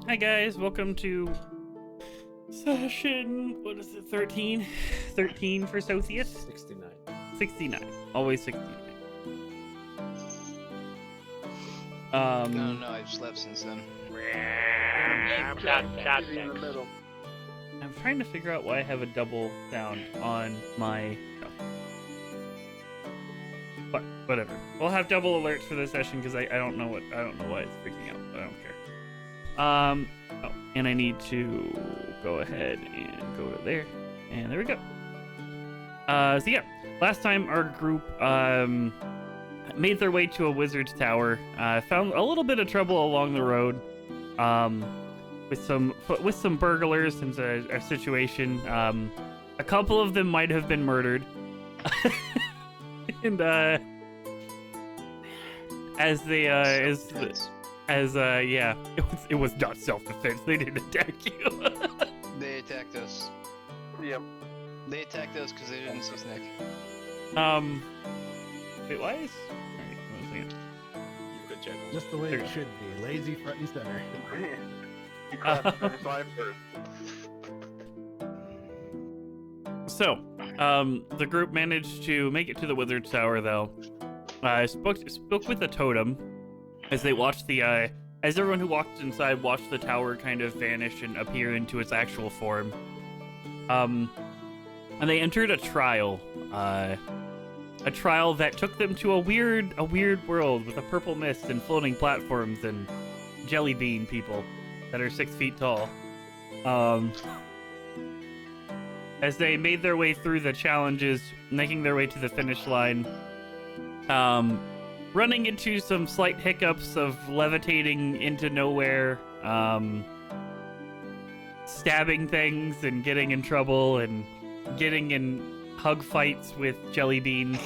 Hi guys, welcome to session, what is it, 13? 13 for Sothiath? 69. 69. Always 69. No, I've slept since then. In the middle. I'm trying to figure out why I have a double sound on my stuff. But whatever. We'll have double alerts for this session because I don't know why it's freaking out, but I don't care. Oh, and I need to go ahead and go to there. And there we go. So yeah, last time our group made their way to a wizard's tower. Found a little bit of trouble along the road. With some burglars and a situation. A couple of them might have been murdered. And yeah, it was not self-defense. They didn't attack you. They attacked us. Yep. They attacked us because they didn't see Snick. Wait, why is? Alright, one second. You could general. Just the way There it you go. should be. Lazy front and center. You crossed the finish line first. So, the group managed to make it to the wizard's tower, though. Spoke with the totem as they watched as everyone who walked inside watched the tower kind of vanish and appear into its actual form. And they entered a trial that took them to a weird world with a purple mist and floating platforms and jelly bean people that are 6 feet tall. As they made their way through the challenges, making their way to the finish line, running into some slight hiccups of levitating into nowhere, stabbing things and getting in trouble and getting in hug fights with jelly beans.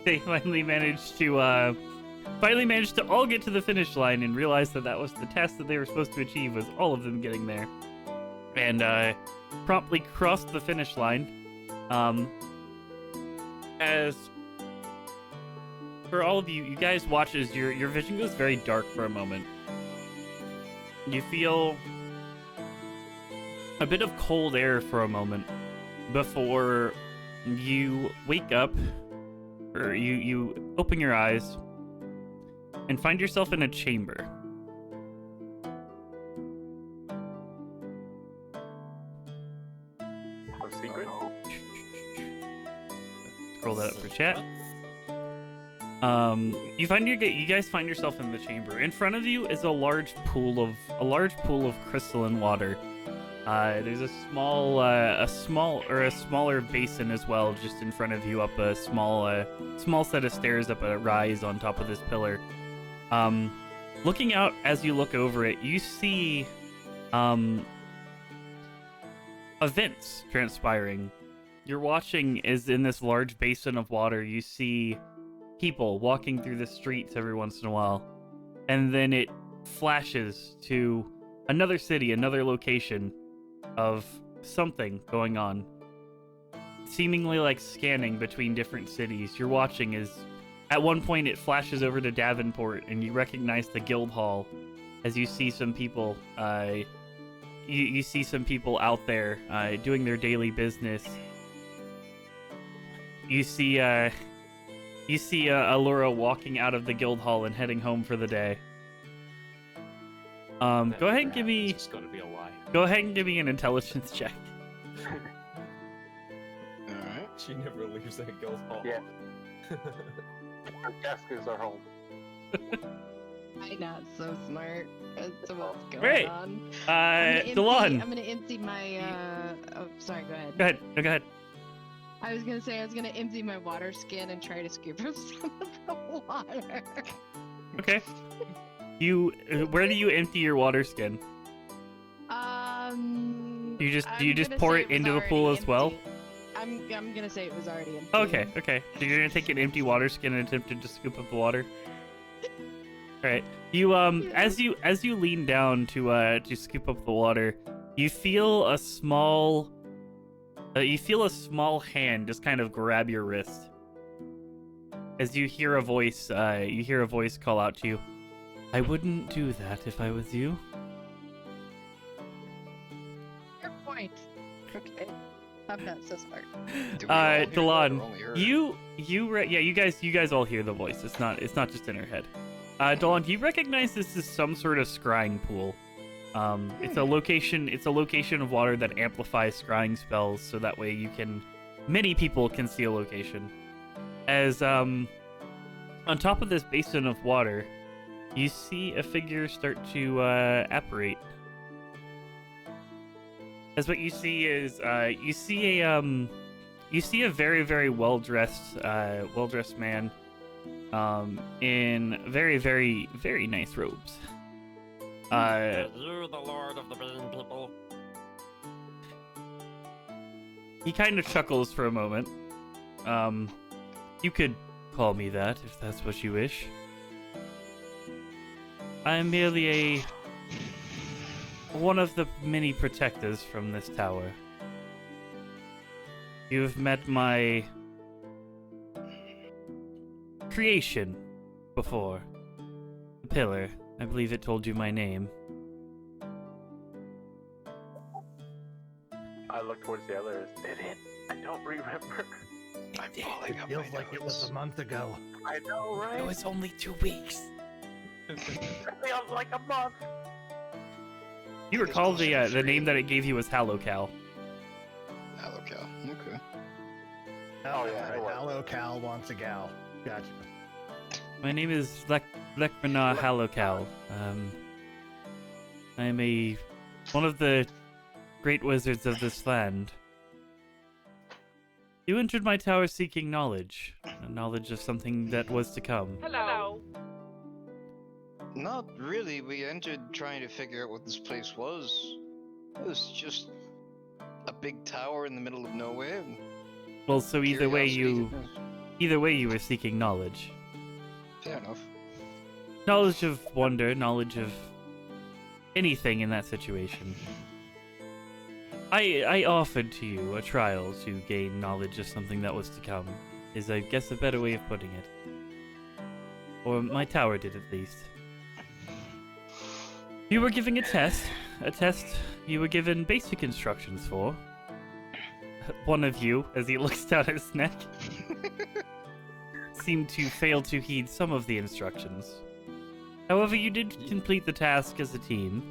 They finally managed to all get to the finish line and realize that was the test that they were supposed to achieve, was all of them getting there. And promptly crossed the finish line. As for all of you guys watch as your vision goes very dark for a moment. You feel a bit of cold air for a moment before you wake up, or you open your eyes and find yourself in a chamber. A secret? Scroll that up for chat. You guys find yourself in the chamber. In front of you is a large pool of crystalline water. There's a smaller basin as well, just in front of you, up a small set of stairs up a rise on top of this pillar. Looking out as you look over it, you see events transpiring. You're watching as in this large basin of water, you see people walking through the streets every once in a while. And then it flashes to another city, another location of something going on. Seemingly like scanning between different cities. You're watching as at one point it flashes over to Davenport and you recognize the guild hall as you see some people you see some people out there doing their daily business. You see Allura walking out of the guild hall and heading home for the day. Go ahead and give me It's gonna be a lie. Go ahead and give me an intelligence check. Alright. She never leaves that guild hall. Yeah. Our desk is our home. I'm not so smart as to what's going Right. on. Delon. I'm gonna empty my oh sorry, go ahead. Go ahead. No, go ahead. I was gonna say I was gonna empty my water skin and try to scoop up some of the water. Okay. Where do you empty your water skin? Do you I'm just gonna pour say it was into the pool already as well? empty. I'm gonna say it was already empty. Okay. So you're gonna take an empty water skin and attempt to scoop up the water. All right. You as you lean down to scoop up the water, you feel a small hand just kind of grab your wrist. As you hear a voice call out to you. I wouldn't do that if I was you. Your point. Okay. I'm not so smart. Do we all hear that or Delon, only her? you guys all hear the voice. It's not just in her head. Delon, do you recognize this is some sort of scrying pool? It's a location of water that amplifies scrying spells, so that way many people can see a location. As on top of this basin of water, you see a figure start to apparate. As what you see is you see a very, very well dressed man in very, very, very nice robes. Are you the Lord of the Bean People? He kind of chuckles for a moment. You could call me that if that's what you wish. I'm merely one of the many protectors from this tower. You've met my creation before. The pillar. I believe it told you my name. I look towards the others. Did it? I don't remember. I'm falling It up feels my like it was nose. a month ago. I know, right? It was only 2 weeks. It feels like a month. You recall the name that it gave you was Hallowcal. Hello, Cal. Okay. Oh, yeah, it was. Hello, Cal wants a gal. Gotcha. My name is Lekmana Hallowcal. I am one of the great wizards of this land. You entered my tower seeking knowledge, knowledge of something that was to come. Hello. Not really. We entered trying to figure out what this place was. It was just a big tower in the middle of nowhere. Well, so either way Curiosity. you were seeking knowledge. Fair enough. Knowledge of wonder, knowledge of anything in that situation. I offered to you a trial to gain knowledge of something that was to come, is I guess a better way of putting it. Or my tower did at least. You were giving a test you were given basic instructions for. One of you, as he looks down his neck, seemed to fail to heed some of the instructions. However, you did complete the task as a team.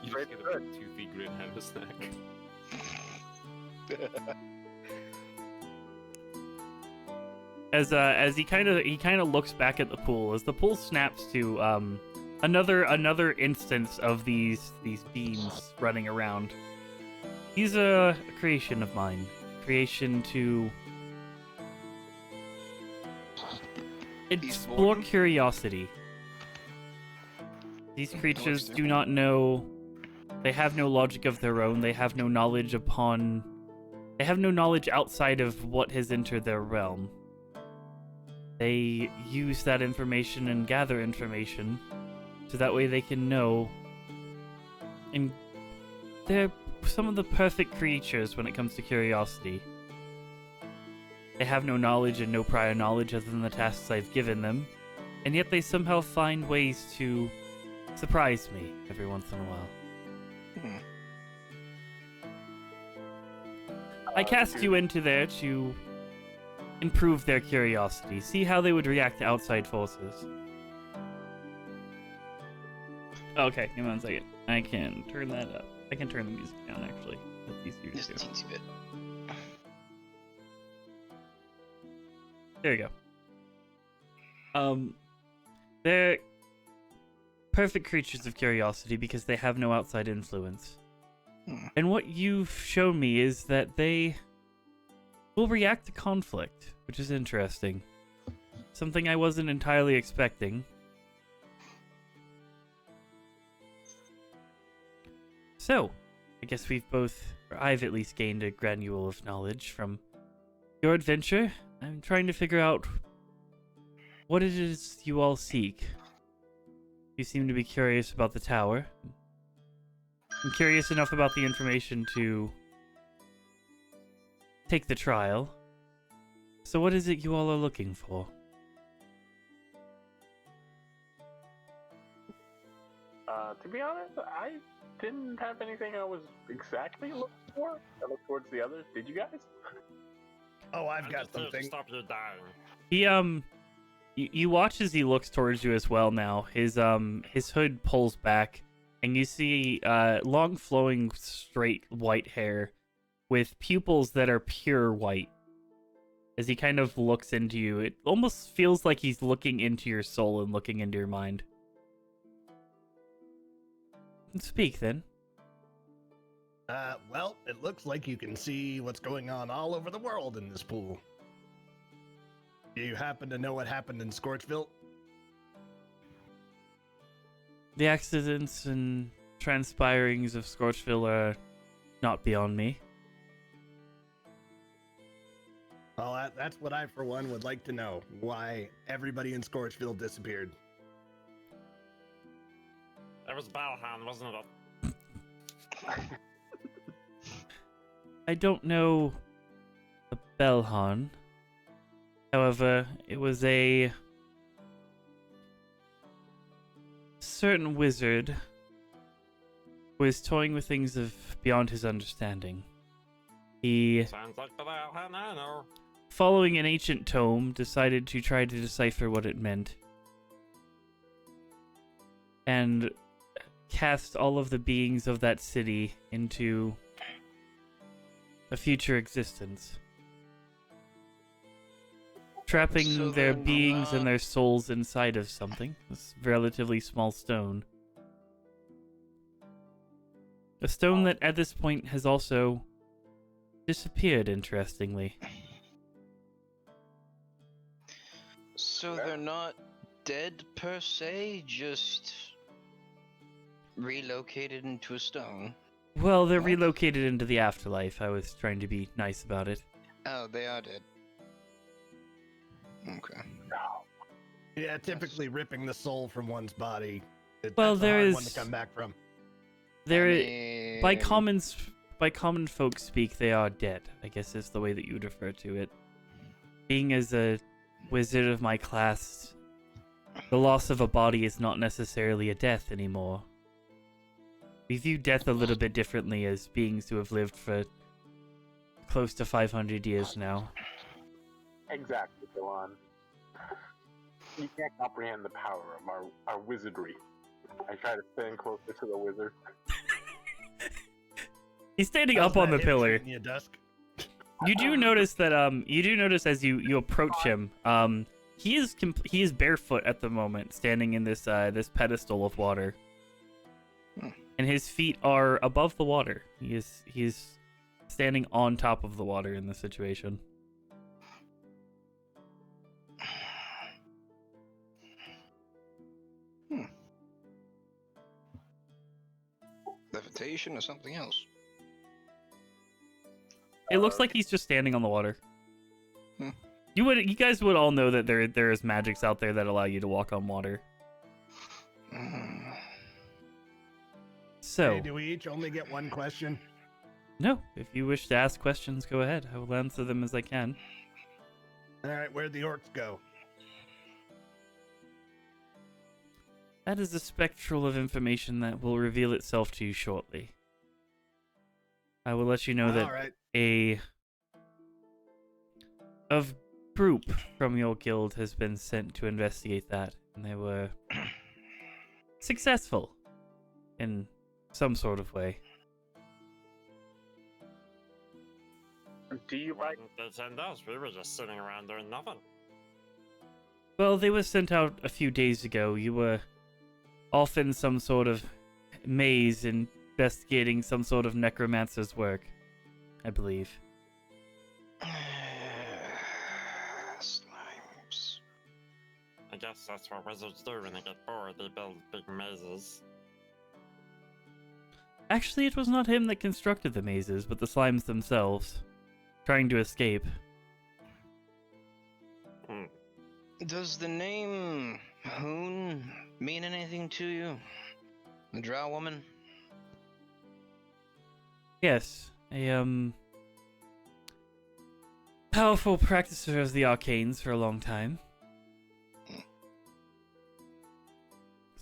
You Very just get good. a toothy grin have a snack. As he kind of looks back at the pool, as the pool snaps to another instance of these beams running around. He's a creation of mine, creation to explore born? curiosity. These creatures do not know. They have no logic of their own. They have no knowledge outside of what has entered their realm. They use that information and gather information so that way they can know. And they're some of the perfect creatures when it comes to curiosity. They have no knowledge and no prior knowledge other than the tasks I've given them, and yet they somehow find ways to surprise me every once in a while. Hmm. I cast you into there to improve their curiosity, see how they would react to outside forces. Okay, give me 1 second. I can turn that up. I can turn the music down, actually. That's easier Just to a do. teensy bit. There you go. They're perfect creatures of curiosity because they have no outside influence. Hmm. And what you've shown me is that they will react to conflict, which is interesting. Something I wasn't entirely expecting. So, I guess I've at least gained a granule of knowledge from your adventure. I'm trying to figure out what it is you all seek. You seem to be curious about the tower. I'm curious enough about the information to take the trial. So what is it you all are looking for? To be honest, I didn't have anything I was exactly looking for. I looked towards the others. Did you guys? Oh, I've I'm got just here to something. stop you dying. He you watch as he looks towards you as well now. His hood pulls back and you see long flowing straight white hair with pupils that are pure white. As he kind of looks into you, it almost feels like he's looking into your soul and looking into your mind. Speak then. Well, it looks like you can see what's going on all over the world in this pool. Do you happen to know what happened in Scorchville? The accidents and transpirings of Scorchville are not beyond me. Well, that's what I, for one, would like to know. Why everybody in Scorchville disappeared. It was Balhan, wasn't it? I don't know a Belhan. However, it was a certain wizard who is toying with things of beyond his understanding. He, Sounds like the Balhan I know. following an ancient tome, decided to try to decipher what it meant. And cast all of the beings of that city into a future existence. Trapping So their they're beings and not- their souls inside of something. This relatively small stone. A stone that at this point has also disappeared, interestingly. So they're not dead per se, just relocated into a stone. Well, they're What? relocated into the afterlife. I was trying to be nice about it. Oh, they are dead. Okay. Yeah, typically ripping the soul from one's body. Well, That's a there hard is- one to come back from. There, by mean, common folk speak, they are dead. I guess is the way that you would refer to it. Being as a wizard of my class, the loss of a body is not necessarily a death anymore. We view death a little bit differently as beings who have lived for close to 500 years now. Exactly, Dylan. You can't comprehend the power of our wizardry. I try to stand closer to the wizard. He's standing How's up on that the hip pillar. treating you, Dusk? You do notice that as you approach him, he is barefoot at the moment, standing in this this pedestal of water. Hmm. And his feet are above the water. He is standing on top of the water in this situation. Levitation or something else. It looks like he's just standing on the water. Hmm. You guys would all know that there is magics out there that allow you to walk on water. Mm. So, Hey, do we each only get one question? no, if you wish to ask questions, go ahead. I will answer them as I can. All right, where'd the orcs go? That is a spectral of information that will reveal itself to you shortly. I will let you know that All right. a group from your guild has been sent to investigate that, and they were successful in some sort of way. Do you like? They send us. We were just sitting around doing nothing. Well, they were sent out a few days ago. You were off in some sort of maze investigating some sort of necromancer's work, I believe. Slimes. I guess that's what wizards do when they get bored. They build big mazes. Actually, it was not him that constructed the mazes, but the slimes themselves, trying to escape. Does the name Hoon mean anything to you? The drow woman? Yes, a powerful practicer of the arcanes for a long time.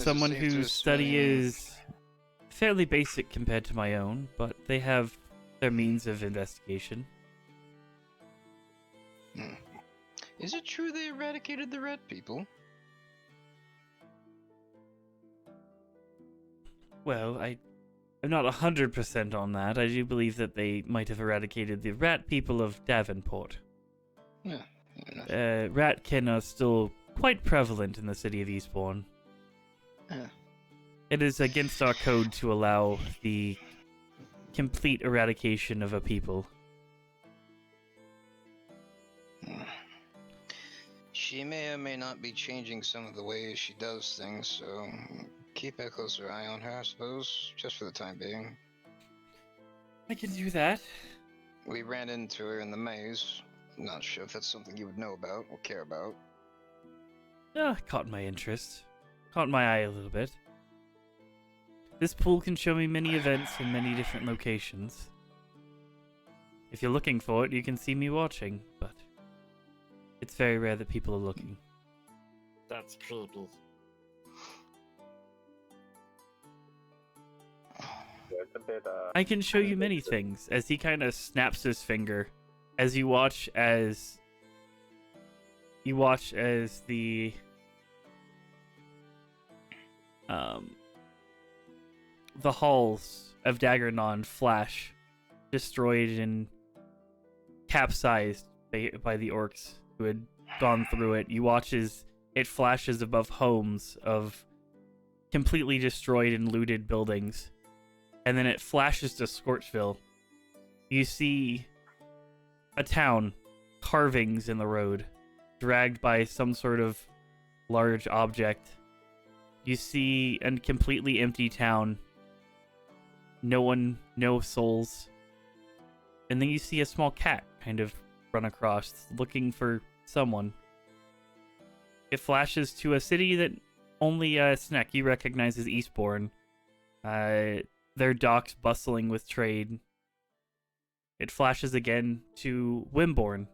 it someone safe to whose study assume- is fairly basic compared to my own, but they have their means of investigation. Is it true they eradicated the rat people? Well, I'm not 100% on that. I do believe that they might have eradicated the rat people of Davenport. Yeah, fair enough. Ratkin are still quite prevalent in the city of Eastbourne. Yeah. It is against our code to allow the complete eradication of a people. She may or may not be changing some of the ways she does things, so keep a closer eye on her, I suppose, just for the time being. I can do that. We ran into her in the maze. Not sure if that's something you would know about or care about. Caught my interest. Caught my eye a little bit. This pool can show me many events in many different locations. If you're looking for it, you can see me watching, but it's very rare that people are looking. That's creepy. It's a bit, I can show you many things, as he kind of snaps his finger, as you watch as the halls of Daggernon flash, destroyed and capsized by the orcs who had gone through it. You watch as it flashes above homes of completely destroyed and looted buildings. And then it flashes to Scorchville. You see a town, carvings in the road, dragged by some sort of large object. You see a completely empty town. No one, no souls. And then you see a small cat kind of run across, looking for someone. It flashes to a city that only Snecky recognizes Eastbourne. Their docks bustling with trade. It flashes again to Wimborne.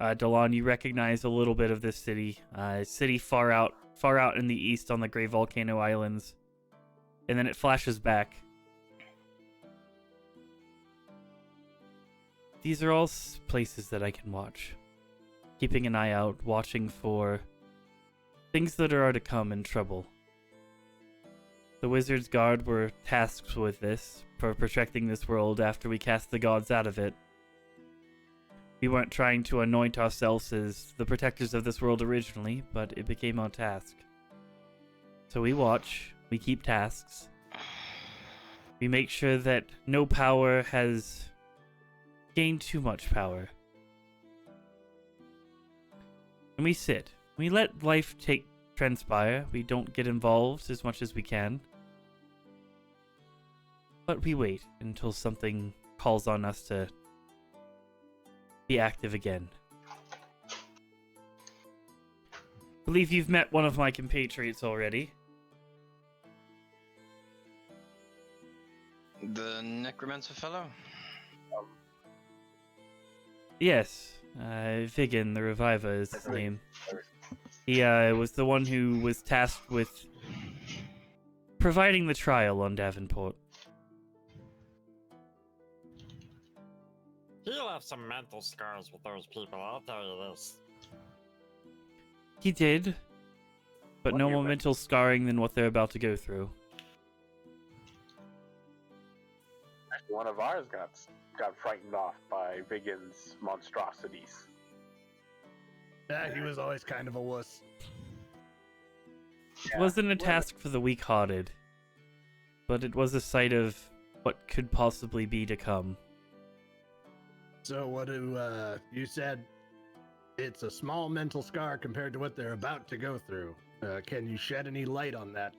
Delon, you recognize a little bit of this city. City far out in the east on the Grey Volcano Islands. And then it flashes back. These are all places that I can watch. Keeping an eye out, watching for things that are to come in trouble. The Wizard's Guard were tasked with this, for protecting this world after we cast the gods out of it. We weren't trying to anoint ourselves as the protectors of this world originally, but it became our task. So we watch, we keep tasks. We make sure that no power has gained too much power. And we sit. We let life transpire. We don't get involved as much as we can. But we wait until something calls on us to be active again. Believe you've met one of my compatriots already. The necromancer fellow? Yes, Vigan, the Reviver is his name. He was the one who was tasked with providing the trial on Davenport. He left some mental scars with those people, I'll tell you this. He did, but What no you more meant- mental scarring than what they're about to go through. Actually, one of ours got frightened off by Vigan's monstrosities. Yeah, he was always kind of a wuss. It wasn't a task for the weak-hearted, but it was a sight of what could possibly be to come. So what you said it's a small mental scar compared to what they're about to go through. Can you shed any light on that?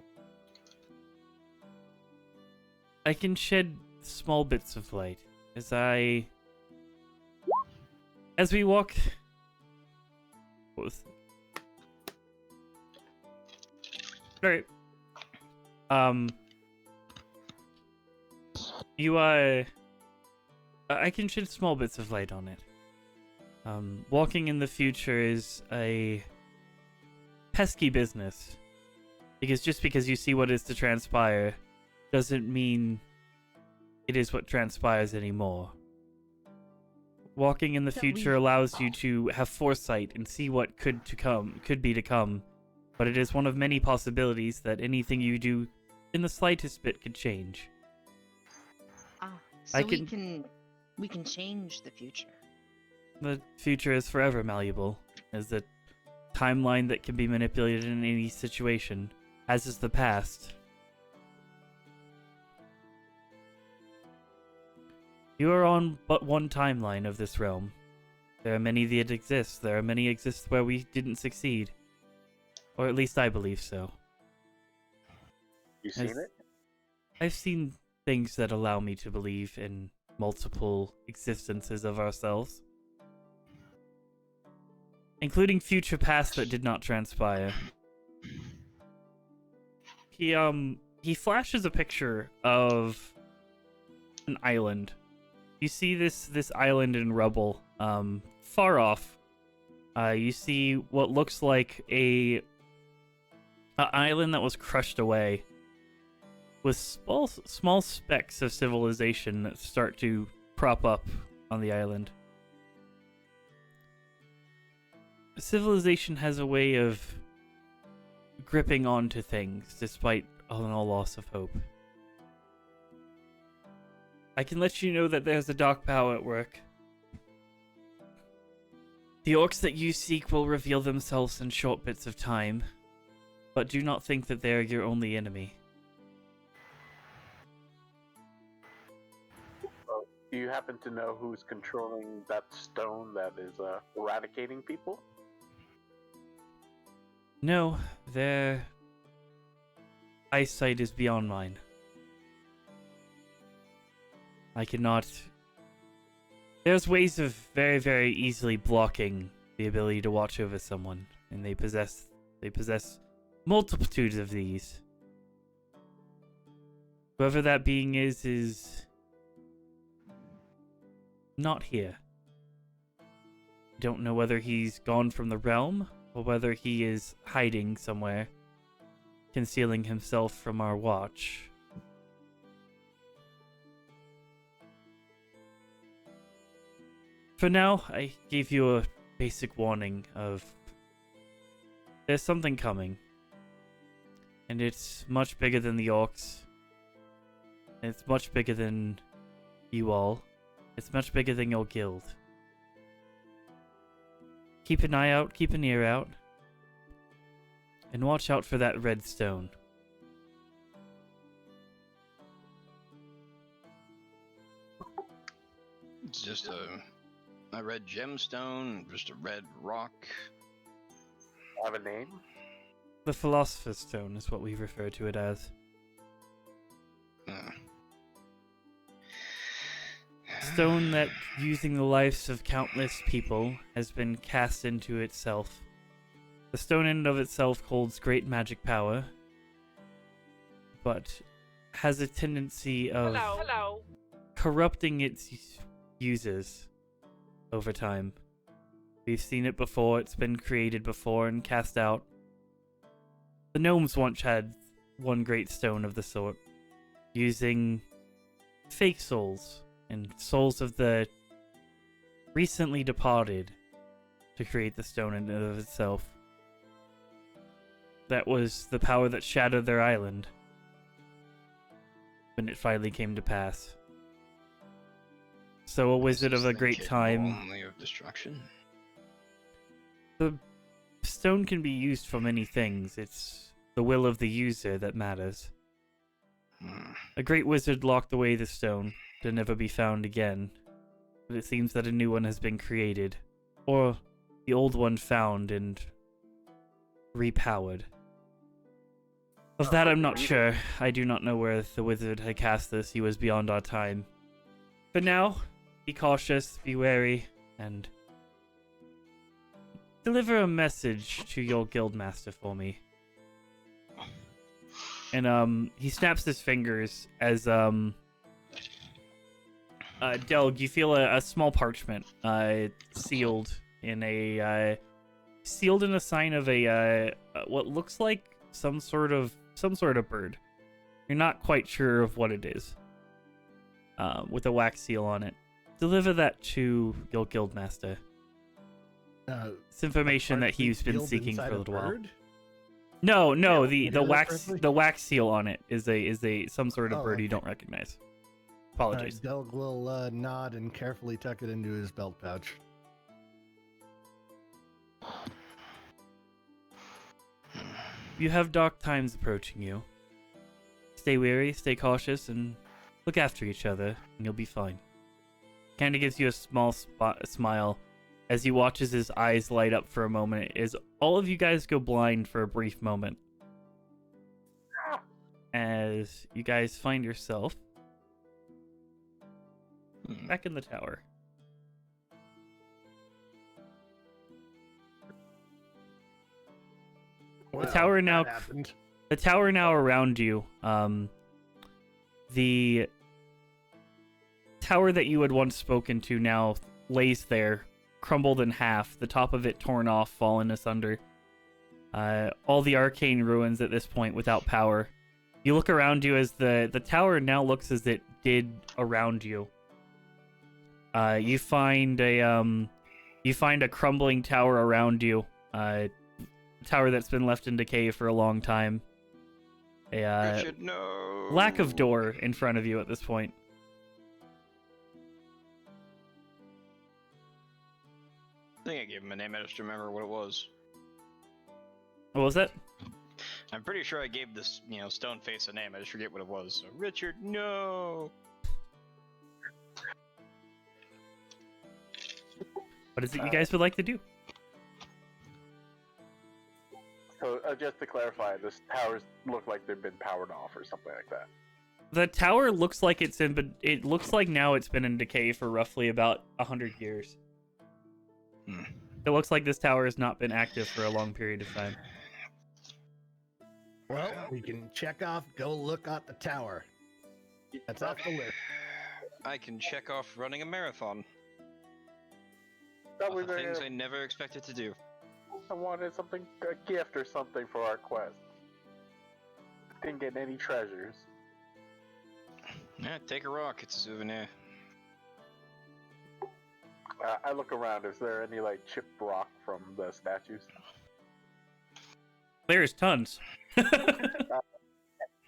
I can shed small bits of light as we walk. Alright. I can shed small bits of light on it. Walking in the future is a pesky business. Because just because you see what is to transpire doesn't mean it is what transpires anymore. Walking in the So future we- allows you to have foresight and see what could be to come, but it is one of many possibilities that anything you do in the slightest bit could change. So I we can change the future. The future is forever malleable, as a timeline that can be manipulated in any situation, as is the past. You are on but one timeline of this realm. There are many that exist. There are many exist where we didn't succeed. Or at least I believe so. You seen As- it? I've seen things that allow me to believe in multiple existences of ourselves. Including future past that did not transpire. He flashes a picture of an island. You see this island in rubble, far off. You see what looks like a island that was crushed away, with small specks of civilization that start to prop up on the island. Civilization has a way of gripping onto things despite all loss of hope. I can let you know that there's a dark power at work. The orcs that you seek will reveal themselves in short bits of time, but do not think that they are your only enemy. Do you happen to know who's controlling that stone that is eradicating people? No, their eyesight is beyond mine. I cannot... There's ways of very, very easily blocking the ability to watch over someone, and they possess multitudes of these. Whoever that being is not here. Don't know whether he's gone from the realm, or whether he is hiding somewhere, concealing himself from our watch. For now, I gave you a basic warning of there's something coming. And it's much bigger than the orcs. It's much bigger than you all. It's much bigger than your guild. Keep an eye out, keep an ear out. And watch out for that red stone. It's just a red gemstone, just a red rock. Have a name? The Philosopher's Stone is what we refer to it as. Uh, Stone that, using the lives of countless people, has been cast into itself. The stone in and of itself holds great magic power, but has a tendency of corrupting its users over time. We've seen it before, it's been created before and cast out. The gnomes once had one great stone of the sort, using fake souls and souls of the recently departed to create the stone in and of itself. That was the power that shattered their island when it finally came to pass. So a wizard of a great time. Only of destruction. The stone can be used for many things. It's the will of the user that matters. A great wizard locked away the stone to never be found again. But it seems that a new one has been created. Or the old one found and repowered. Of that I'm not sure. I do not know where the wizard had cast this. He was beyond our time. But now, be cautious, be wary, and deliver a message to your guildmaster for me. And he snaps his fingers as Delg, you feel a small parchment sealed in a sign of a what looks like some sort of bird. You're not quite sure of what it is. With a wax seal on it. Deliver that to your guildmaster. It's information that he's been seeking for a little while. No, the wax seal on it is some sort of bird you don't recognize. Apologies. Delg will nod and carefully tuck it into his belt pouch. You have dark times approaching you. Stay wary, stay cautious, and look after each other, and you'll be fine. Kinda gives you a small smile as he watches his eyes light up for a moment, as all of you guys go blind for a brief moment. As you guys find yourself back in the tower. Well, The tower now that happened. The tower now around you, the tower that you had once spoken to now lays there, crumbled in half, the top of it torn off, fallen asunder. All the arcane ruins at this point without power. You look around you as the tower now looks as it did around you. You find a crumbling tower around you, tower that's been left in decay for a long time. Richard, no. Lack of door in front of you at this point. I think I gave him a name. I just remember what it was. What was that? I'm pretty sure I gave this, stone face a name. I just forget what it was. So, Richard, no. What is it you guys would like to do? So, just to clarify, this towers look like they've been powered off or something like that. The tower looks like it looks like now it's been in decay for roughly about 100 years. It looks like this tower has not been active for a long period of time. Well, we can check off, go look at the tower. That's off the list. I can check off running a marathon. That Of was the things I never expected to do. I wanted something, a gift or something for our quest. Didn't get any treasures. Yeah, take a rock. It's a souvenir. I look around. Is there any chipped rock from the statues? There's tons.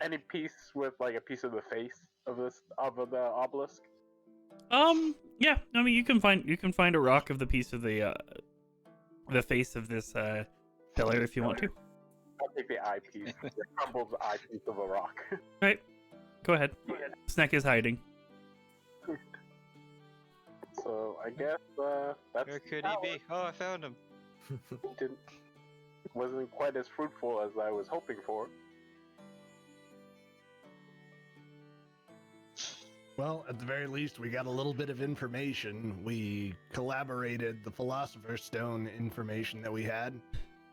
Any piece with a piece of the face of the obelisk? Yeah. I mean, you can find a rock of the piece of the face of this pillar if you want to. I'll take the eyepiece. The crumbled eyepiece of a rock. Right. Go ahead. Snack is hiding. So I guess that's. Where could he be? Oh, I found him. Wasn't quite as fruitful as I was hoping for. Well, at the very least, we got a little bit of information. We collaborated the Philosopher's Stone information that we had,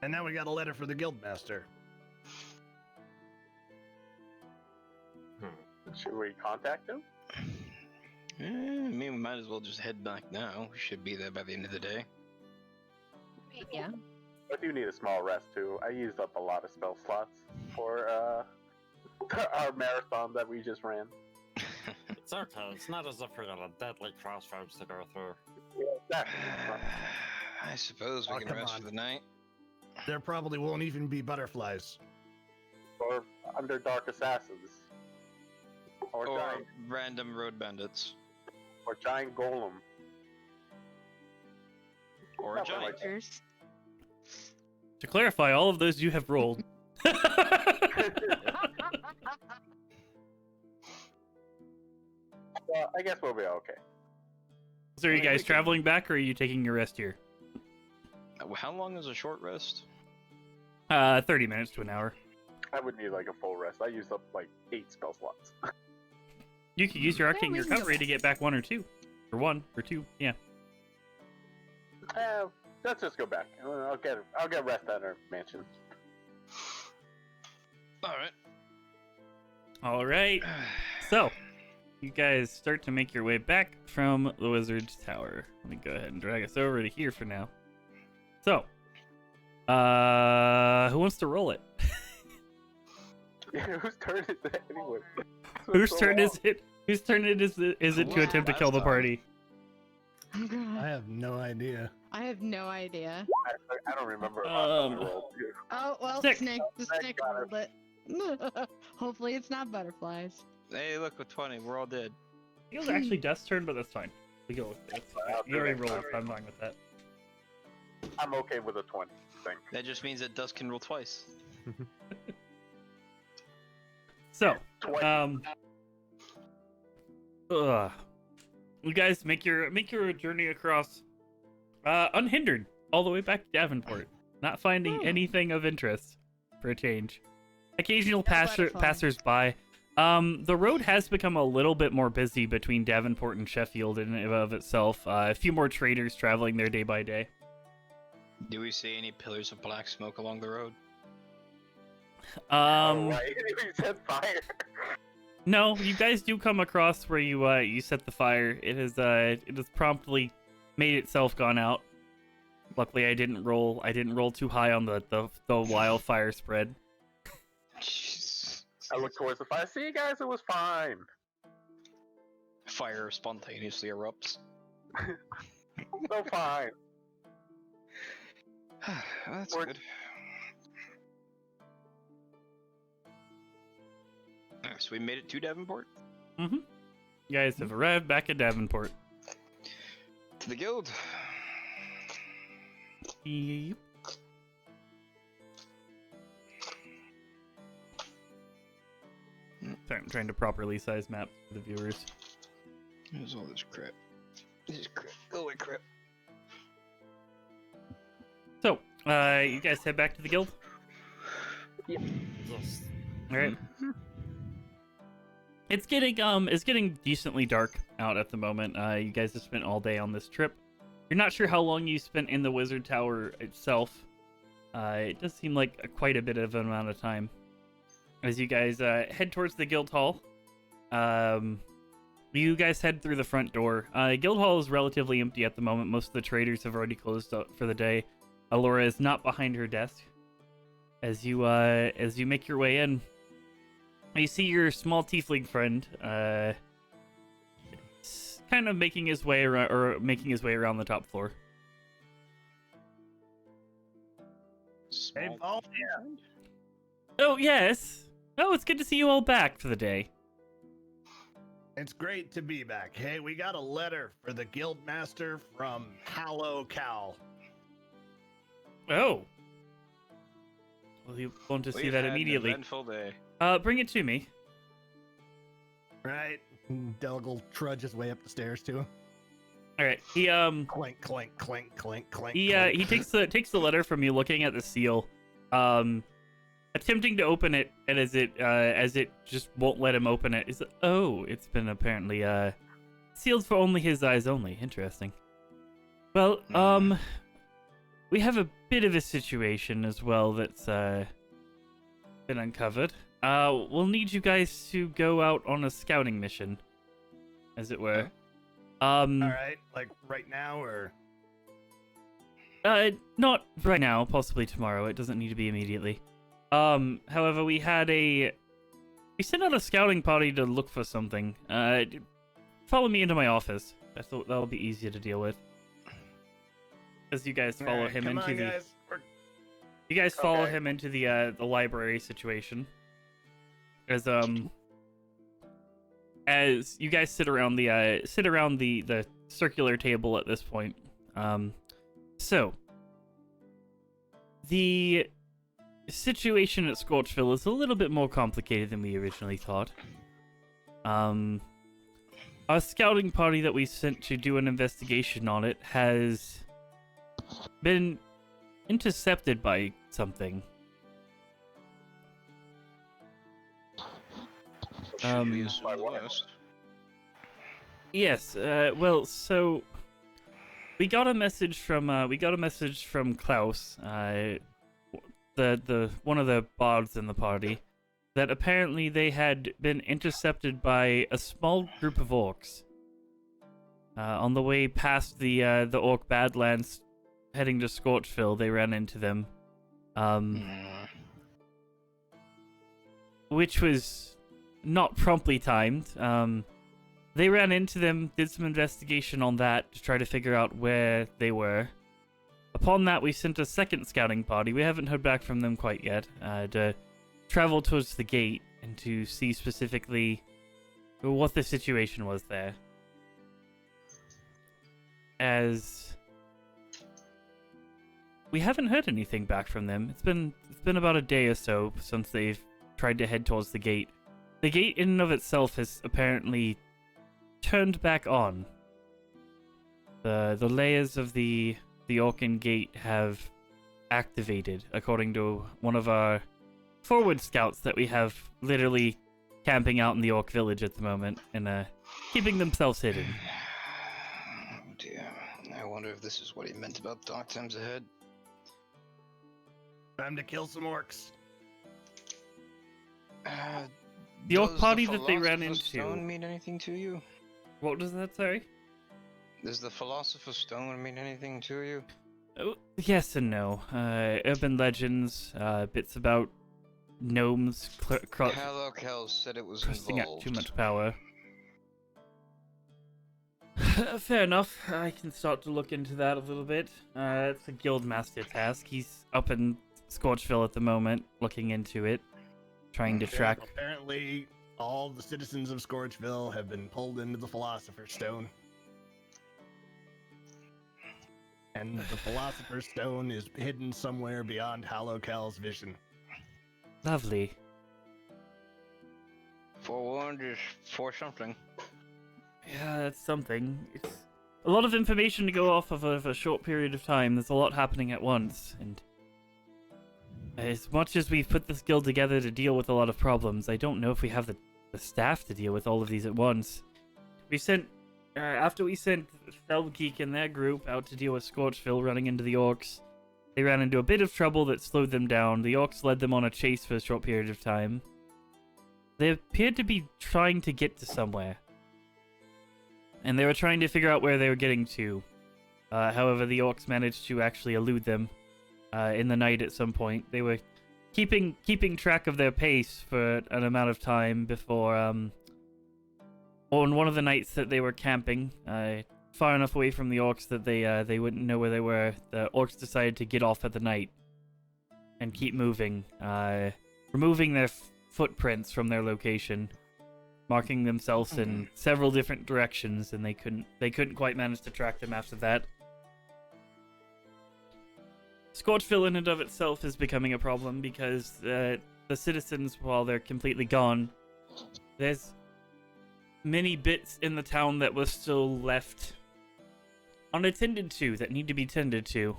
and now we got a letter for the Guildmaster. Should we contact him? I mean, we might as well just head back now. We should be there by the end of the day. Yeah. I do need a small rest too. I used up a lot of spell slots for our marathon that we just ran. It's okay. It's not as if we got a deadly crossroads to go through. Exactly. I suppose we Oh, can come rest on. for the night. There probably won't even be butterflies. Or under dark assassins. Or Or giant, random road bandits. or giant golem. Or a Nothing giant. like that. Cheers. To clarify, all of those you have rolled. Well, I guess we'll be okay. So are you guys traveling back, or are you taking your rest here? How long is a short rest? 30 minutes to an hour. I would need a full rest. I used up 8 spell slots. You could use your arcane recovery to get back 1 or 2. Or 1 or 2, yeah. Let's just go back. I'll get rest at our mansion. Alright. Alright. So, you guys start to make your way back from the Wizard's Tower. Let me go ahead and drag us over to here for now. So, who wants to roll it? Whose turn is it anyway? Whose turn is it? Whose turn is it to Wow. attempt to kill the Last time. party? Oh, God. I have no idea. I have no idea. I don't remember the last time I Um, rolled. Oh, well, Sick. Snake, the Snake Snake got rolled it. Hopefully it's not butterflies. Hey, look, with 20, we're all dead. It was actually Death's turn, but that's fine. We go with it. It's fine. I'll You already do it. rolled, so I'm fine with that. I'm okay with a 20 thing. That just means that Dust can roll twice. So, 20. you guys make your journey across, unhindered, all the way back to Davenport, not finding Hmm. anything of interest for a change. Occasional butterfly. passers-by. The road has become a little bit more busy between Davenport and Sheffield in and of itself. A few more traders traveling there day by day. Do we see any pillars of black smoke along the road? Oh, right. You said fire. No, you guys do come across where you set the fire. It has promptly made itself gone out. Luckily, I didn't roll too high on the wildfire spread. Jeez. I look towards the fire. See, guys, it was fine. Fire spontaneously erupts. So fine. That's Or- good. Alright, so we made it to Davenport? You guys have arrived back at Davenport. To the guild. Yep. Sorry, I'm trying to properly size map for the viewers. There's all this crap. This is crap. Go away, crap. So, you guys head back to the guild? Yes. Alright. It's getting decently dark out at the moment. You guys have spent all day on this trip. You're not sure how long you spent in the Wizard Tower itself. It does seem like quite a bit of an amount of time. As you guys head towards the guild hall, you guys head through the front door. Guild hall is relatively empty at the moment. Most of the traders have already closed up for the day. Alora is not behind her desk. As you make your way in, you see your small tiefling friend, kind of making his way around the top floor. Hey, Small Paul. friend? Oh yes. Oh, it's good to see you all back for the day. It's great to be back. Hey, we got a letter for the guild master from Hallow Cal. Oh. Well, you want to see We've that had an immediately. eventful day. Bring it to me. Right? Delgal trudges way up the stairs to him. All right. He Clink, clink, clink, clink, clink. he clink. takes the letter from you, looking at the seal, attempting to open it, and as it just won't let him open it. It's been apparently sealed for only his eyes only. Interesting. Well, we have a bit of a situation as well that's been uncovered. We'll need you guys to go out on a scouting mission, as it were. All right, like right now, or Not right now, possibly tomorrow. It doesn't need to be immediately. However, we sent out a scouting party to look for something. Follow me into my office. I thought that'll be easier to deal with. As you guys follow Alright, him come into on, the guys. We're- you guys follow Okay. him into the library situation. As you guys sit around the circular table at this point. So the situation at Scorchville is a little bit more complicated than we originally thought. Our scouting party that we sent to do an investigation on it has been intercepted by something. Should we assume the worst? Yes. Well, so we got a message from Klaus, the one of the bards in the party, that apparently they had been intercepted by a small group of orcs. On the way past the orc badlands, heading to Scorchville, they ran into them. which was not promptly timed. They ran into them, did some investigation on that to try to figure out where they were. Upon that, we sent a second scouting party. We haven't heard back from them quite yet, to travel towards the gate and to see specifically what the situation was there. As we haven't heard anything back from them. It's been about a day or so since they've tried to head towards the gate. The gate in and of itself has apparently turned back on. The layers of the Orcan gate have activated, according to one of our forward scouts that we have literally camping out in the Orc village at the moment and keeping themselves hidden. Oh dear. I wonder if this is what he meant about dark times ahead. Time to kill some orcs. The orc Does party that they ran Philosopher's into. Stone mean anything to you? What was that, sorry? Does the Philosopher's Stone mean anything to you? Oh, yes and no. Urban legends, bits about gnomes Halokel said it was trusting out involved. too much power. Fair enough. I can start to look into that a little bit. It's a guildmaster task. He's up in Scorchville at the moment, looking into it, trying to track. Apparently, all the citizens of Scorchville have been pulled into the Philosopher's Stone. And the Philosopher's Stone is hidden somewhere beyond Halokel's vision. Lovely. Forewarned is for something. Yeah, that's something. It's a lot of information to go off of a short period of time. There's a lot happening at once, and as much as we've put this guild together to deal with a lot of problems, I don't know if we have the staff to deal with all of these at once. We sent, after we sent Felgeek and their group out to deal with Scorchville running into the orcs, they ran into a bit of trouble that slowed them down. The orcs led them on a chase for a short period of time. They appeared to be trying to get to somewhere, and they were trying to figure out where they were getting to. However, the orcs managed to actually elude them in the night at some point. They were keeping track of their pace for an amount of time before, on one of the nights that they were camping, far enough away from the orcs that they wouldn't know where they were, the orcs decided to get off at the night and keep moving, removing their footprints from their location, marking themselves in several different directions, and they couldn't quite manage to track them after that. Scorchville in and of itself is becoming a problem because the citizens, while they're completely gone, there's many bits in the town that were still left unattended to that need to be tended to.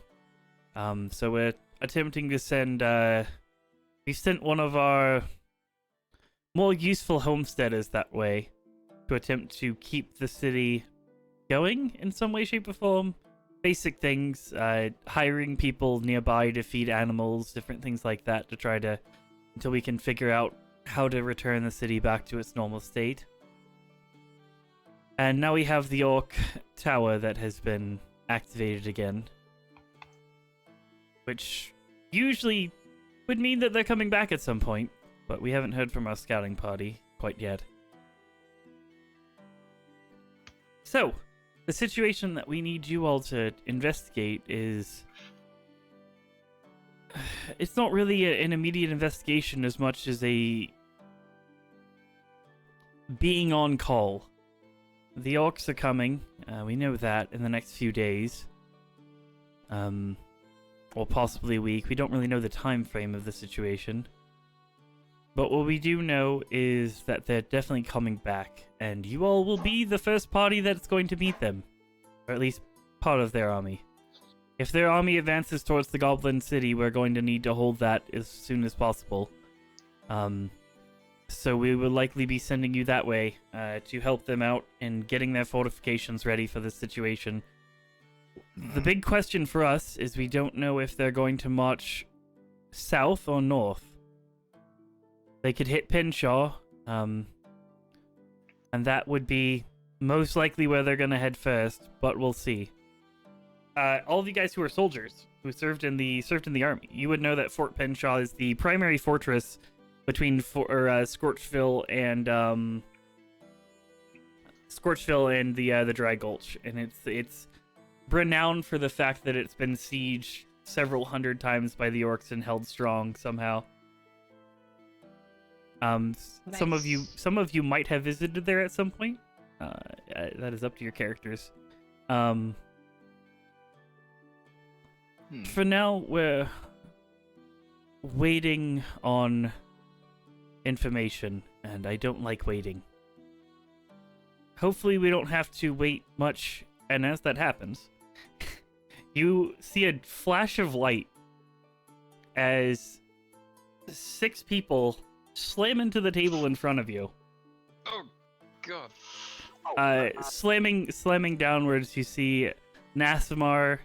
So we're attempting to send, we sent one of our more useful homesteaders that way to attempt to keep the city going in some way, shape, or form. Basic things, hiring people nearby to feed animals, different things like that to try to, until we can figure out how to return the city back to its normal state. And now we have the Orc Tower that has been activated again, which usually would mean that they're coming back at some point, but we haven't heard from our scouting party quite yet. So, the situation that we need you all to investigate is... It's not really an immediate investigation as much as a... being on call. The orcs are coming, we know that, in the next few days. Or possibly a week. We don't really know the time frame of the situation. But what we do know is that they're definitely coming back, and you all will be the first party that's going to meet them. Or at least part of their army. If their army advances towards the Goblin City, we're going to need to hold that as soon as possible. So we will likely be sending you that way to help them out in getting their fortifications ready for this situation. The big question for us is we don't know if they're going to march south or north. They could hit Pinshaw, and that would be most likely where they're going to head first, but we'll see. All of you guys who are soldiers, who served in the army, you would know that Fort Pinshaw is the primary fortress between Scorchville and the Dry Gulch, and it's renowned for the fact that it's been sieged several hundred times by the orcs and held strong somehow. Some of you might have visited there at some point. That is up to your characters. For now, we're waiting on information, and I don't like waiting. Hopefully we don't have to wait much, and as that happens, you see a flash of light as 6 people slam into the table in front of you. Oh, God. Slamming downwards, you see Nasamar,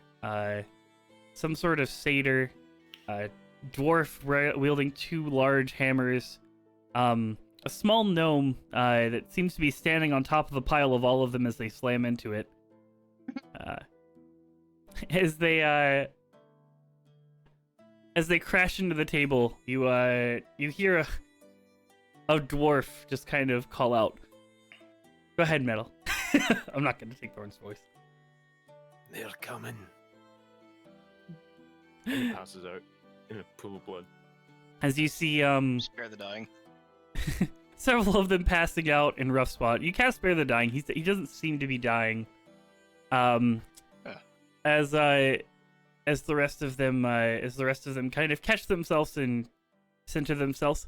some sort of satyr, dwarf wielding 2 large hammers, a small gnome that seems to be standing on top of the pile of all of them as they slam into it. As they crash into the table, you hear a dwarf just kind of call out, "Go ahead, Metal." I'm not going to take Thorn's voice. They're coming. And he passes out in a pool of blood. As you see, Spare the dying. several of them passing out in rough spot. You cast Spare the Dying. He doesn't seem to be dying. As the rest of them kind of catch themselves and center themselves.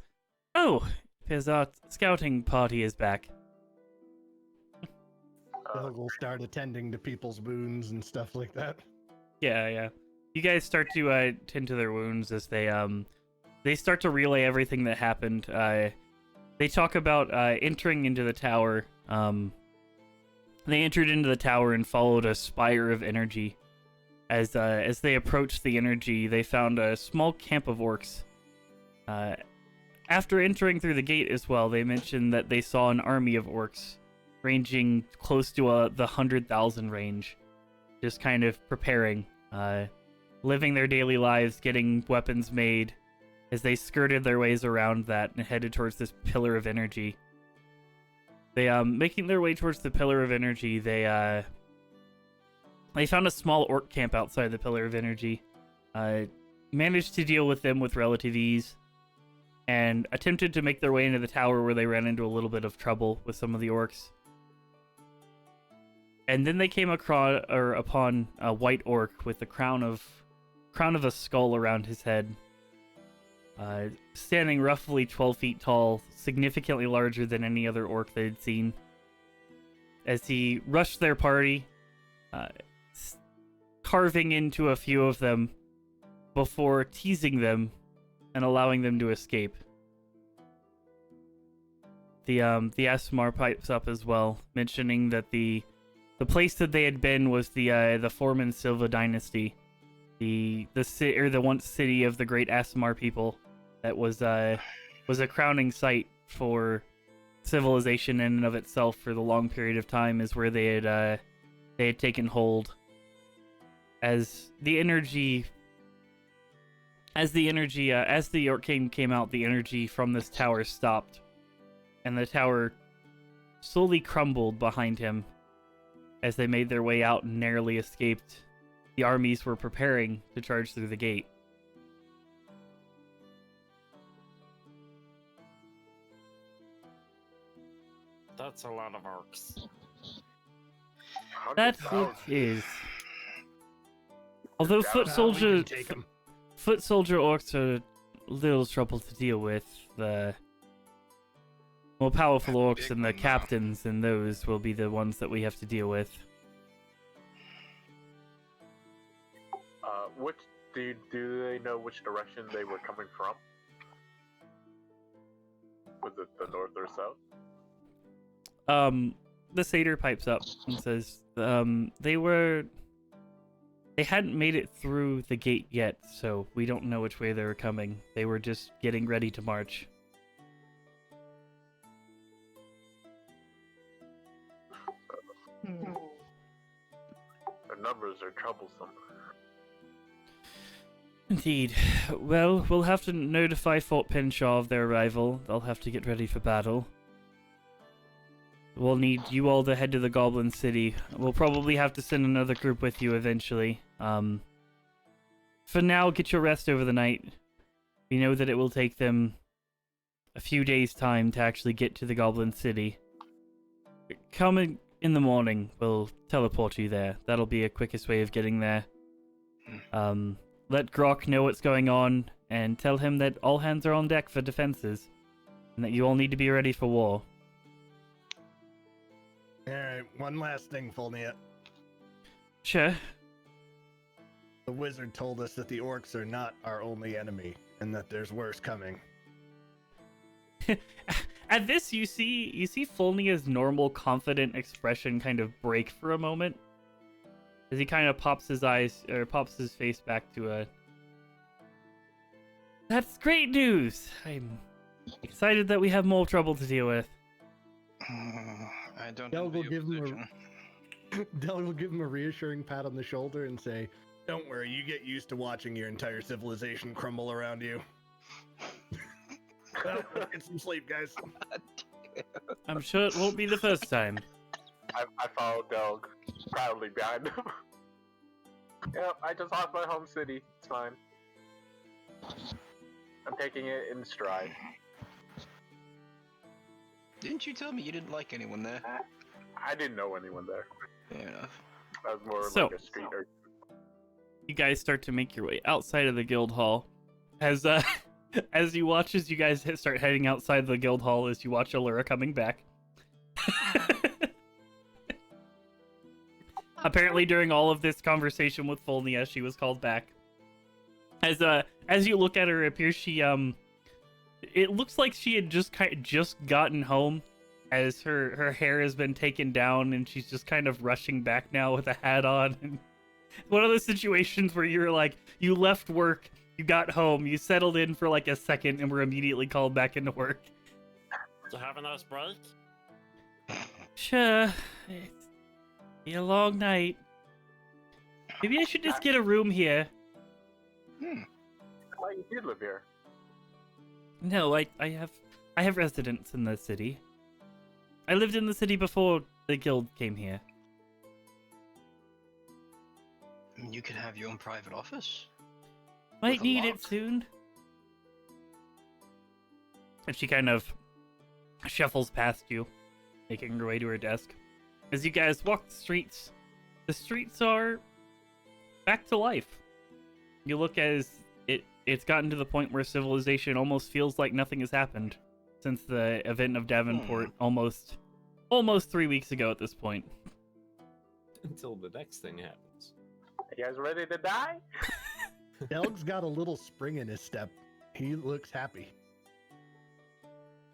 "Oh, his scouting party is back." We'll start attending to people's wounds and stuff like that. Yeah. You guys start to tend to their wounds as they start to relay everything that happened. They talk about entering into the tower. They entered into the tower and followed a spire of energy. As they approached the energy, they found a small camp of orcs. After entering through the gate as well, they mentioned that they saw an army of orcs ranging close to the 100,000 range, just kind of preparing, living their daily lives, getting weapons made, as they skirted their ways around that and headed towards this pillar of energy. They making their way towards the pillar of energy, they found a small orc camp outside the pillar of energy, managed to deal with them with relative ease, and attempted to make their way into the tower, where they ran into a little bit of trouble with some of the orcs. And then they came upon a white orc with the crown of a skull around his head, standing roughly 12 feet tall, significantly larger than any other orc they'd seen. As he rushed their party, carving into a few of them before teasing them and allowing them to escape. The Asmar pipes up as well, mentioning that the place that they had been was the Foreman Silva dynasty, the once city of the great Asmar people. That was a crowning site for civilization in and of itself for the long period of time, is where they had taken hold. As the orc king came out, the energy from this tower stopped, and the tower slowly crumbled behind him. As they made their way out and narrowly escaped, the armies were preparing to charge through the gate. That's a lot of orcs. That it is. Although foot soldier orcs are a little trouble to deal with, the more powerful orcs and the captains and those will be the ones that we have to deal with. Which do they know which direction they were coming from? Was it the north or south? The satyr pipes up and says, they hadn't made it through the gate yet, so we don't know which way they were coming. They were just getting ready to march. Their numbers are troublesome. Indeed. Well, we'll have to notify Fort Penshaw of their arrival. They'll have to get ready for battle. We'll need you all to head to the Goblin City. We'll probably have to send another group with you eventually. For now, get your rest over the night. We know that it will take them a few days' time to actually get to the Goblin City. Come in the morning. We'll teleport you there. That'll be a quickest way of getting there. Let Grok know what's going on, and tell him that all hands are on deck for defenses, and that you all need to be ready for war. Alright, one last thing, Fulnia. Sure. The wizard told us that the orcs are not our only enemy, and that there's worse coming. At this, you see Fulnia's normal, confident expression kind of break for a moment, as he kind of pops his face back to a. That's great news. I'm excited that we have more trouble to deal with. I don't Del envy will your give him position. Del will give him a reassuring pat on the shoulder and say, "Don't worry, you get used to watching your entire civilization crumble around you." Well, let's get some sleep, guys. I'm sure it won't be the first time. I follow Delg proudly behind him. Yep, I just lost my home city. It's fine. I'm taking it in stride. Didn't you tell me you didn't like anyone there? I didn't know anyone there. Fair enough. I was more So- like a street urchin. You guys start to make your way outside of the guild hall. As you watch as you guys start heading outside the guild hall, as you watch Allura coming back. Apparently, during all of this conversation with Fulnia, she was called back. As you look at her, it appears she it looks like she had just gotten home, as her hair has been taken down and she's just kind of rushing back now with a hat on. And one of those situations where you're like, you left work, you got home, you settled in for like a second, and were immediately called back into work. Did you have a nice break? Sure, it's been a long night. Maybe I should just get a room here. Why you did live here? No, I have residence in the city. I lived in the city before the guild came here. You can have your own private office. Might With a need lock? it soon. And she kind of shuffles past you, making her way to her desk. As you guys walk the streets are back to life. You look as it's gotten to the point where civilization almost feels like nothing has happened since the event of Davenport almost 3 weeks ago at this point. Until the next thing happens. You guys ready to die? Delg's got a little spring in his step. He looks happy.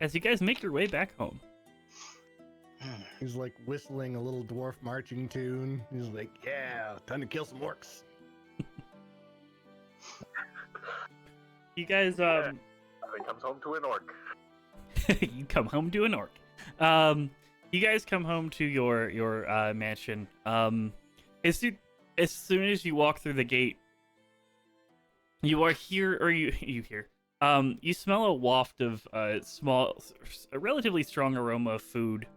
As you guys make your way back home. He's like whistling a little dwarf marching tune. He's like, "Yeah, time to kill some orcs." You guys I think comes home to an orc. you come home to an orc. You guys come home to your mansion. As soon as you walk through the gate, you are here, or you hear. You smell a waft of a relatively strong aroma of food.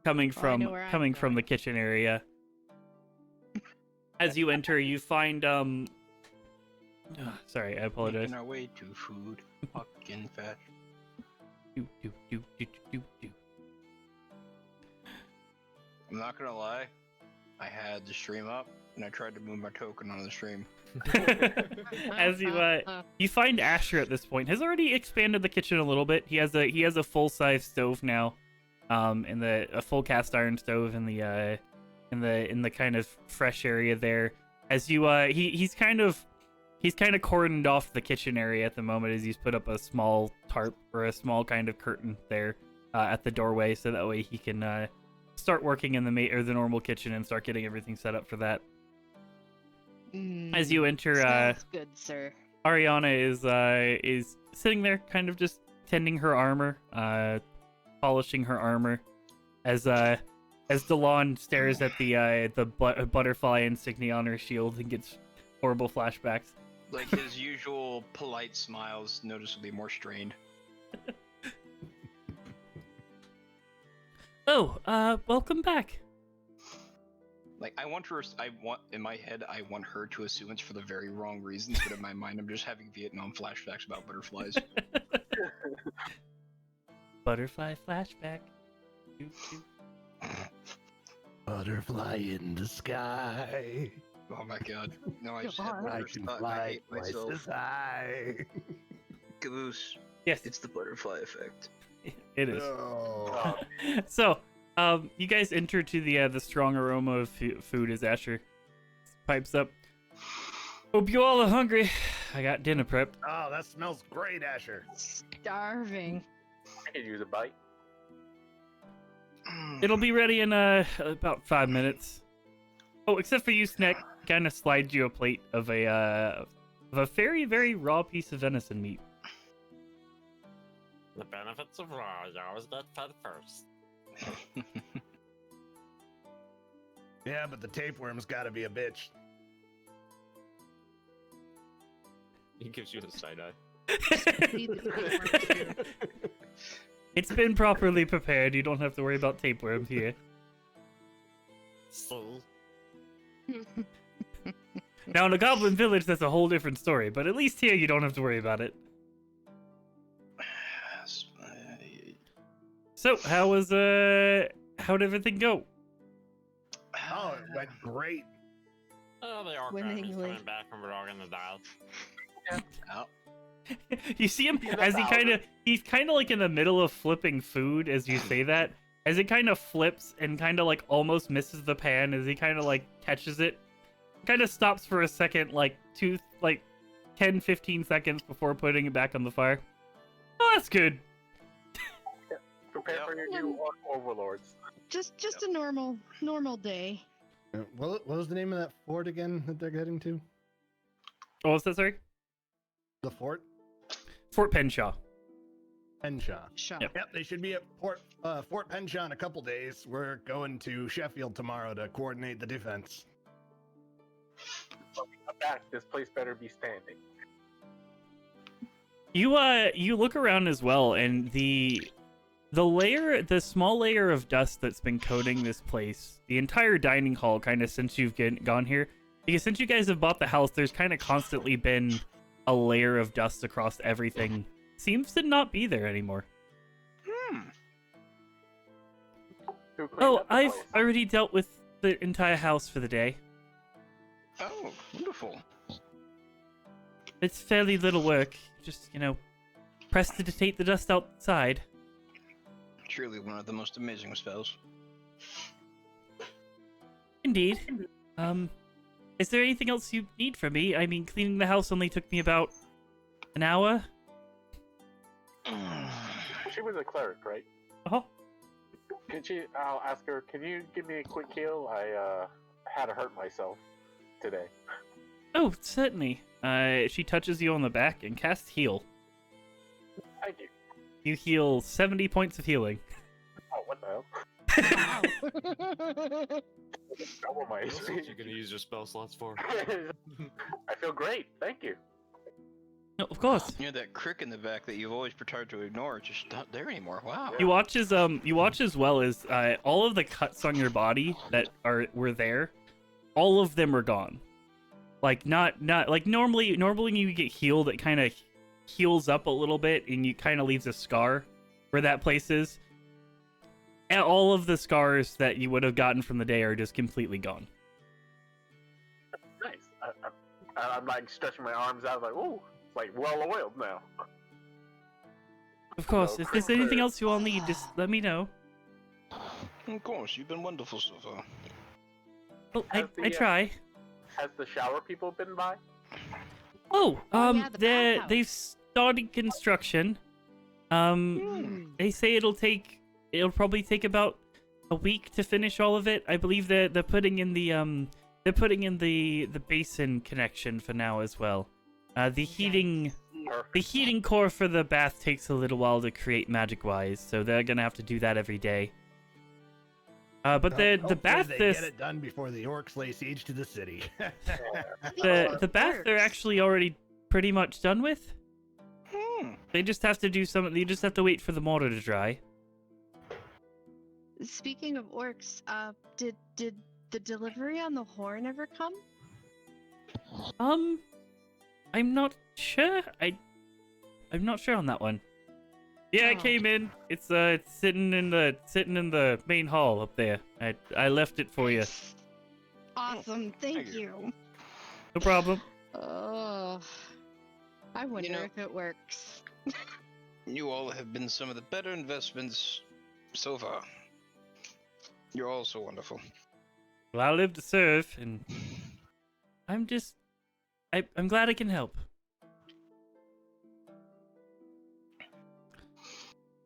Coming from know where I'm the going. kitchen area. As you enter, you find sorry, I apologize. Making our way to food. Pumpkin fat. Do, do, do, do, do, do. I'm not gonna lie. I had the stream up, and I tried to move my token on the stream. As you find Asher at this point has already expanded the kitchen a little bit. He has a full size stove now, a full cast iron stove in the kind of fresh area there. As you he's kind of cordoned off the kitchen area at the moment, as he's put up a small tarp or a small kind of curtain there at the doorway, so that way he can start working in the normal kitchen and start getting everything set up for that. As you enter, Sounds good, sir. Ariana is sitting there, kind of just tending her armor, polishing her armor. As as Delon stares at the butterfly insignia on her shield and gets horrible flashbacks. Like his usual polite smiles, noticeably more strained. Oh, welcome back. Like I want in my head I want her to assume it's for the very wrong reasons, but in my mind I'm just having Vietnam flashbacks about butterflies. Butterfly flashback. Doo, doo. Butterfly in the sky. Oh my god. No, I just God. had I butterfly. can I fly hate twice myself. as high. Caboose. Yes, It's the butterfly effect. it is. No. So, you guys enter to the strong aroma of food as Asher pipes up. Hope you all are hungry. I got dinner prepped. Oh, that smells great, Asher. Starving. I could use a bite. It'll be ready in about 5 minutes. Oh, except for you, Snack. Kind of slides you a plate of a very, very raw piece of venison meat. The benefits of raw, you always get fed first. Yeah, but the tapeworm's got to be a bitch. He gives you the side eye. It's been properly prepared. You don't have to worry about tapeworms here. See? Now, in a goblin village, that's a whole different story. But at least here, you don't have to worry about it. So, how'd everything go? Oh, it went great. Oh, the orc army's Swimmingly. coming back and we're all gonna die. Oh. You see him He's as about he's kind of like in the middle of flipping food as you say that. As it kind of flips and kind of like almost misses the pan as he kind of like catches it. Kind of stops for a second, like 10, 15 seconds before putting it back on the fire. Oh, that's good. Prepare for your new orc overlords. Just a normal day. What was the name of that fort again that they're heading to? Oh, what's that, sorry? The fort? Fort Penshaw. Penshaw. Shop. Yep. Yep, they should be at Fort Penshaw in a couple days. We're going to Sheffield tomorrow to coordinate the defense. Back, this place better be standing. You look around as well, and the small layer of dust that's been coating this place, the entire dining hall, kind of since you've gone here, because since you guys have bought the house, there's kind of constantly been a layer of dust across everything. Seems to not be there anymore. To clean Oh, up the I've place. already dealt with the entire house for the day. Oh, wonderful. It's fairly little work. Just, prestidigitate the dust outside. Truly one of the most amazing spells. Indeed. Is there anything else you need from me? I mean, cleaning the house only took me about an hour. She was a cleric, right? Oh, I'll ask her, can you give me a quick heal? I had to hurt myself today. oh, certainly. She touches you on the back and casts heal. Thank you. You heal 70 points of healing. Oh, what the hell? Wow. Double my That's what you're HP. gonna use your spell slots for. I feel great. Thank you. No, of course. You know that crick in the back that you've always pretended to ignore, it's just not there anymore. Wow. You watch as well as all of the cuts on your body that were there, all of them are gone. Like not like normally when you get healed, it kind of heals up a little bit and you kind of leaves a scar where that place is. And all of the scars that you would have gotten from the day are just completely gone. Nice. I'm like stretching my arms out, like, ooh, it's like well oiled now. Of course, No, if there's anything else you all need, just let me know. Of course, you've been wonderful so far. Well, Has I try. Has the shower people been by? Oh, yeah, the bathhouse. they've started construction. They say it'll probably take about a week to finish all of it. I believe they're putting in the basin connection for now as well. The heating core for the bath takes a little while to create magic wise, so they're gonna have to do that every day. But the Hopefully bath they this get it done before the orcs lay siege to the city. the bath they're actually already pretty much done with. They just have to do some. You just have to wait for the mortar to dry. Speaking of orcs, did the delivery on the horn ever come? I'm not sure. I'm not sure on that one. Yeah, it Oh. came in. It's sitting in the main hall up there. I left it for you. Awesome, thank Thank you. you. No problem. Oh, I wonder know- if it works. You all have been some of the better investments so far. You're all so wonderful. Well, I live to serve, and I'm glad I can help.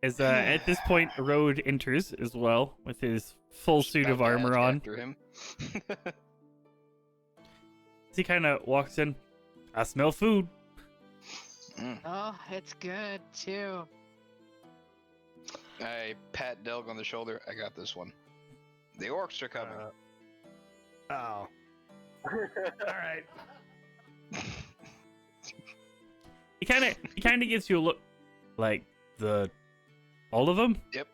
As at this point, Road enters as well with his full suit of About to armor ask on. after him. As he kind of walks in, I smell food. Oh, it's good too. I pat Delg on the shoulder. I got this one. The orcs are coming. Oh. All right. He kind of gives you a look, like all of them. Yep.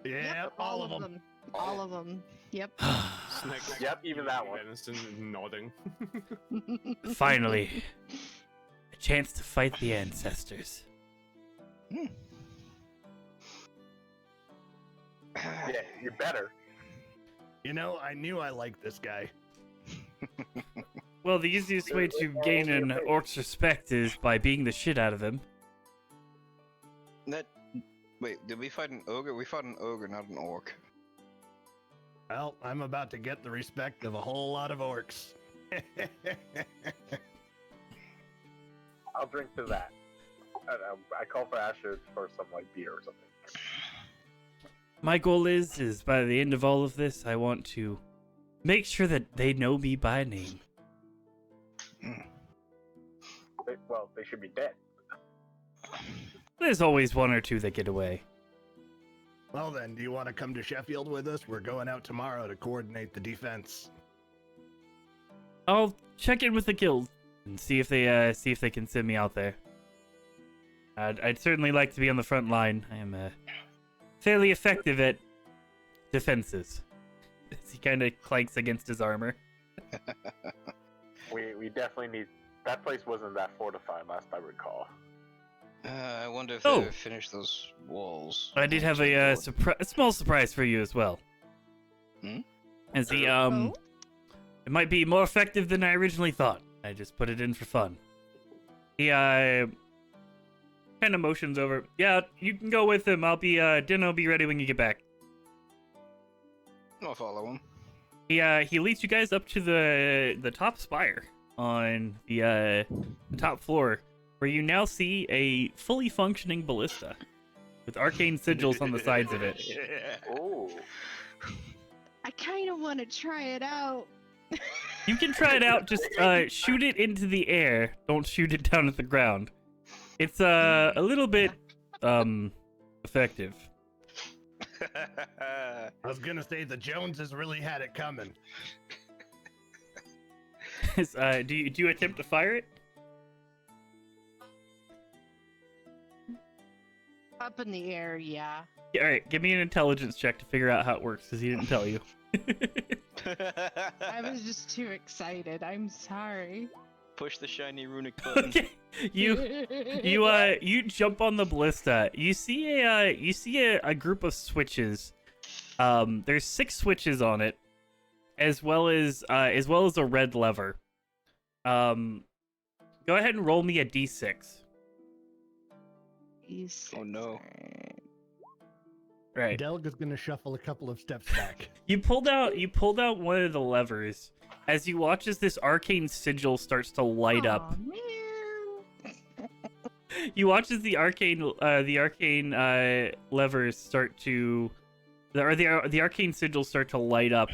Yeah, all of them. All of them. Yep. Snack, Yep, even that one. Venison nodding. Finally, a chance to fight the ancestors. Yeah, you better. You know, I knew I liked this guy. Well, the easiest way to gain an orc's respect is by beating the shit out of them. Wait, did we fight an ogre? We fought an ogre, not an orc. Well, I'm about to get the respect of a whole lot of orcs. I'll drink to that. I call for Asher for some like beer or something. My goal is by the end of all of this, I want to make sure that they know me by name. Well, they should be dead. There's always one or two that get away. Well then, do you want to come to Sheffield with us? We're going out tomorrow to coordinate the defense. I'll check in with the guild and see if they can send me out there. I'd certainly like to be on the front line. I am fairly effective at defenses. He kind of clanks against his armor. We definitely need. That place wasn't that fortified last I recall. I wonder if Oh. they ever finished those walls. I did have a small surprise for you as well. As he Oh? it might be more effective than I originally thought. I just put it in for fun. He kind of motions over. Yeah, you can go with him. Dinner will be ready when you get back. I'll follow him. He leads you guys up to the top spire on the top floor, where you now see a fully functioning ballista with arcane sigils on the sides of it. Oh, I kind of want to try it out. You can try it out. Just shoot it into the air. Don't shoot it down at the ground. It's a little bit effective. I was gonna say the Joneses really had it coming. Do you attempt to fire it? Up in the air, yeah. Yeah, all right, give me an intelligence check to figure out how it works, because he didn't tell you. I was just too excited. I'm sorry. Push the shiny runic button. Okay, you jump on the ballista. You see a group of switches. There's 6 switches on it, as well as a red lever. Go ahead and roll me a d6. Oh, no. Right. Delg is gonna shuffle a couple of steps back. You pulled out one of the levers as you watch as this arcane sigil starts to light up. Man. You watch as the arcane levers start to, the arcane sigils start to light up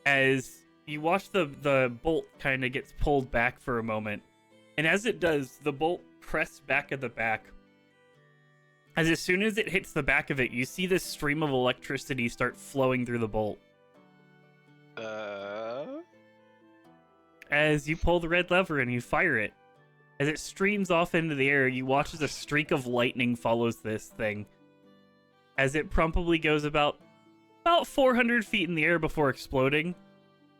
as you watch the bolt kind of gets pulled back for a moment, and as it does, the bolt crests back at the back, As soon as it hits the back of it, you see this stream of electricity start flowing through the bolt. As you pull the red lever and you fire it, as it streams off into the air, you watch as a streak of lightning follows this thing. As it probably goes about 400 feet in the air before exploding,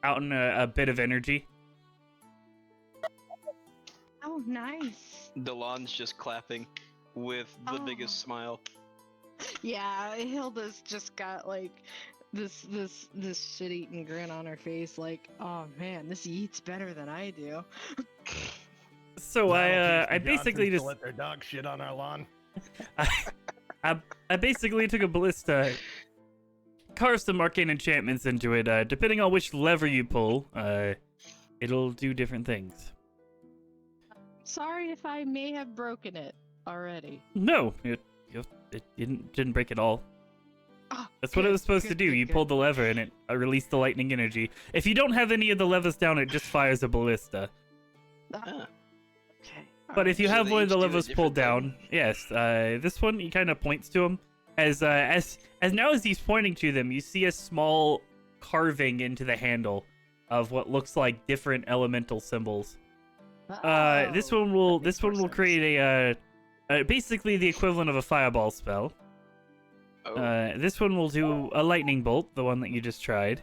out in a bit of energy. Oh, nice. Delon's just clapping with the biggest smile. Yeah, Hilda's just got like this shit-eating grin on her face, like, oh man, this eats better than I do. So I basically just let their dog shit on our lawn. I basically took a ballista, carved some arcane enchantments into it. Depending on which lever you pull, it'll do different things. Sorry if I may have broken it already. No, it didn't break at all. Oh, That's what it was supposed to do. You pulled the lever and it released the lightning energy. If you don't have any of the levers down, it just fires a ballista. Ah. Okay. But if you So have they one of each the do a levers pulled different down, yes, this one he kind of points to him. As now as he's pointing to them, you see a small carving into the handle of what looks like different elemental symbols. This one will create a basically the equivalent of a fireball spell. Oh. This one will do a lightning bolt, the one that you just tried.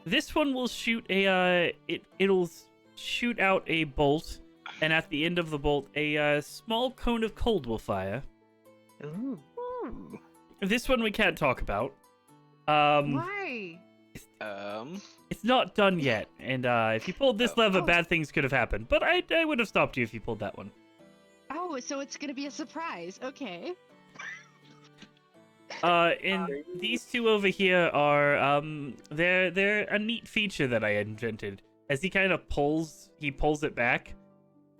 This one will shoot it'll shoot out a bolt, and at the end of the bolt, a small cone of cold will fire. Ooh. This one we can't talk about. Why? It's not done yet, and if you pulled this lever, Oh. bad things could have happened. But I would have stopped you if you pulled that one. Oh, so it's gonna be a surprise. Okay. And these two over here are they're a neat feature that I invented. As he kind of pulls it back.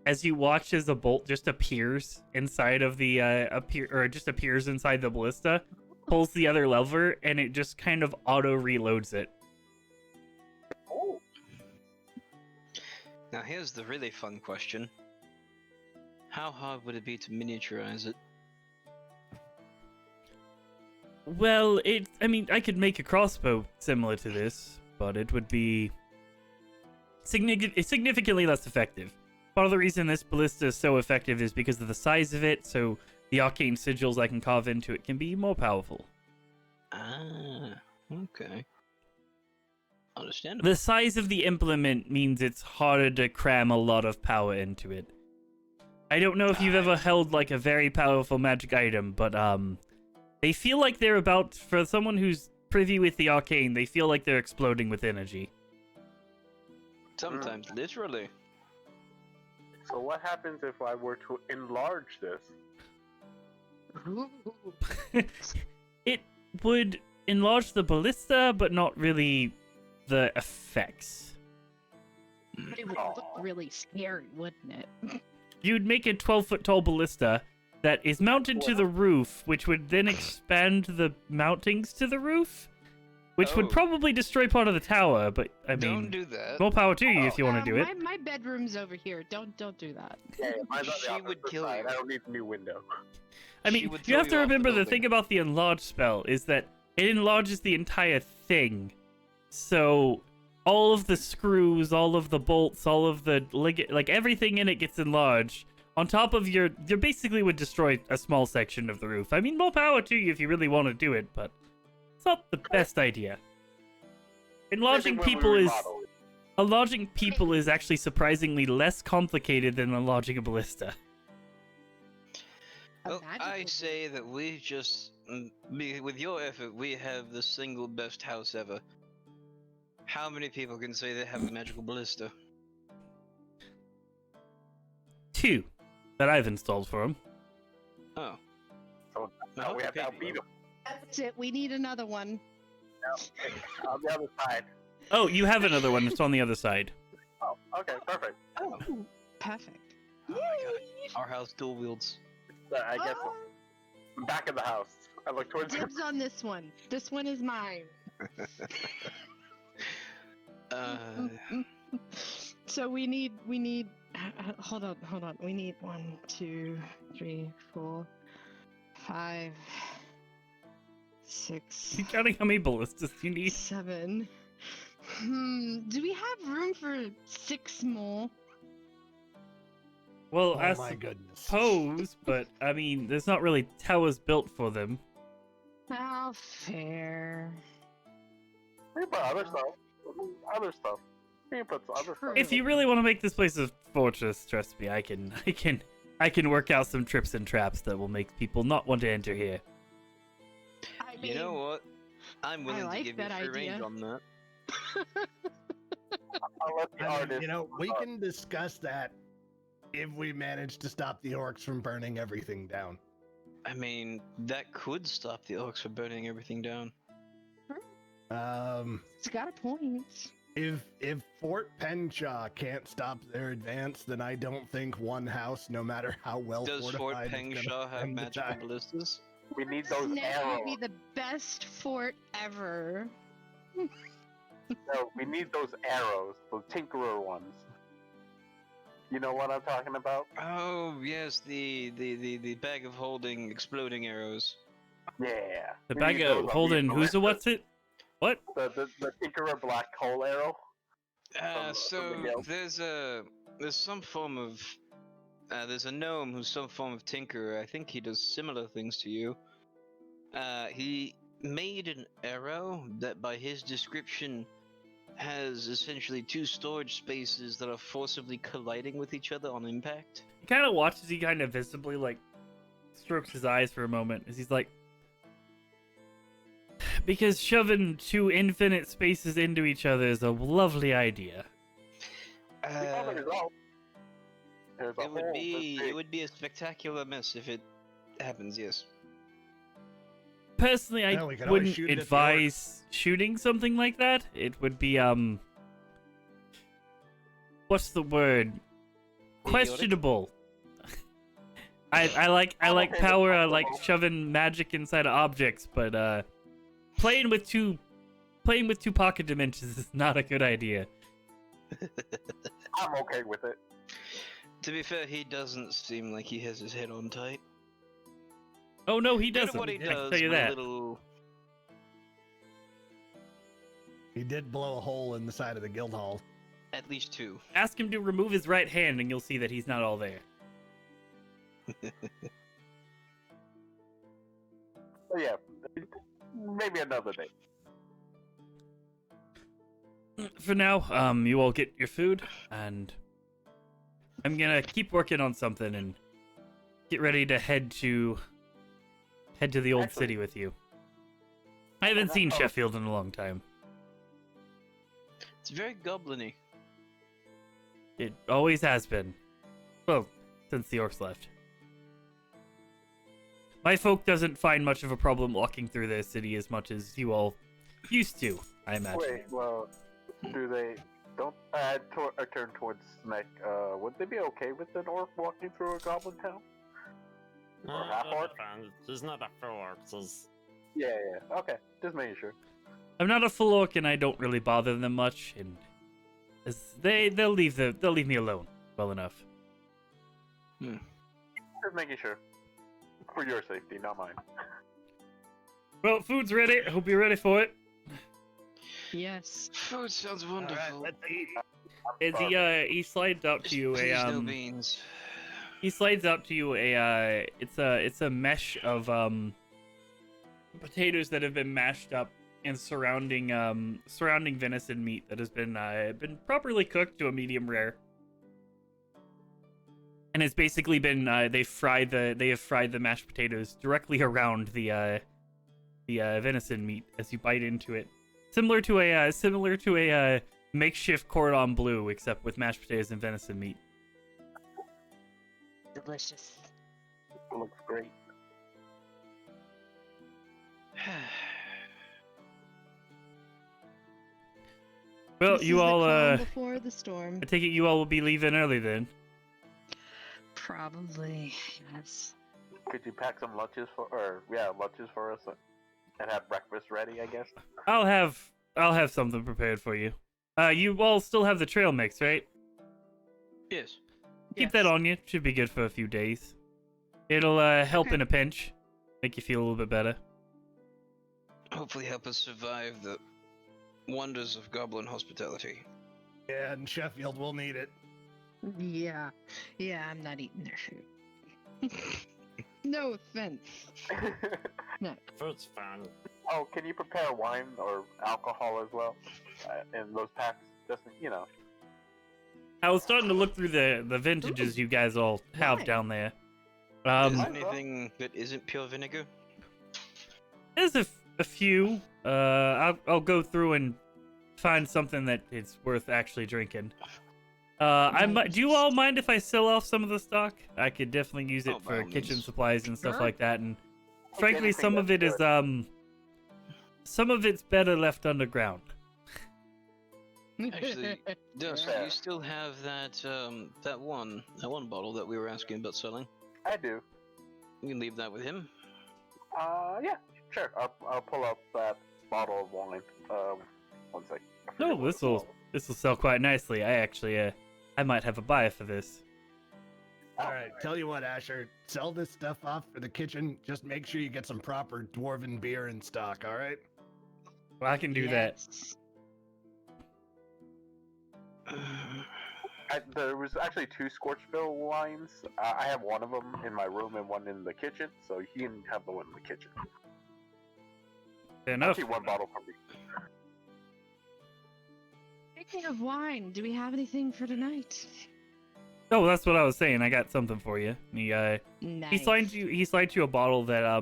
As you watch as the bolt just appears inside of the appears inside the ballista, pulls the other lever, and it just kind of auto reloads it. Oh, Now here's the really fun question. How hard would it be to miniaturize it? Well, I mean, I could make a crossbow similar to this, but it would be significantly less effective. Part of the reason this ballista is so effective is because of the size of it, so the arcane sigils I can carve into it can be more powerful. Ah, okay. Understandable. The size of the implement means it's harder to cram a lot of power into it. I don't know if you've ever held like a very powerful magic item, but they feel like they're about, for someone who's privy with the arcane, they feel like they're exploding with energy. Sometimes, literally. so what happens if I were to enlarge this? It would enlarge the ballista, but not really the effects. But it would look really scary, wouldn't it? You'd make a 12-foot tall ballista that is mounted to the roof, which would then expand the mountings to the roof, which would Oh. probably destroy part of the tower, but I Don't mean, do that. more power to you if you want to do it. My bedroom's over here. Don't do that. Yeah, mine's on the She opposite would kill side. you. I don't need a new window. I She mean, would you throw have to you off the remember the building. thing about the enlarge spell is that it enlarges the entire thing. So all of the screws, all of the bolts, all of the like everything in it gets enlarged. On top of you basically would destroy a small section of the roof. I mean, more power to you if you really want to do it, but it's not the best idea. Enlarging Maybe when we people is remodel it. enlarging people is actually surprisingly less complicated than enlarging a ballista. Well, magical I ballista. say that we just, with your effort, we have the single best house ever. How many people can say they have a magical ballista? 2 that I've installed for him. Oh. So I now hope we they have to paid you outbeat well. them. That's it. We need another one. On the other side. Oh, you have another one. It's on the other side. Oh, okay, perfect. Oh. Ooh, perfect. Oh my god. Our house dual wields. So I guess Oh, I'm back in the house. I look towards the dibs on this one. This one is mine. Uh, So we need hold on. We need 1, 2, 3, 4, 5, 6, You counting how many ballistas you need? 7. Do we have room for 6 more? Well, Oh I my goodness. suppose, but I mean, there's not really towers built for them. How fair. We can put other stuff. Other stuff. We can put some other stuff. If you really want to make this place a fortress, trust me, I can work out some trips and traps that will make people not want to enter here. I You know what? I'm willing like to give that you free range idea. on that. I'll let the I mean, artist. you know, we can discuss that if we manage to stop the orcs from burning everything down. I mean, that could stop the orcs from burning everything down. It's got a point. If Fort Penshaw can't stop their advance, then I don't think one house, no matter how well Does Fort fortified, is gonna Pengshaw have stand the magical tide. ballistas? We need those Snake arrows. would be the best fort ever. No, we need those arrows, those tinkerer ones. You know what I'm talking about? Oh yes, the bag of holding exploding arrows. Yeah. The We bag need of those. holding who's a what's it? What? The tinkerer black hole arrow. From So the guild. there's some form of there's a gnome who's some form of tinkerer. I think he does similar things to you. He made an arrow that, by his description, has essentially 2 storage spaces that are forcibly colliding with each other on impact. He kind of watches. He kind of visibly like strokes his eyes for a moment as he's like, because shoving 2 infinite spaces into each other is a lovely idea. We know the result. There's a It would hole be this big. it would be a spectacular mess if it happens. Yes. Personally, I Yeah, we could always wouldn't shoot it at the advise shooting something like that. It would be what's the word? Idiotic? Questionable. I like Okay, power. I that's like possible. shoving magic inside of objects, but playing with two pocket dimensions is not a good idea. I'm okay with it. To be fair, he doesn't seem like he has his head on tight. Oh no, he Good at doesn't. what he I can does, tell you but a that. little. He did blow a hole in the side of the guild hall. At least 2. Ask him to remove his right hand, and you'll see that he's not all there. So yeah, maybe another day. For now, you all get your food, and I'm gonna keep working on something and get ready to head to the old Actually- city with you. I haven't seen Oh. Sheffield in a long time. It's very goblin-y. It always has been. Well, since the orcs left. My folk doesn't find much of a problem walking through their city as much as you all used to, I imagine. Wait, well, do they? Don't I turn towards Snek. Would they be okay with an orc walking through a goblin town? No, Or half that'll orc? be fine. He's not a full orc, so Yeah. Okay, just making sure. I'm not a full orc, and I don't really bother them much, and they'll leave me alone well enough. Just making sure. For your safety, not mine. Well, food's ready. I hope you're ready for it. Yes. Food sounds All right, wonderful. let's eat. As he slides up to you Please a no beans. he slides up to you a it's a mesh of potatoes that have been mashed up and surrounding venison meat that has been properly cooked to a medium rare. And it's basically been they have fried the mashed potatoes directly around the venison meat as you bite into it. Similar to a makeshift cordon bleu, except with mashed potatoes and venison meat. Delicious. Looks great. Well, This you is the all calm before the storm. I take it you all will be leaving early then. Probably. Yes. Could you pack some lunches for us, and have breakfast ready? I guess. I'll have something prepared for you. You all still have the trail mix, right? Yes. Keep that Yes. on you. Should be good for a few days. It'll help Okay. in a pinch. Make you feel a little bit better. Hopefully, help us survive the wonders of goblin hospitality. Yeah, and Sheffield will need it. Yeah. Yeah, I'm not eating their food. No offense. Food's fine. Oh, can you prepare wine or alcohol as well in those packs? Just I was starting to look through the vintages you guys all have Why? down there. Is there Um, anything that isn't pure vinegar? there's a few. I'll go through and find something that is worth actually drinking. Do you all mind if I sell off some of the stock? I could definitely use it Oh, by for all kitchen means. supplies and stuff Sure. like that. And frankly, anything some of it that's is good. some of it's better left underground. Actually, Dusk, Yeah. you still have that one bottle that we were asking about selling. I do. You can leave that with him. Yeah, sure. I'll pull up that bottle of wine. One sec. I forget No, what it's this will sell quite nicely. I actually I might have a buyer for this. All right, tell you what, Asher, sell this stuff off for the kitchen. Just make sure you get some proper dwarven beer in stock. All right. Well, I can do that. Yes. There was actually 2 Scorchville wines. I have one of them in my room and one in the kitchen, so you can have the one in the kitchen. Fair enough. Actually, one bottle for me. Speaking of wine, do we have anything for tonight? Oh, that's what I was saying. I got something for you. He Nice. slides you a bottle that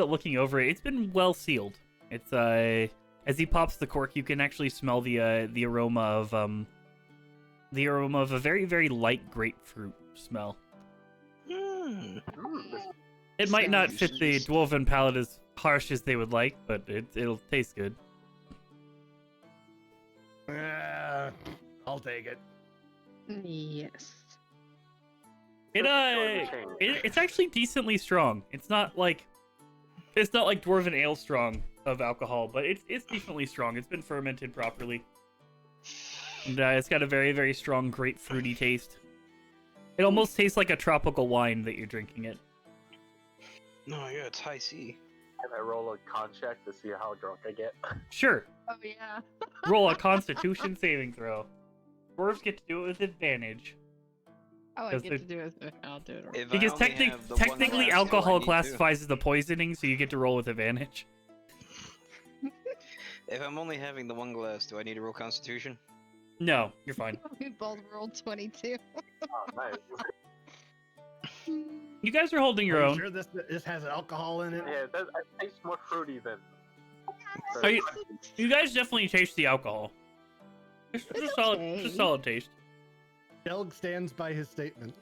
looking over it, it's been well sealed. It's as he pops the cork, you can actually smell the aroma of a very, very light grapefruit smell. Hmm. It might not Sounds fit the delicious. dwarven palate as harsh as they would like, but it'll taste good. I'll take it. Yes. It's actually decently strong. It's not like dwarven ale strong of alcohol, but it's decently strong. It's been fermented properly, and it's got a very, very strong grapefruity taste. It almost tastes like a tropical wine that you're drinking it. No, yeah, it's high C. Can I roll a con check to see how drunk I get? Sure, Oh yeah. roll a Constitution saving throw. Dwarves get to do it with advantage. Oh, I Does get the- to do it. I'll do it. If I Because only have the one technically glass, do I alcohol need to? classifies as a poisoning, so you get to roll with advantage. If I'm only having the one glass, do I need to roll Constitution? No, you're fine. We both rolled 22. Oh, nice. You guys are holding your Are own. you sure this has alcohol in it? Yeah, it tastes more fruity than. Are you guys definitely taste the alcohol. It's It's a solid, okay. it's a solid taste. Delg stands by his statement.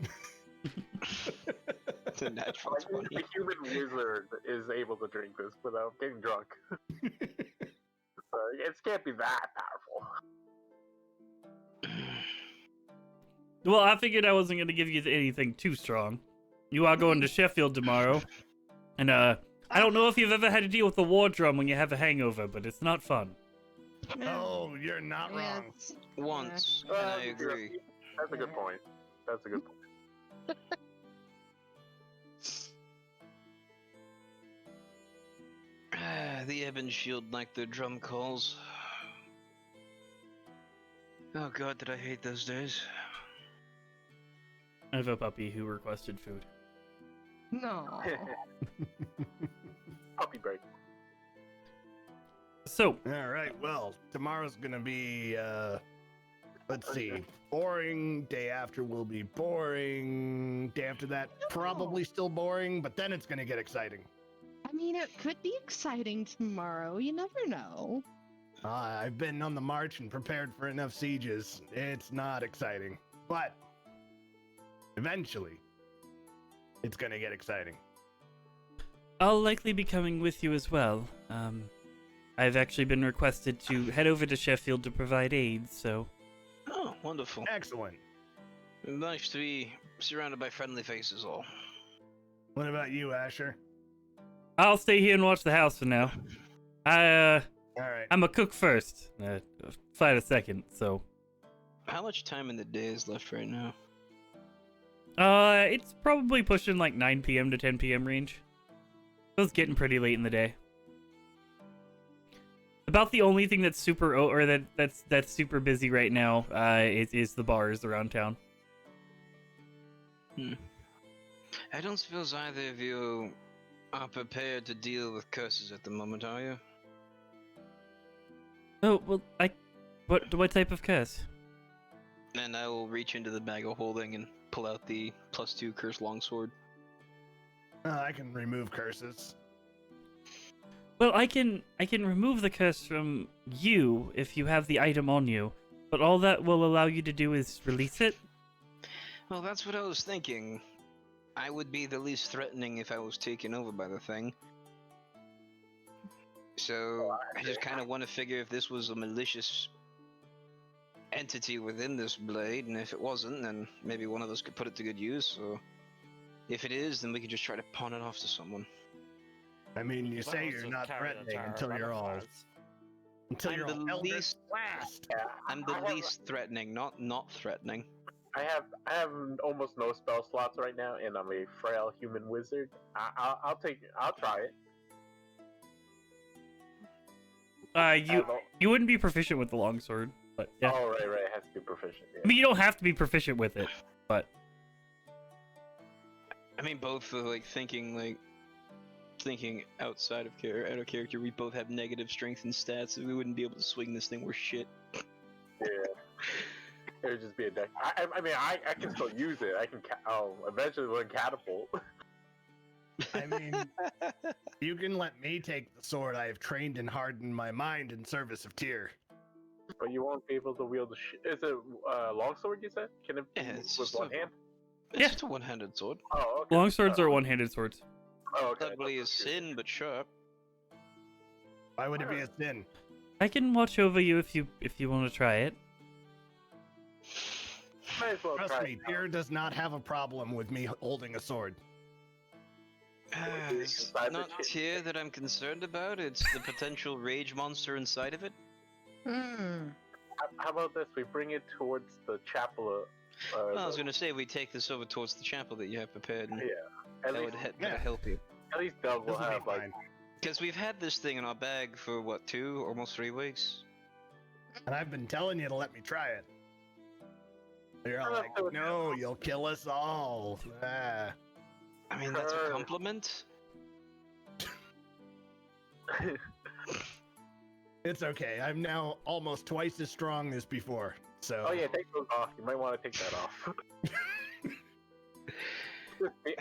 It's a natural I think 20. the human wizard is able to drink this without getting drunk. So it can't be that powerful. Well, I figured I wasn't gonna give you anything too strong. You are going to Sheffield tomorrow, and I don't know if you've ever had to deal with the war drum when you have a hangover, but it's not fun. Oh, you're not wrong. Yes. Once, and Well, I agree. That's a good point. That's a good point. The Ebon Shield like their drum calls. Oh god, did I hate those days. I have a puppy who requested food. No. Puppy break. So, All right. Well, tomorrow's gonna be let's see, boring. Day after will be boring. Day after that, probably still boring, but then it's gonna get exciting. I mean, it could be exciting tomorrow. You never know. I've been on the march and prepared for enough sieges. It's not exciting, but eventually, it's gonna get exciting. I'll likely be coming with you as well. I've actually been requested to head over to Sheffield to provide aid, so Oh, wonderful. Excellent. Nice to be surrounded by friendly faces all. What about you, Asher? I'll stay here and watch the house for now. All right. I'm a cook first, fight a second, so How much time in the day is left right now? It's probably pushing like 9 p.m. to 10 p.m. range. So it's getting pretty late in the day. About the only thing that's super that's super busy right now is the bars around town. I don't suppose either of you are prepared to deal with curses at the moment, are you? Oh well, what type of curse? And I will reach into the bag of holding and pull out the +2 curse longsword. I can remove curses. Well, I can remove the curse from you if you have the item on you, but all that will allow you to do is release it. Well, that's what I was thinking. I would be the least threatening if I was taken over by the thing. So, I just kind of want to figure if this was a malicious entity within this blade, and if it wasn't, then maybe one of us could put it to good use, so... If it is, then we could just try to pawn it off to someone. I mean, you say Well, you're just not carry a threatening jar of until you're all butterflies. until I'm you're the all Eldritch least- Blast. Yeah, I'm the I have- least threatening, not threatening. I have almost no spell slots right now, and I'm a frail human wizard. I'll try it. You wouldn't be proficient with the longsword, but yeah. Oh, right, it has to be proficient. Yeah. I mean, you don't have to be proficient with it, but I mean, both for thinking outside of character. We both have negative strength and stats, so we wouldn't be able to swing this thing worth shit. Yeah. It would just be a deck. I mean, I can still use it. I can. Eventually learn catapult. I mean, you can let me take the sword. I have trained and hardened my mind in service of Tyr. But you won't be able to wield the. Is it longsword? You said? Can it be Yeah, it's with just one a- hand? It's Yeah. just a one-handed sword. Oh, okay. longswords are one-handed swords. Oh, okay. Not really a sin, but sharp. Why would it be a sin? I can watch over you if you want to try it. Might as well Trust try me, it. Tyr does not have a problem with me holding a sword. It's Inside the not chit- Tyr that I'm concerned about, it's the potential rage monster inside of it. How about this? We bring it towards the chapel. Well, I was gonna say we take this over towards the chapel that you have prepared, and Yeah. At that least, would yeah. help you. at least Doug will This will have be like. fine. Because we've had this thing in our bag for what, 2, almost 3 weeks? And I've been telling you to let me try it. You're all Oh, like, no, you'll kill us all. Ah. I mean, that's a Sure. compliment. It's okay. I'm now almost twice as strong as before. So Oh yeah, take those off. You might want to take that off.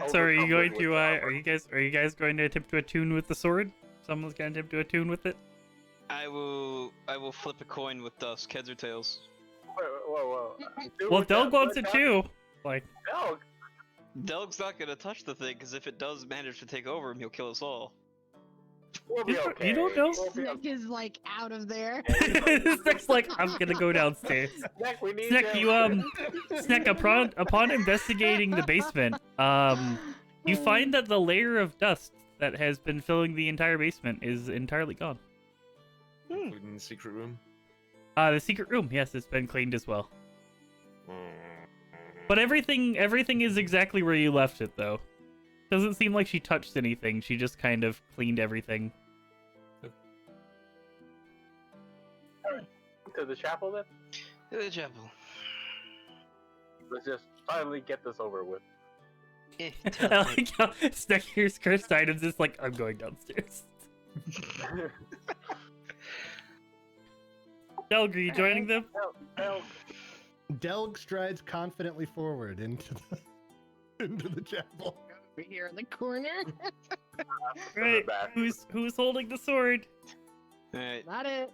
So are you going Overcome to with are you guys going to attempt to attune with the sword? Someone's going to attempt to attune with it? I will flip a coin with Dusk, heads or tails. Whoa. Dude, Well, with Delg that wants it blood too. Like, Delg. Delg's not gonna touch the thing, because if it does manage to take over him, he'll kill us all. We'll be You don't- okay. you don't know? We'll be Snick is like out of there. Snack's like, I'm gonna go downstairs. Snack, we need Snack, you. Snack, upon investigating the basement, you find that the layer of dust that has been filling the entire basement is entirely gone. Including the secret room. The secret room, yes, it's been cleaned as well. But everything is exactly where you left it, though. Doesn't seem like she touched anything. She just kind of cleaned everything. To the chapel then. To the chapel. Let's just finally get this over with. Eh, I teleport. like how Snack hears cursed items. It's like, I'm going downstairs. Delg, are you joining them? Delg. Delg strides confidently forward into the chapel. Over here in the corner. Right. back. Who's holding the sword? Alright, Not it.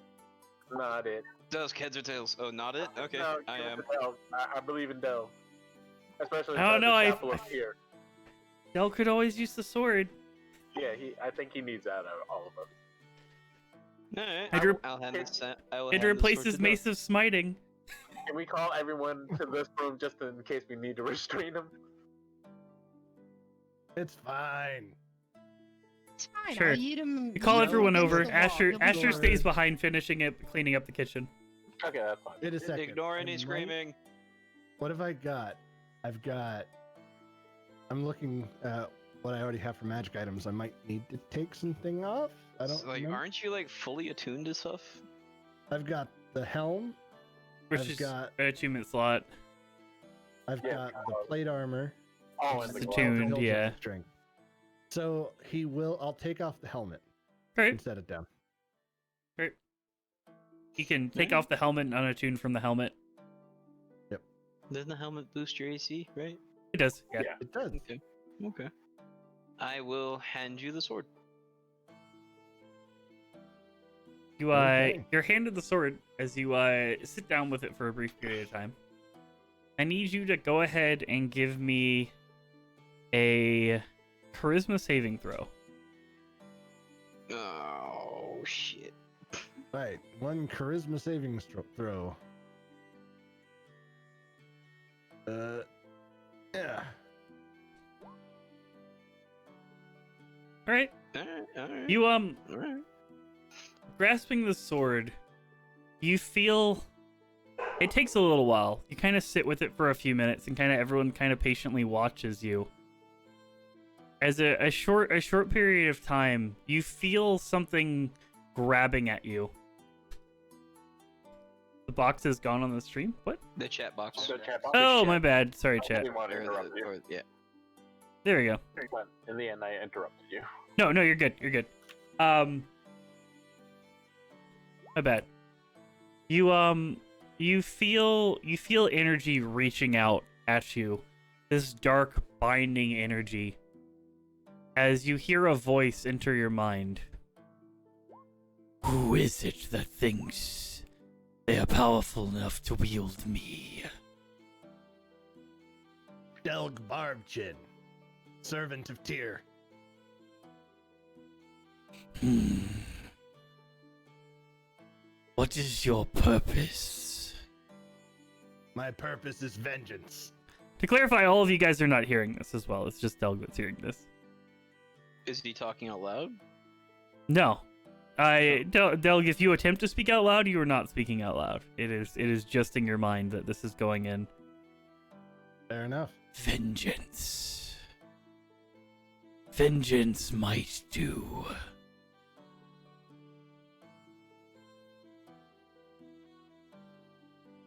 Not it. Dusk, heads or tails? Oh, not it? Okay, No, I am. Delg. I believe in Delg. Especially I don't know, the chapel up here. Delg could always use the sword. Yeah, I think he needs that out of all of us. Alright, It re- I'll hand this. I will It hand this sword replaces to Mace of Smiting. Can we call everyone to this room just in case we need to restrain him? It's fine. It's fine. Sure. I'll eat him. You call eat him everyone against over. the wall. Asher He'll be Asher fine. stays behind, finishing it, cleaning up the kitchen. Okay, that's fine. Wait a second. Ignore I any might- screaming. What have I got? I've got I'm looking at what I already have for magic items. I might need to take something off. I don't So, like, remember. aren't you like fully attuned to stuff? I've got the helm. Which I've is got- an achievement slot. I've Yeah, got the plate armor. Oh, Which and is the the glove. tune. Hills of yeah. Strength. So he will. I'll take off the helmet Right. and set it down. You can take Yeah. off the helmet and unattune from the helmet. Doesn't the helmet boost your AC, right? It does. Yeah. Yeah. It does. Okay. Okay. I will hand you the sword. You Okay. you're handed the sword as you sit down with it for a brief period of time. I need you to go ahead and give me a charisma saving throw. Oh shit. Right. One charisma saving throw. Yeah. All right. Alright. You Alright. grasping the sword, you feel it takes a little while. You kind of sit with it for a few minutes, and everyone kind of patiently watches you. As a short period of time, you feel something grabbing at you. The box is gone on the stream. What? The chat box. The chat box. Oh, chat. my bad. Sorry, I chat. didn't want to Or interrupt you. yeah. There we go. But in the end, I interrupted you. No, you're good. You're good. My bad. You feel energy reaching out at you. This dark binding energy. As you hear a voice enter your mind. Who is it that thinks they are powerful enough to wield me? Delg Barbchin, servant of Tyr. What is your purpose? My purpose is vengeance. To clarify, all of you guys are not hearing this as well. It's just Delg that's hearing this. Is he talking out loud? No. Delg, if you attempt to speak out loud, you are not speaking out loud. It is just in your mind that this is going in. Fair enough. Vengeance. Vengeance might do.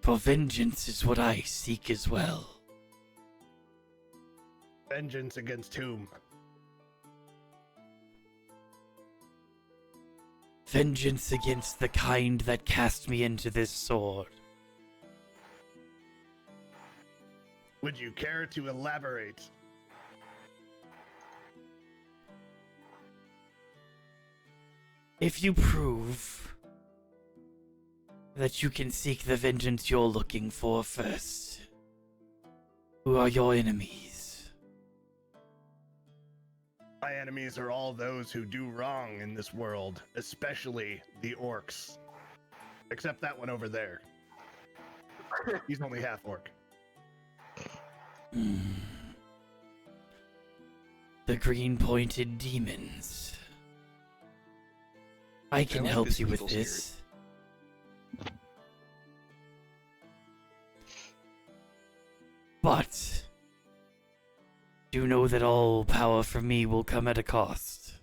For vengeance is what I seek as well. Vengeance against whom? Vengeance against the kind that cast me into this sword. Would you care to elaborate? If you prove that you can seek the vengeance you're looking for first, who are your enemies? My enemies are all those who do wrong in this world, especially the orcs. Except that one over there. He's only half orc. The green-pointed demons. I can like help this you with evil this. But do know that all power from me will come at a cost.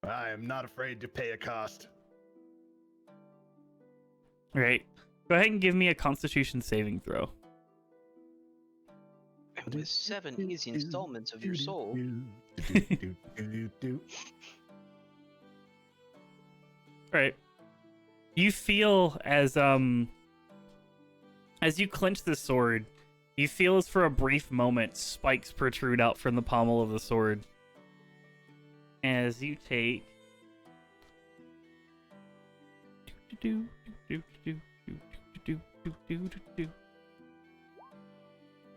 I am not afraid to pay a cost. Right. Go ahead and give me a Constitution saving throw. And with 7 easy installments of your soul. Right. You feel as you clench the sword, you feel as for a brief moment spikes protrude out from the pommel of the sword. As you take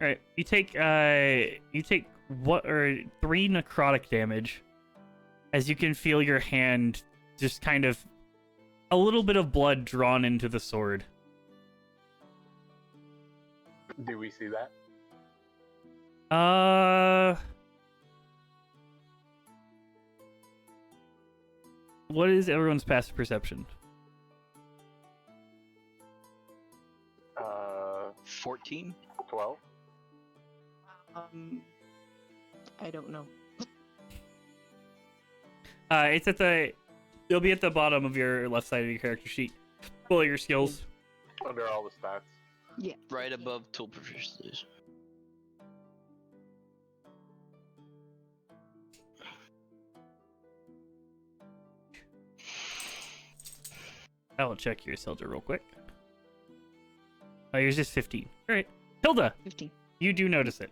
Alright, you take 3 necrotic damage as you can feel your hand just kind of a little bit of blood drawn into the sword. Do we see that? What is everyone's passive perception? 14? 12? I don't know. It's at the. It'll be at the bottom of your left side of your character sheet. Below your skills. Under all the stats. Yeah. Right above tool proficiencies. I will check your Hilda real quick. Oh, yours is 15. All right, Hilda, 15. you do notice it.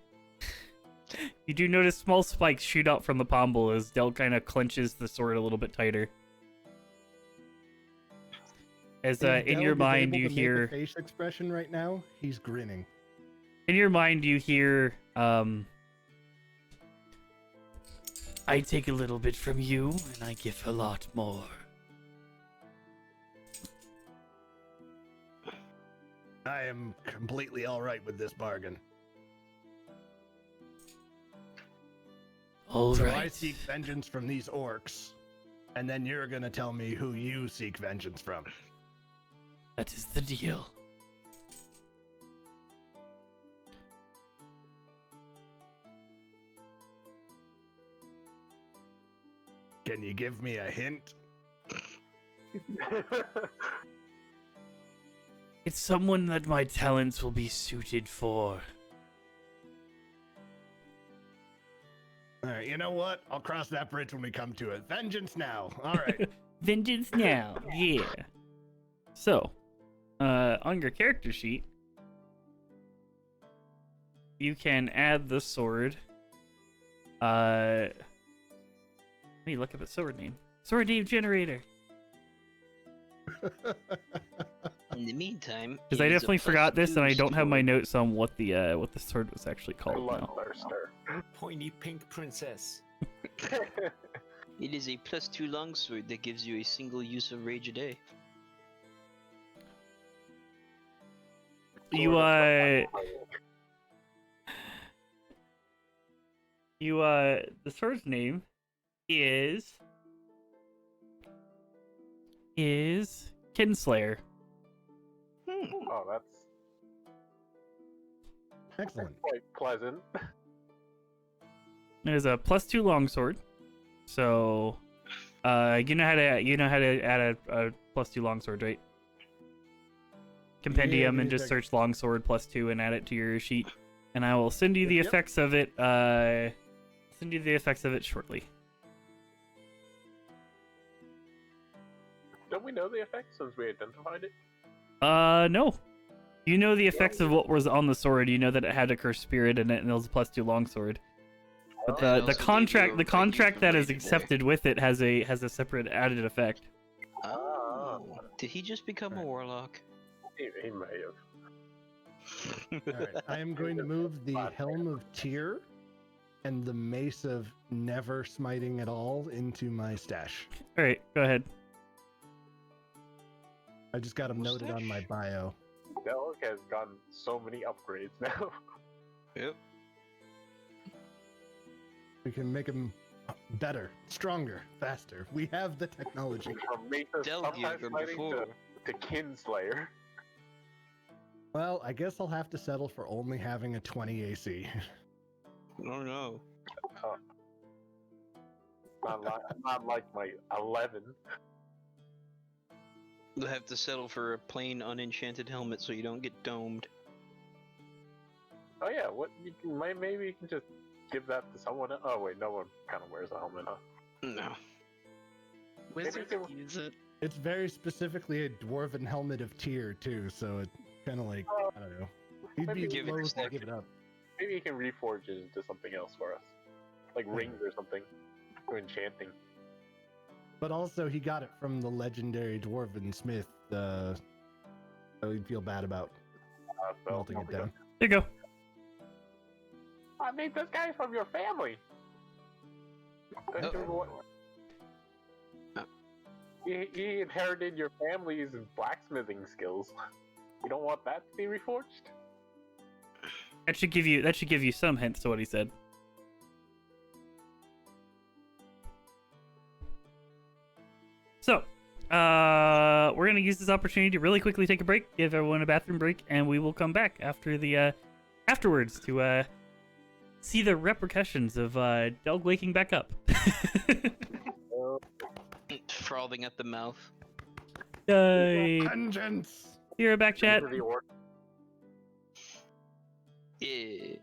You do notice small spikes shoot out from the pommel as Del kind of clenches the sword a little bit tighter. As If in Del your is mind able you to make a hear, face expression right now. He's grinning. in your mind you hear, I take a little bit from you and I give a lot more. I am completely all right with this bargain. All So right. I seek vengeance from these orcs, and then you're gonna tell me who you seek vengeance from. That is the deal. Can you give me a hint? It's someone that my talents will be suited for. All right, you know what? I'll cross that bridge when we come to it. Vengeance now. All right. Vengeance now. Yeah. So, on your character sheet, you can add the sword. Let me look up a sword name. Sword name generator. In the meantime, Because I it is a definitely forgot this, and I +2 don't have my sword. notes on what the sword was actually called now. Bloodthirster. Pointy pink princess. It is a +2 longsword that gives you a single use of rage a day. You the sword's name is Kinslayer. Oh, that's Excellent. quite pleasant. It is a +2 longsword. So, you know how to add a +2 longsword, right? Compendium give and me a just second. search longsword +2 and add it to your sheet, and I will send you the Yep. effects of it. Send you the effects of it shortly. Don't we know the effect since we identified it? No. You know the effects of what was on the sword. You know that it had a cursed spirit in it, and it was a +2 longsword. But And the also contract gave the you a contract that is rage a day. accepted with it has a separate added effect. Oh, did he just become a warlock? He may have. All right. I am going to move the Helm of Tyr and the Mace of Never Smiting at All into my stash. All right, go ahead. I just got them noted on my bio. Delk has gotten so many upgrades now. Yep. We can make them better, stronger, faster. We have the technology. From Mason Delgier sometimes from fighting before. to Kinslayer. Well, I guess I'll have to settle for only having a 20 AC. Oh no. Not like my 11. You'll have to settle for a plain unenchanted helmet so you don't get domed. Oh yeah, what you can, maybe you can just give that to someone else. Oh wait, no one kind of wears a helmet, huh? No. Wizards can- use it. It's very specifically a dwarven helmet of Tyr too, so it's kind of like I don't know. He'd Maybe be give it a loath to second. give it up. Maybe you can reforge it into something else for us, like rings or something, or enchanting. But also, he got it from the legendary dwarven smith, so he'd feel bad about So, melting it down. There you go. I mean, this guy's from your family. Don't you want- He inherited your family's blacksmithing skills. You don't want that to be reforged? That should give you some hints to what he said. So, we're gonna use this opportunity to really quickly take a break, give everyone a bathroom break, and we will come back after the afterwards to see the repercussions of Delg waking back up. Frothing at the mouth. Vengeance. Hear back chat. To the orc. Yeah.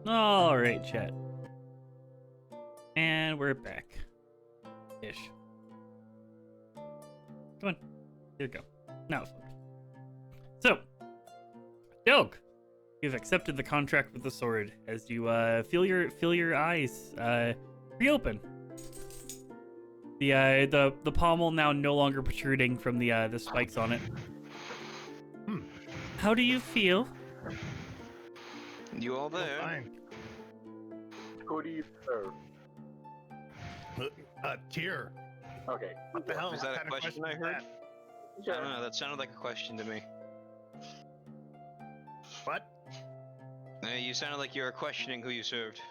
All right, chat. And we're back. Ish. Come on. Here we go. Now it's loaded. So, Doug, you've accepted the contract with the sword as you feel your eyes reopen. The pommel now no longer protruding from the spikes on it. How do you feel? You all Feel there? fine. Who do you serve? Tier. Okay. What the hell? Was What that a kind of question I is heard? that? I don't know. That sounded like a question to me. What? You sounded like you were questioning who you served.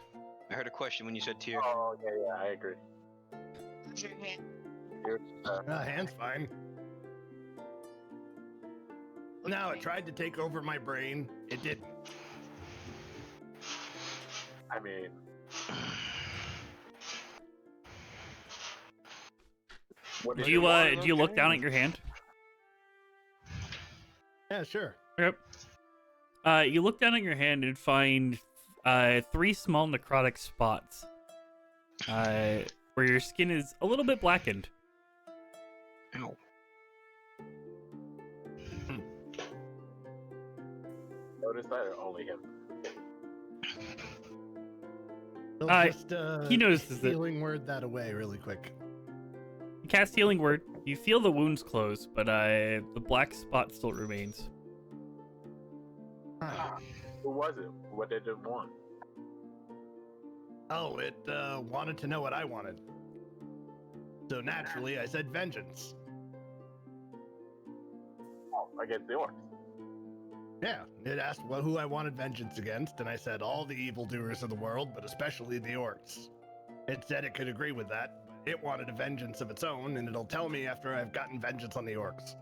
I heard a question when you said tier. Oh, yeah, I agree. Raise your hand. You're, Hand's fine. No, it tried to take over my brain. It didn't. I mean, what Do did you want? do you look Okay. down at your hand? Yeah, sure. Yep. You look down at your hand and find 3 small necrotic spots. Where your skin is a little bit blackened. Ow. notice that or only him? He'll just, he notices it. healing word that away really quick. You cast healing word. You feel the wounds close, but the black spot still remains. Who was it? What did it want? Oh, it wanted to know what I wanted. So naturally, I said vengeance. Oh, against the orcs. Yeah, it asked who I wanted vengeance against, and I said all the evildoers of the world, but especially the orcs. It said it could agree with that, but it wanted a vengeance of its own, and it'll tell me after I've gotten vengeance on the orcs.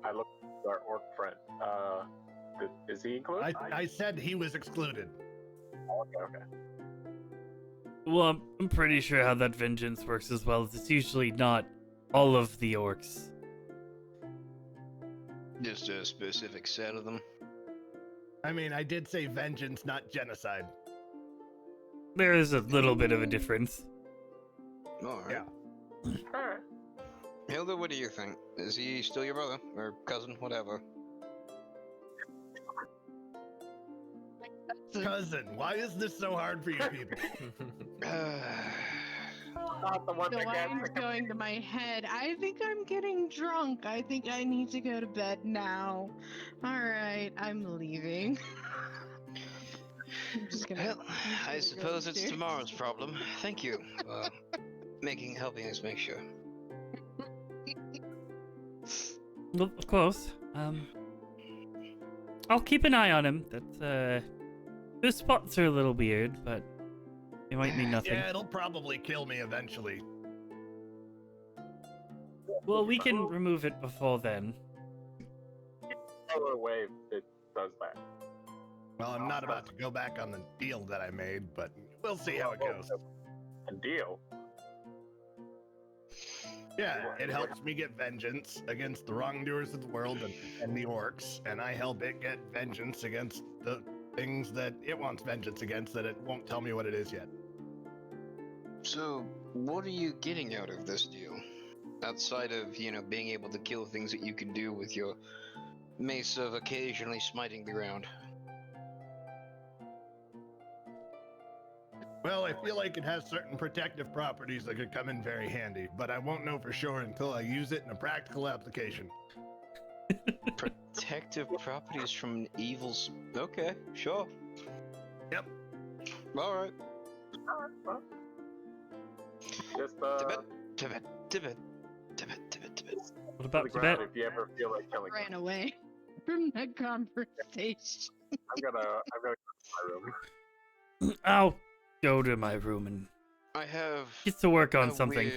I looked at our orc friend. Is he included? I said he was excluded. Okay. Well, I'm pretty sure how that vengeance works as well. It's usually not all of the orcs. Just a specific set of them. I mean, I did say vengeance, not genocide. There is a little bit of a difference. Alright. Yeah. Alright. Hilda, what do you think? Is he still your brother? Or cousin? Whatever. Cousin, why is this so hard for you people? Not the one The that line's gets going to my head. I think I'm getting drunk. I think I need to go to bed now. Alright, I'm leaving. I'm just gonna. Well, I go suppose it's upstairs. tomorrow's problem. Thank you for helping us make sure. Well, of course. I'll keep an eye on him. Those spots are a little weird, but it might mean nothing. Yeah, it'll probably kill me eventually. Well, we can remove it before then. a way it does that. Well, I'm not about to go back on the deal that I made, but we'll see how it goes. A deal? Yeah, it helps me get vengeance against the wrongdoers of the world and the orcs, and I help it get vengeance against the things that it wants vengeance against that it won't tell me what it is yet. So, what are you getting out of this deal? Outside of, being able to kill things that you can do with your mace of occasionally smiting the ground. Well, I feel like it has certain protective properties that could come in very handy, but I won't know for sure until I use it in a practical application. Protective properties from an evil's. Okay, sure. Yep. Alright. Well, just Tibet. What to about the Tibet? ground if you ever feel like killing. Ran away from that conversation. I'm gonna go to my room. I'll go to my room and I have. get to work on something.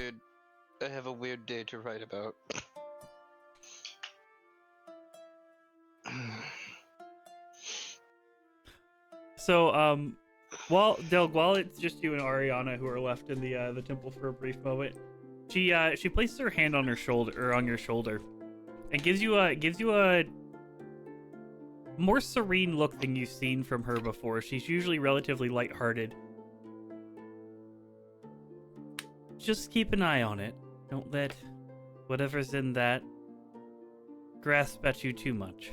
I have a weird day to write about. So, while it's just you and Ariana who are left in the temple for a brief moment, she places her hand on her shoulder or on your shoulder, and gives you a more serene look than you've seen from her before. She's usually relatively lighthearted. Just keep an eye on it. Don't let whatever's in that grasp at you too much.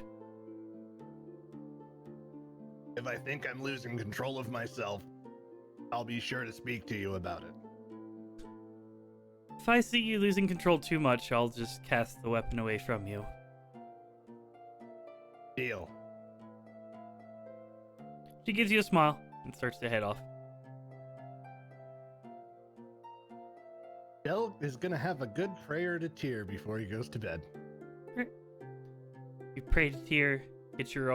If I think I'm losing control of myself, I'll be sure to speak to you about it. If I see you losing control too much, I'll just cast the weapon away from you. Deal. She gives you a smile and starts to head off. Del is gonna have a good prayer to Tyr before he goes to bed. You pray to Tyr, get your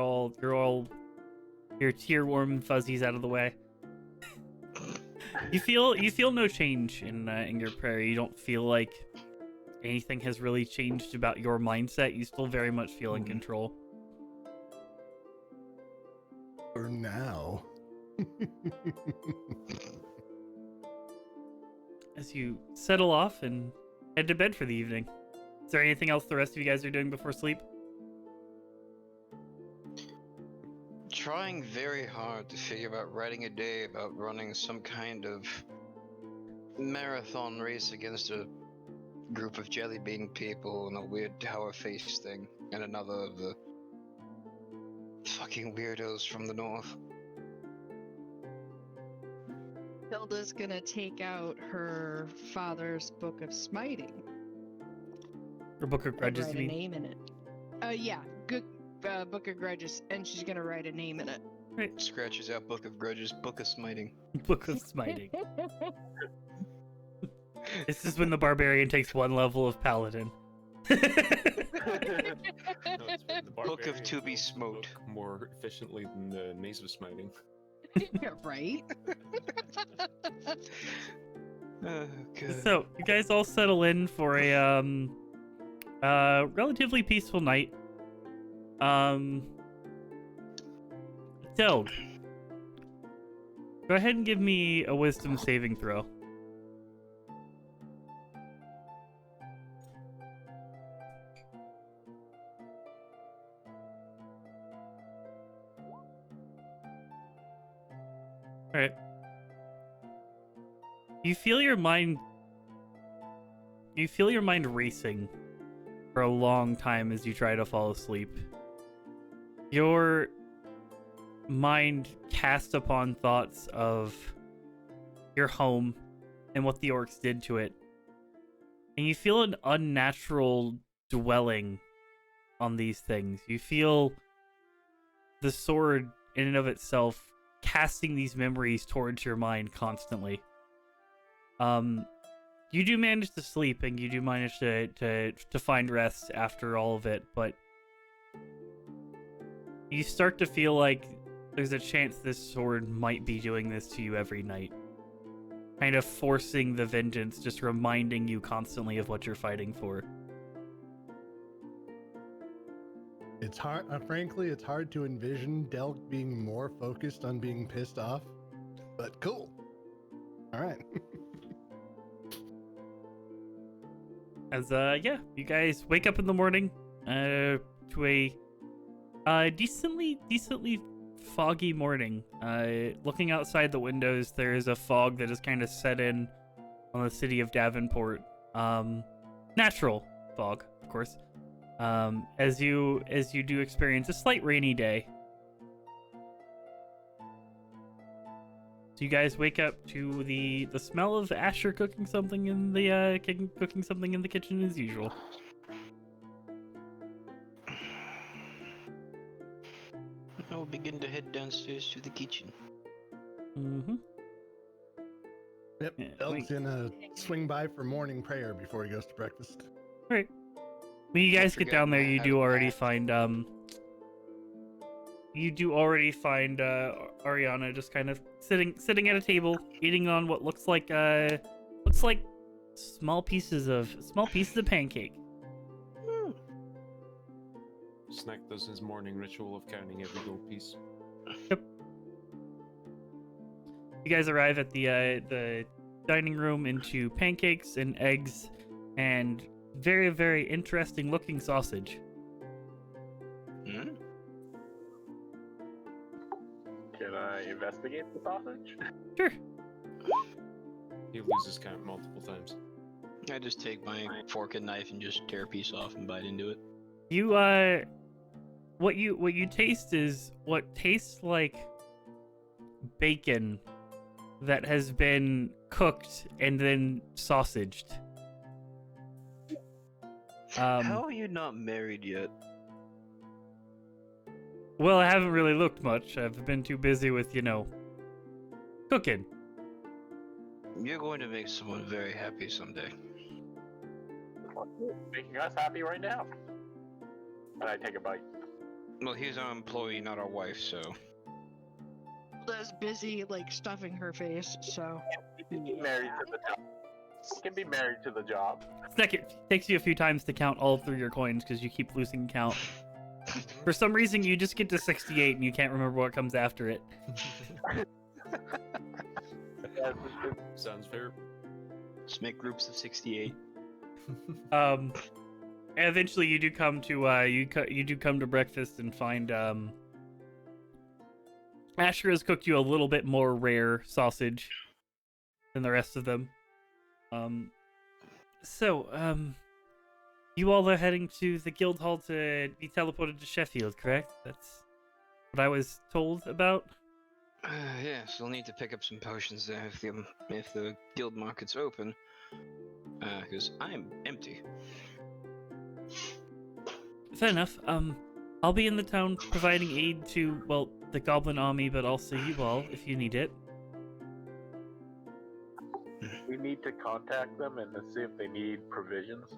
tear warm and fuzzies out of the way. You feel no change in your prayer. You don't feel like anything has really changed about your mindset. You still very much feel in control. For now. As you settle off and head to bed for the evening. Is there anything else the rest of you guys are doing before sleep? Trying very hard to figure out writing a day about running some kind of marathon race against a group of jelly bean people and a weird tower face thing, and another of the fucking weirdos from the north. Hilda's gonna take out her father's book of smiting. Or Book of and Grudges, write you a mean? name in it. Yeah, good. Book of Grudges, and she's gonna write a name in it. Scratches out Book of Grudges, Book of Smiting. Book of Smiting. This is when the barbarian takes one level of paladin. No, it's when the Book of barbarian To Be will Smoked. look more efficiently than the Maze of Smiting. Right? Oh, God. So, you guys all settle in for a relatively peaceful night. Delg, go ahead and give me a wisdom saving throw. Alright. You feel your mind racing for a long time as you try to fall asleep. Your mind casts upon thoughts of your home and what the orcs did to it. And you feel an unnatural dwelling on these things. You feel the sword in and of itself casting these memories towards your mind constantly. You do manage to sleep and you do manage to find rest after all of it, but you start to feel like there's a chance this sword might be doing this to you every night. Kind of forcing the vengeance, just reminding you constantly of what you're fighting for. It's hard, frankly, it's hard to envision Delk being more focused on being pissed off, but cool. All right. As yeah, you guys wake up in the morning to a decently foggy morning. Looking outside the windows, there is a fog that is kind of set in on the city of Davenport. Natural fog, of course. As you do experience a slight rainy day. So you guys wake up to the smell of Asher cooking something in the cooking something in the kitchen as usual. I'll begin to head downstairs to the kitchen. Mm-hmm. Yep. Yeah, Delk's gonna swing by for morning prayer before he goes to breakfast. Right. When you guys get forget down there, to you have do a already bath. find Ariana just kind of sitting at a table, eating on what looks like small pieces of pancake. Snack does his morning ritual of counting every gold piece. You guys arrive at the dining room into pancakes and eggs and very, very interesting looking sausage. Hmm? investigate the sausage? Sure. He loses count multiple times. I just take my fork and knife and just tear a piece off and bite into it. You what you taste is what tastes like bacon that has been cooked and then sausaged. How are you not married yet? Well, I haven't really looked much. I've been too busy with, cooking. You're going to make someone very happy someday. Making us happy right now. And I take a bite. Well, he's our employee, not our wife, so. Hilda's busy like stuffing her face, so. Married to the job. You can be married to the job. It takes you a few times to count all through your coins because you keep losing count. For some reason, you just get to 68 and you can't remember what comes after it. Sounds fair. Just make groups of 68. Eventually, you do come to you do come to breakfast and find Asher has cooked you a little bit more rare sausage than the rest of them. You all are heading to the guild hall to be teleported to Sheffield, correct? That's what I was told about. Yes, we'll need to pick up some potions there if the guild market's open. Because I'm empty. Fair enough. I'll be in the town providing aid to, well, the goblin army, but also you all, if you need it. We need to contact them and see if they need provisions.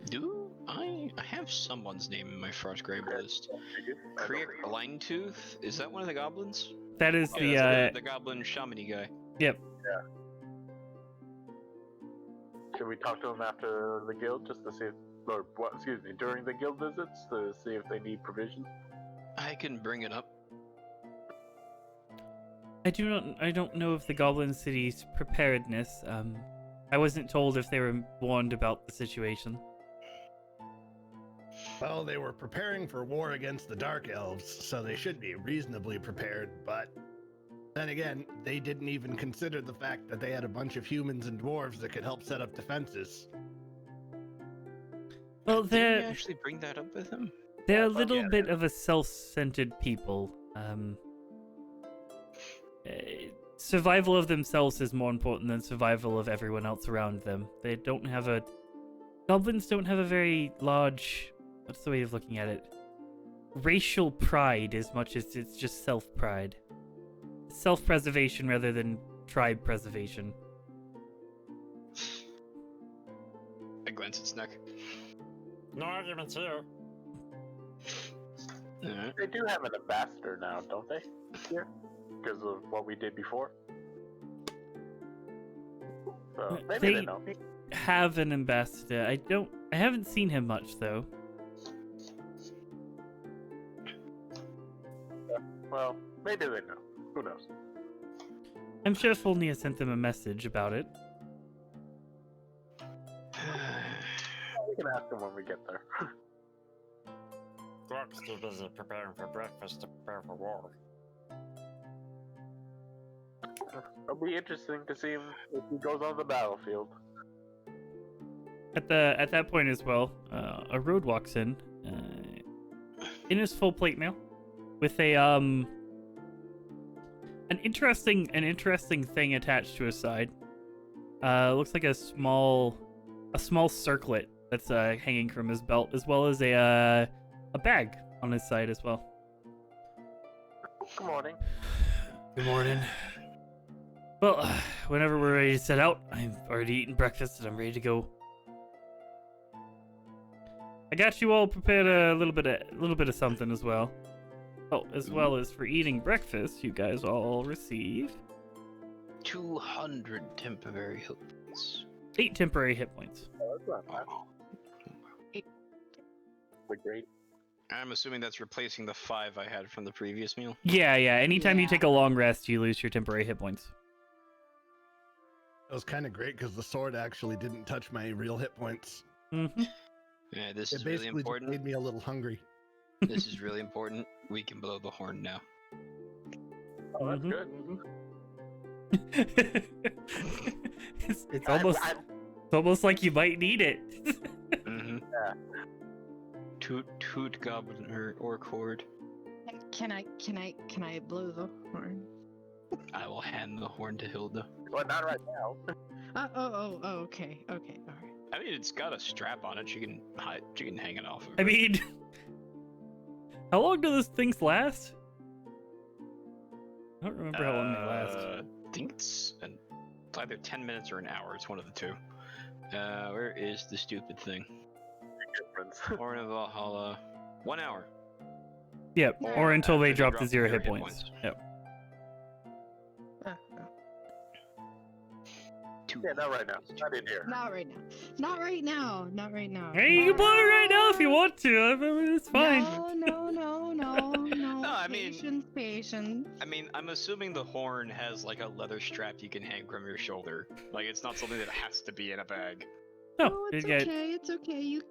Do I have someone's name in my frost grave list? Kriak Blindtooth? Is that one of the goblins? That is Yeah, the goblin shamany guy. Yep. Yeah. Should we talk to them after the guild just to see if, or what, excuse me, during the guild visits to see if they need provisions? I can bring it up. I don't know of the Goblin City's preparedness. I wasn't told if they were warned about the situation. Well, they were preparing for war against the Dark Elves, so they should be reasonably prepared, but then again, they didn't even consider the fact that they had a bunch of humans and dwarves that could help set up defenses. Well, Did they're we actually bring that up with him? they're a little bit of a self-centered people. Survival of themselves is more important than survival of everyone else around them. They don't have a... Goblins don't have a very large... What's the way of looking at it? Racial pride as much as it's just self-pride. Self-preservation rather than tribe preservation. I glance at Snuck. No arguments here. Alright. They do have an ambassador now, don't they? Here? Because of what we did before. So maybe they know. Have an ambassador. I haven't seen him much though. Well, maybe they know. Who knows? I'm sure Fulnia sent them a message about it. We can ask them when we get there. Grog's too busy preparing for breakfast to prepare for war. It'll be interesting to see him if he goes on the battlefield. At that point as well, a road walks in his full plate mail, with a an interesting thing attached to his side. Looks like a small circlet that's hanging from his belt, as well as a bag on his side as well. Good morning. Good morning. Well, whenever we're ready to set out, I've already eaten breakfast and I'm ready to go. I got you all prepared a little bit of something as well. Oh, as well as for eating breakfast, you guys all receive 200 temporary hit points. 8 temporary hit points. Oh, that's not bad. Oh. But great. I'm assuming that's replacing the 5 I had from the previous meal. Yeah. Anytime you Yeah. take a long rest, you lose your temporary hit points. It was kind of great because the sword actually didn't touch my real hit points. Mm-hmm. Yeah, this It is really basically just important. made me a little hungry. This is really important. We can blow the horn now. Oh, that's Mhm. good. It's almost like you might need it. Mm-hmm. Yeah. Toot goblin or orc horde. Can I blow the horn? I will hand the horn to Hilda. Well, not right now. Okay, all right. I mean, it's got a strap on it. She can hang it off of I her. mean, how long do those things last? I don't remember how long they last. I think it's either 10 minutes or an hour. It's one of the two. Where is the stupid thing? Difference. Horn of Valhalla. 1 hour. Yep, or until After they they drop drop to 0 their hit hit points. points. Yep. Yeah, not right now. Not in here. Not right now. Not right now. Not right now. Hey, you can blow it right now if you want to. I mean, it's fine. No. No, I mean- Patience. I mean, I'm assuming the horn has like a leather strap you can hang from your shoulder. Like, it's not something that has to be in a bag. No, Oh, it's okay. It's okay. You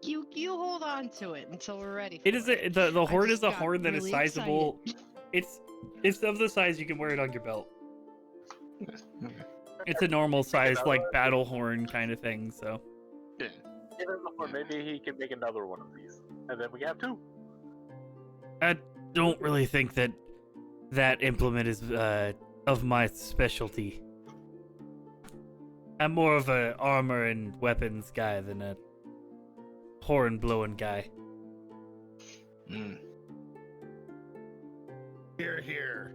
hold on to it until we're ready. it is the horn just is a got horn that is really sizable. It's of the size you can wear it on your belt. Okay. It's a normal size like battle horn kind of thing. So Yeah. Give him the horn. Maybe he can make another one of these, and then we have two. I don't really think that implement is of my specialty. I'm more of a armor and weapons guy than a horn blowing guy. Mm. Here.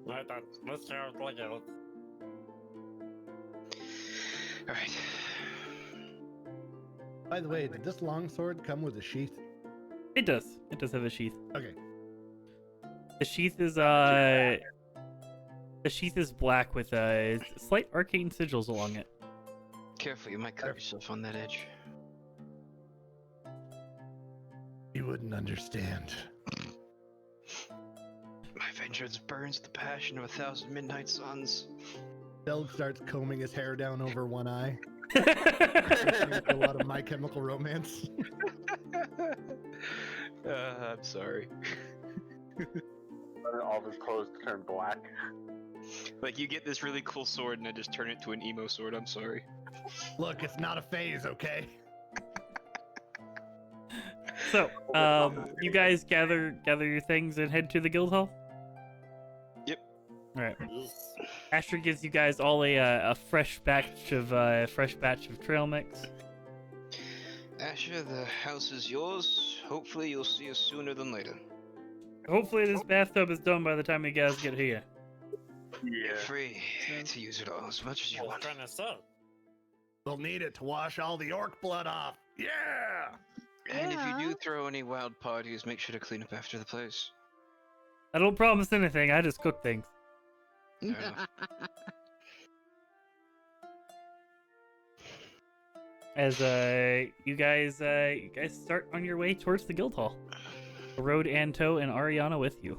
Right, let's go like it. All right. By the way, did this longsword come with a sheath? It does. It does have a sheath. Okay. The sheath is black with slight arcane sigils along it. Careful, you might cut yourself on that edge. You wouldn't understand. My vengeance burns the passion of 1,000 midnight suns. Belg starts combing his hair down over one eye. A lot of My Chemical Romance. I'm sorry. All of his clothes turn black. Like, you get this really cool sword and I just turn it to an emo sword. I'm sorry. Look, it's not a phase, okay? So, you guys gather your things and head to the guild hall. Yep. All right. Asher gives you guys all a fresh batch of trail mix. Asher, the house is yours. Hopefully, you'll see us sooner than later. Hopefully, this bathtub is done by the time you guys get here. You're Yeah. free to use it all as much as you I was want. gonna say. We'll need it to wash all the orc blood off. Yeah! And if you Yeah. do throw any wild parties, make sure to clean up after the place. I don't promise anything. I just cook things. Fair enough. As you guys start on your way towards the guild hall. Road, Anto, and Ariana with you.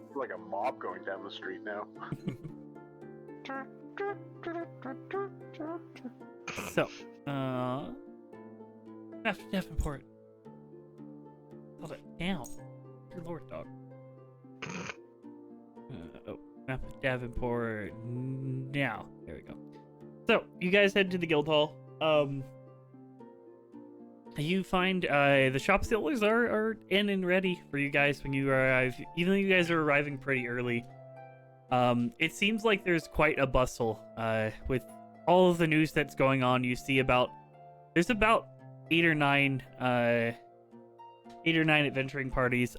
It's like a mob going down the street now. So, Master Davenport, hold it down. Your lord, dog. Master Davenport. Now, there we go. So, you guys head to the guild hall. You find the shop stealers are in and ready for you guys when you arrive. Even though you guys are arriving pretty early, it seems like there's quite a bustle with all of the news that's going on. You see there's about 8 or 9 adventuring parties.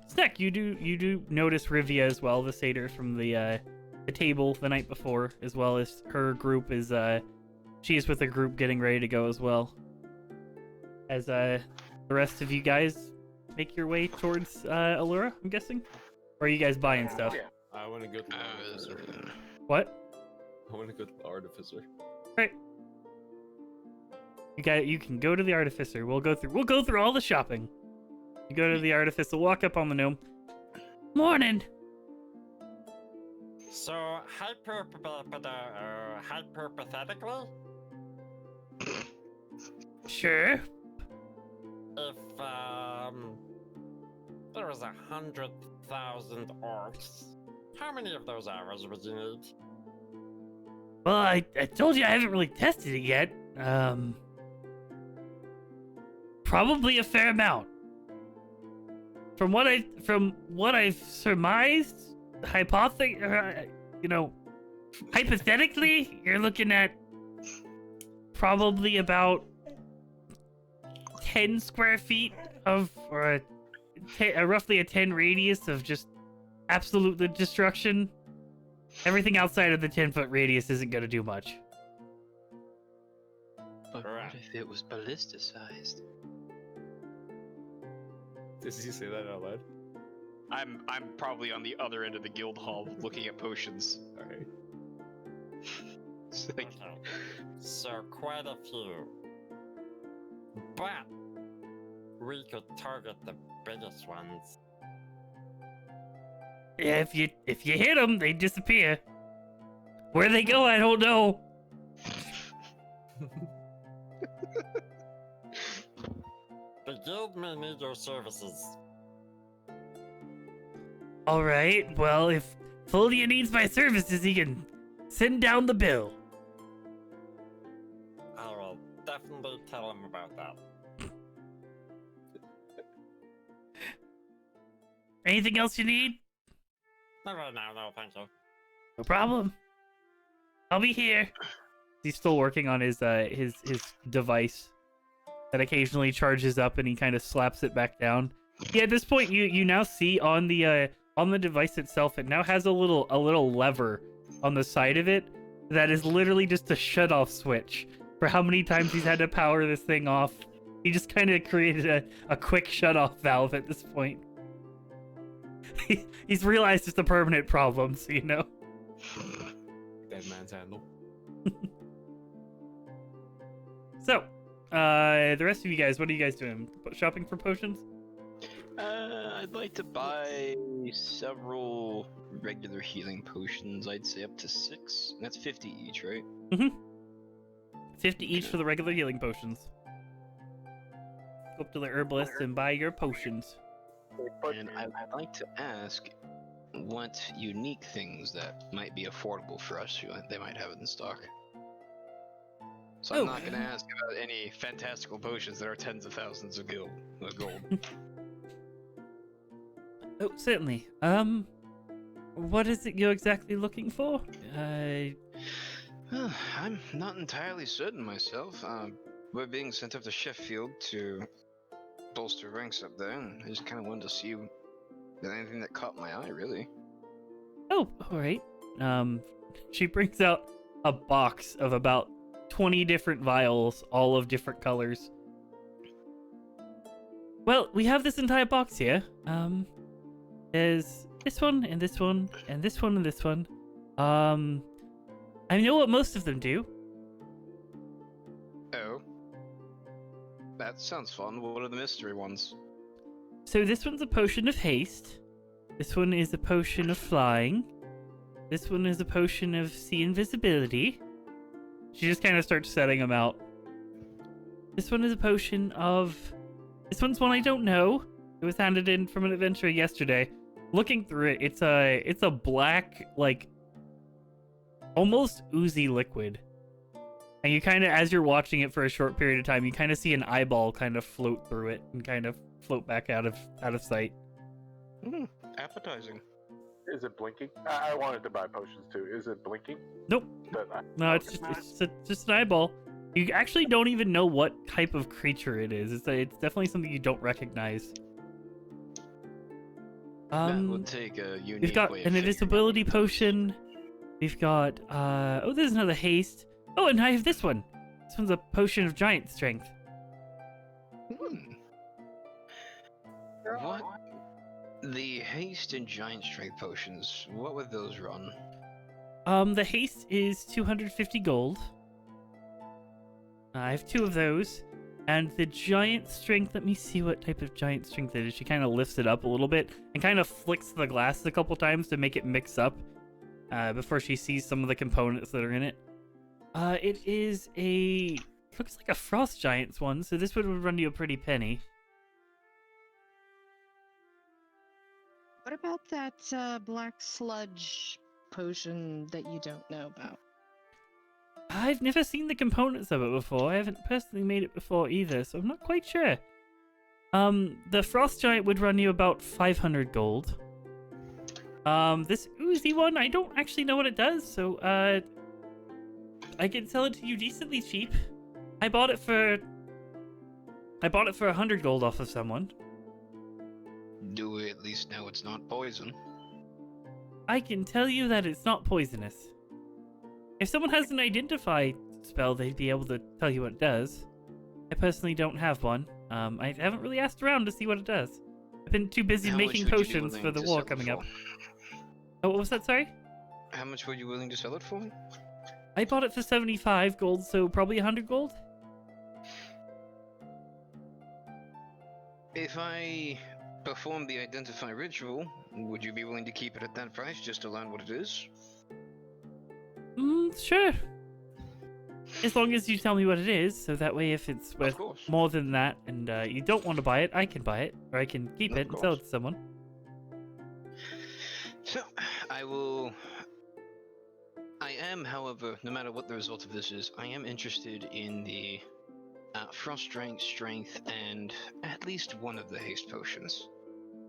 Snack, you do notice Rivia as well, the satyr from the table the night before, as well as her group is she is with a group getting ready to go as well. As the rest of you guys make your way towards Allura, I'm guessing? Or are you guys buying stuff? Yeah. I want to go to the artificer. What? I want to go to the artificer. Right. You can go to the artificer. We'll go through all the shopping. You go to the artificer, walk up on the gnome. Morning. So, hypothetically, Sure. if There was 100,000 orcs. How many of those arrows would you need? Well, I told you I haven't really tested it yet. Probably a fair amount. From what I've surmised, hypothetically, you're looking at probably about 10 square feet of, or roughly a 10 radius of just absolute destruction. Everything outside of the 10-foot radius isn't going to do much. But Correct. what if it was ballisticized? Did you say that out loud? I'm probably on the other end of the guild hall looking at potions. Alright. It's like, Okay. So quite a few. But we could target the biggest ones. Yeah, if you hit them, they disappear. Where they go, I don't know. The guild may need your services. All right. Well, if Folia needs my services, he can send down the bill. I will definitely tell him about that. Anything else you need? Not right now, no, thank you. No problem. I'll be here. He's still working on his device that occasionally charges up, and he kind of slaps it back down. Yeah, at this point, you now see on the device itself, it now has a little lever on the side of it that is literally just a shut-off switch for how many times he's had to power this thing off. He just kind of created a quick shut-off valve at this point. He's realized it's a permanent problem, so you know. Dead man's handle. So, the rest of you guys, what are you guys doing? Shopping for potions? I'd like to buy several regular healing potions. I'd say up to 6. That's 50 each, right? 50 each for the regular healing potions. Go up to the herbalist and buy your potions. And I'd like to ask what unique things that might be affordable for us they might have in stock. So Oh. I'm not going to ask about any fantastical potions that are tens of thousands of gold. Oh, certainly. What is it you're exactly looking for? I'm not entirely certain myself. We're being sent up to Sheffield to bolster ranks up there, and I just kind of wanted to see if there's anything that caught my eye, really. Oh, all right. She brings out a box of about 20 different vials, all of different colors. Well, we have this entire box here. There's this one, and this one, and this one, and this one. I know what most of them do. Oh. That sounds fun. What are the mystery ones? So this one's a potion of haste. This one is a potion of flying. This one is a potion of sea invisibility. She just kind of starts setting them out. This one is a potion of... This one's one I don't know. It was handed in from an adventurer yesterday. Looking through it, it's a black, like, almost oozy liquid. And you kind of, as you're watching it for a short period of time, you kind of see an eyeball kind of float through it and kind of float back out of sight. Appetizing. Is it blinking? I wanted to buy potions too. Is it blinking? Nope. No, it's just an eyeball. You actually don't even know what type of creature it is. It's definitely something you don't recognize. That would take a unique We've got way of an figuring invisibility out what potion. We've got oh, there's another haste. Oh, and I have this one. This one's a potion of giant strength. What? The haste and giant strength potions, what would those run? The haste is 250 gold. I have 2 of those. And the giant strength, let me see what type of giant strength it is. She kind of lifts it up a little bit and kind of flicks the glass a couple times to make it mix up before she sees some of the components that are in it. It is looks like a frost giant's one, so this would run you a pretty penny. What about that black sludge potion that you don't know about? I've never seen the components of it before. I haven't personally made it before either, so I'm not quite sure. The Frost Giant would run you about 500 gold. This oozy one, I don't actually know what it does, so, I can sell it to you decently cheap. I bought it for 100 gold off of someone. Do we at least know it's not poison? I can tell you that it's not poisonous. If someone has an identify spell, they'd be able to tell you what it does. I personally don't have one. I haven't really asked around to see what it does. I've been too busy How much making would you be potions for willing the to war sell it coming up. for? Oh, what was that, sorry? How much were you willing to sell it for? I bought it for 75 gold, so probably 100 gold? If I perform the identify ritual, would you be willing to keep it at that price just to learn what it is? Sure. As long as you tell me what it is, so that way if it's worth course. more than that and you don't want to buy it, I can buy it, or I can keep Of it and sell it course. to someone. So, I am, however, no matter what the result of this is, I am interested in the Frost Giant Strength and at least one of the haste potions.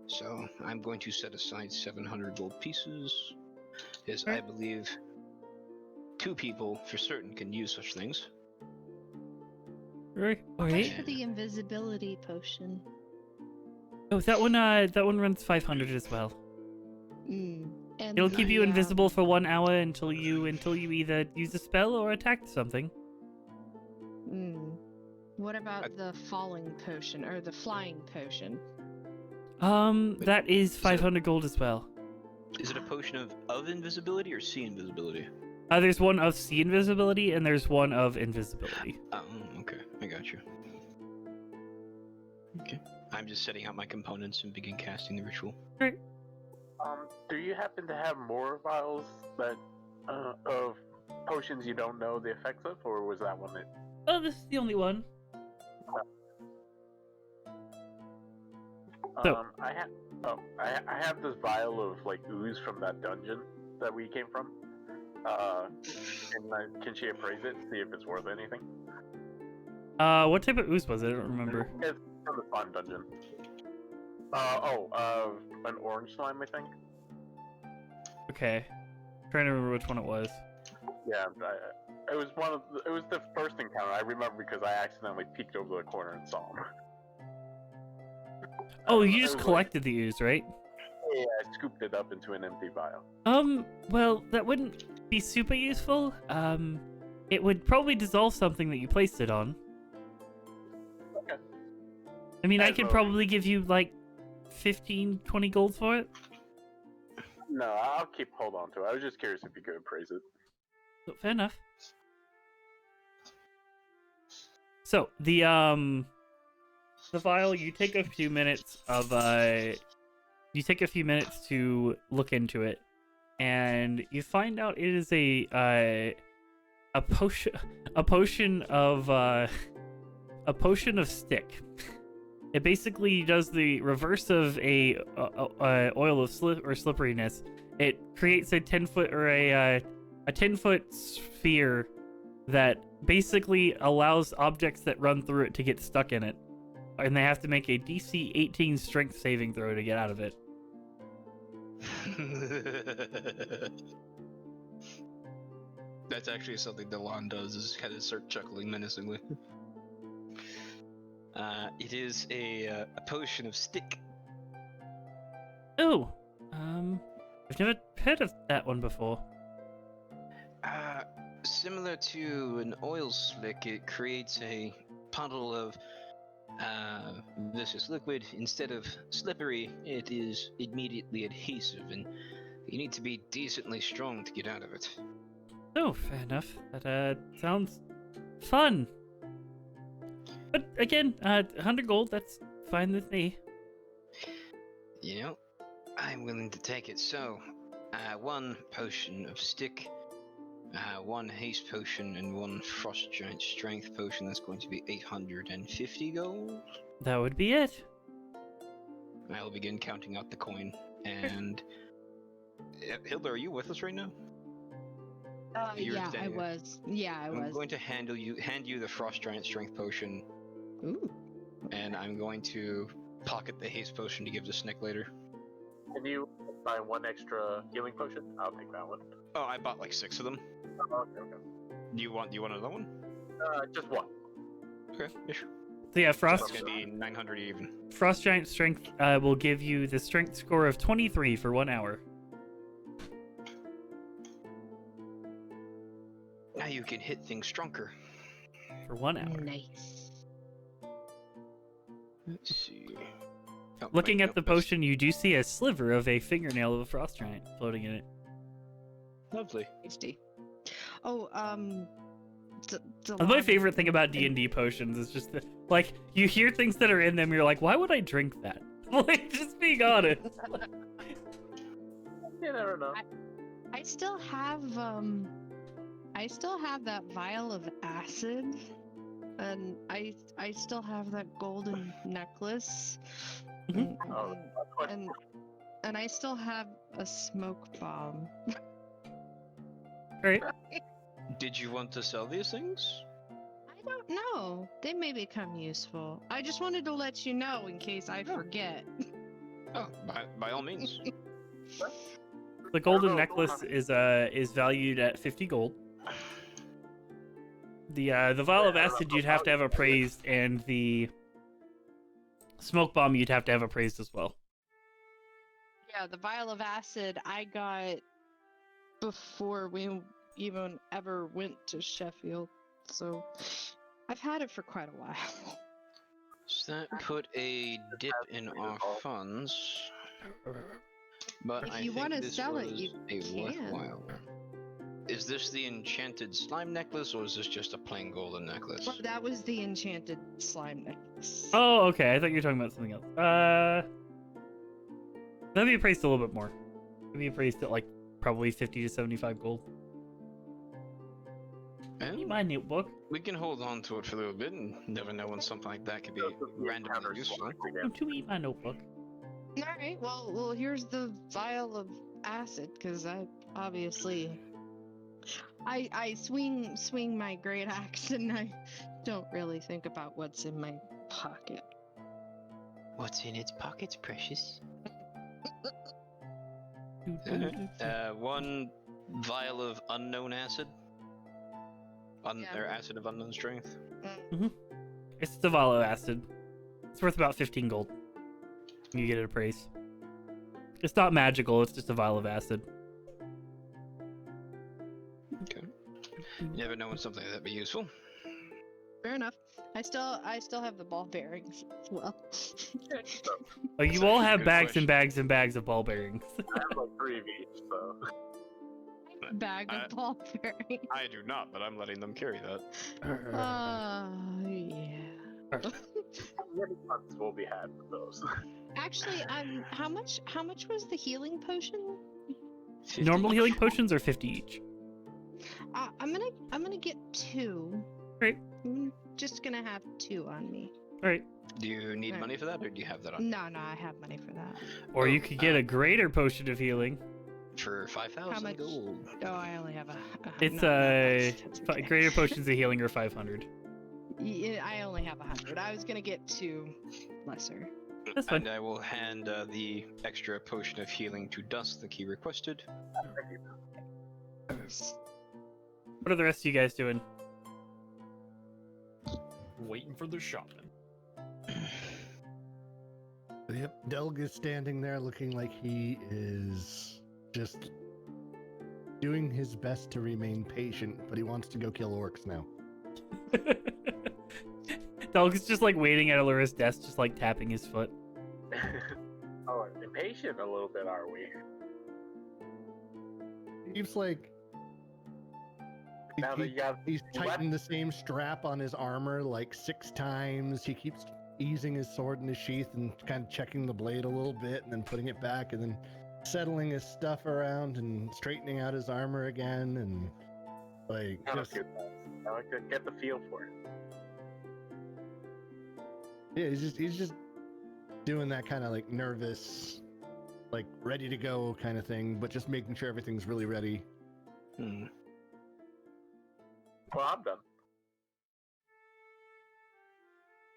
So, I'm going to set aside 700 gold pieces, as I believe 2 people for certain can use such things. Right. How much Alright. for the invisibility potion? Oh, that one runs 500 as well. And It'll keep you the, invisible for 1 hour until you either use a spell or attack something. What about the falling potion or the flying potion? That is 500 gold as well. Is it a potion of invisibility or sea invisibility? There's one of sea invisibility and there's one of invisibility. Oh, okay. I got you. Okay. I'm just setting out my components and begin casting the ritual. Right. Do you happen to have more vials that of potions you don't know the effects of, or was that one it? Oh, this is the only one. So- I have this vial of like ooze from that dungeon that we came from. Can she appraise it, see if it's worth anything? What type of ooze was it? I don't remember. It's from the slime dungeon. An orange slime, I think. Okay. Trying to remember which one it was. Yeah, it was it was the first encounter I remember because I accidentally peeked over the corner and saw him. Oh, you It just was collected the ooze, right? Yeah, I scooped it up into an empty vial. Well, that wouldn't be super useful. It would probably dissolve something that you placed it on. Okay. I mean, I As could a- probably give you, like, 15, 20 gold for it. No, I'll keep hold on to it. I was just curious if you could appraise it. So, fair enough. So, the vial, you take a few minutes to look into it, and you find out it is a potion of stick. It basically does the reverse of a oil of slipperiness. It creates a 10-foot or a 10-foot sphere that basically allows objects that run through it to get stuck in it, and they have to make a DC 18 strength saving throw to get out of it. That's actually something Delon does, is kind of start chuckling menacingly. It is a potion of stick. Oh, I've never heard of that one before. Similar to an oil slick, it creates a puddle of viscous liquid. Instead of slippery, it is immediately adhesive, and you need to be decently strong to get out of it. Oh, fair enough. That sounds fun. But again, 100 gold, that's fine with me. You know, I'm willing to take it. So, 1 potion of stick, 1 haste potion, and 1 frost giant strength potion. That's going to be 850 gold. That would be it. I'll begin counting out the coin. And Hilda, are you with us right now? You're Yeah, I standing there. was. Yeah, I I'm was. going to hand you the Frost Giant Strength Potion, Ooh. and I'm going to pocket the Haste Potion to give to Snick later. Can you buy one extra healing potion? I'll take that one. Oh, I bought like 6 of them. Oh, okay. Do you want another one? Just one. Okay, yeah, sure. So yeah, So Frost it's gonna be 900 even. Frost Giant Strength will give you the strength score of 23 for 1 hour. Now you can hit things stronger. For 1 hour. Nice. Let's see. Oh, Looking wait, at nope, the that's- potion, you do see a sliver of a fingernail of a frost giant floating in it. Lovely. Tasty. Oh, My favorite thing about D&D potions is just like you hear things that are in them, you're like, why would I drink that? Like, just being honest. You never know. I still have that vial of acid, and I still have that golden necklace, Mhm. Oh, and I still have a smoke bomb. Right? Did you want to sell these things? I don't know. They may become useful. I just wanted to let you know in case I forget. Oh, by all means. The golden no, go necklace on. is valued at 50 gold. The vial of acid you'd have to have appraised, and the smoke bomb you'd have to have appraised as well. Yeah, the vial of acid I got before we even ever went to Sheffield, so I've had it for quite a while. So that put a dip in our funds. But If I you think wanna this sell it, was you a can. worthwhile. Is this the enchanted slime necklace, or is this just a plain golden necklace? Well, that was the enchanted slime necklace. Oh, okay. I thought you were talking about something else. That'd be appraised a little bit more. It'd be appraised at like probably 50 to 75 gold. Well, Need my notebook. we can hold on to it for a little bit and never know when something like that could be randomly useful. To eat my notebook. All right. Well, here's the vial of acid, because I obviously I swing my great axe, and I don't really think about what's in my pocket. What's in its pockets, precious? Uh, One vial of unknown acid. Yeah. Or acid of unknown strength. It's the vial of acid. It's worth about 15 gold. You get it appraised. It's not magical. It's just a vial of acid. Okay. You never know when something like that be useful. Fair enough. I still have the ball bearings as well. Oh, you That's all actually a have good bags question. and bags and bags of ball bearings. I have like 3 of each, so. Bag of ball bearings. I do not, but I'm letting them carry that. Yeah. Many months will be had with those. Actually, how much was the healing potion? 50 Normal healing each. potions are 50 each. I'm gonna get 2. Great. I'm just gonna have 2 on me. All right. Do you need Right. money for that, or do you have that on? No, I have money for that. Or you Oh, could get a greater potion of healing. For How 5,000 much? gold. Oh, I only have a. It's no, that's okay. greater potions of healing are 500. Yeah, I only have 100. I was gonna get 2 lesser. That's fine. And I will hand the extra potion of healing to Dust like he requested. What are the rest of you guys doing? Waiting for the shopping. Yep, Delg is standing there looking like he is just doing his best to remain patient, but he wants to go kill orcs now. Dog's just like waiting at Allura's desk, just like tapping his foot. Oh, impatient a little bit, are we? He's like Now that you got he's tightened the same strap on his armor like 6 times. He keeps easing his sword in his sheath and kind of checking the blade a little bit and then putting it back and then settling his stuff around and straightening out his armor again and like kind of just good. I like to get the feel for it. yeah, he's just doing that kind of like nervous like ready to go kind of thing, but just making sure everything's really ready. Hmm. Well, I'm done.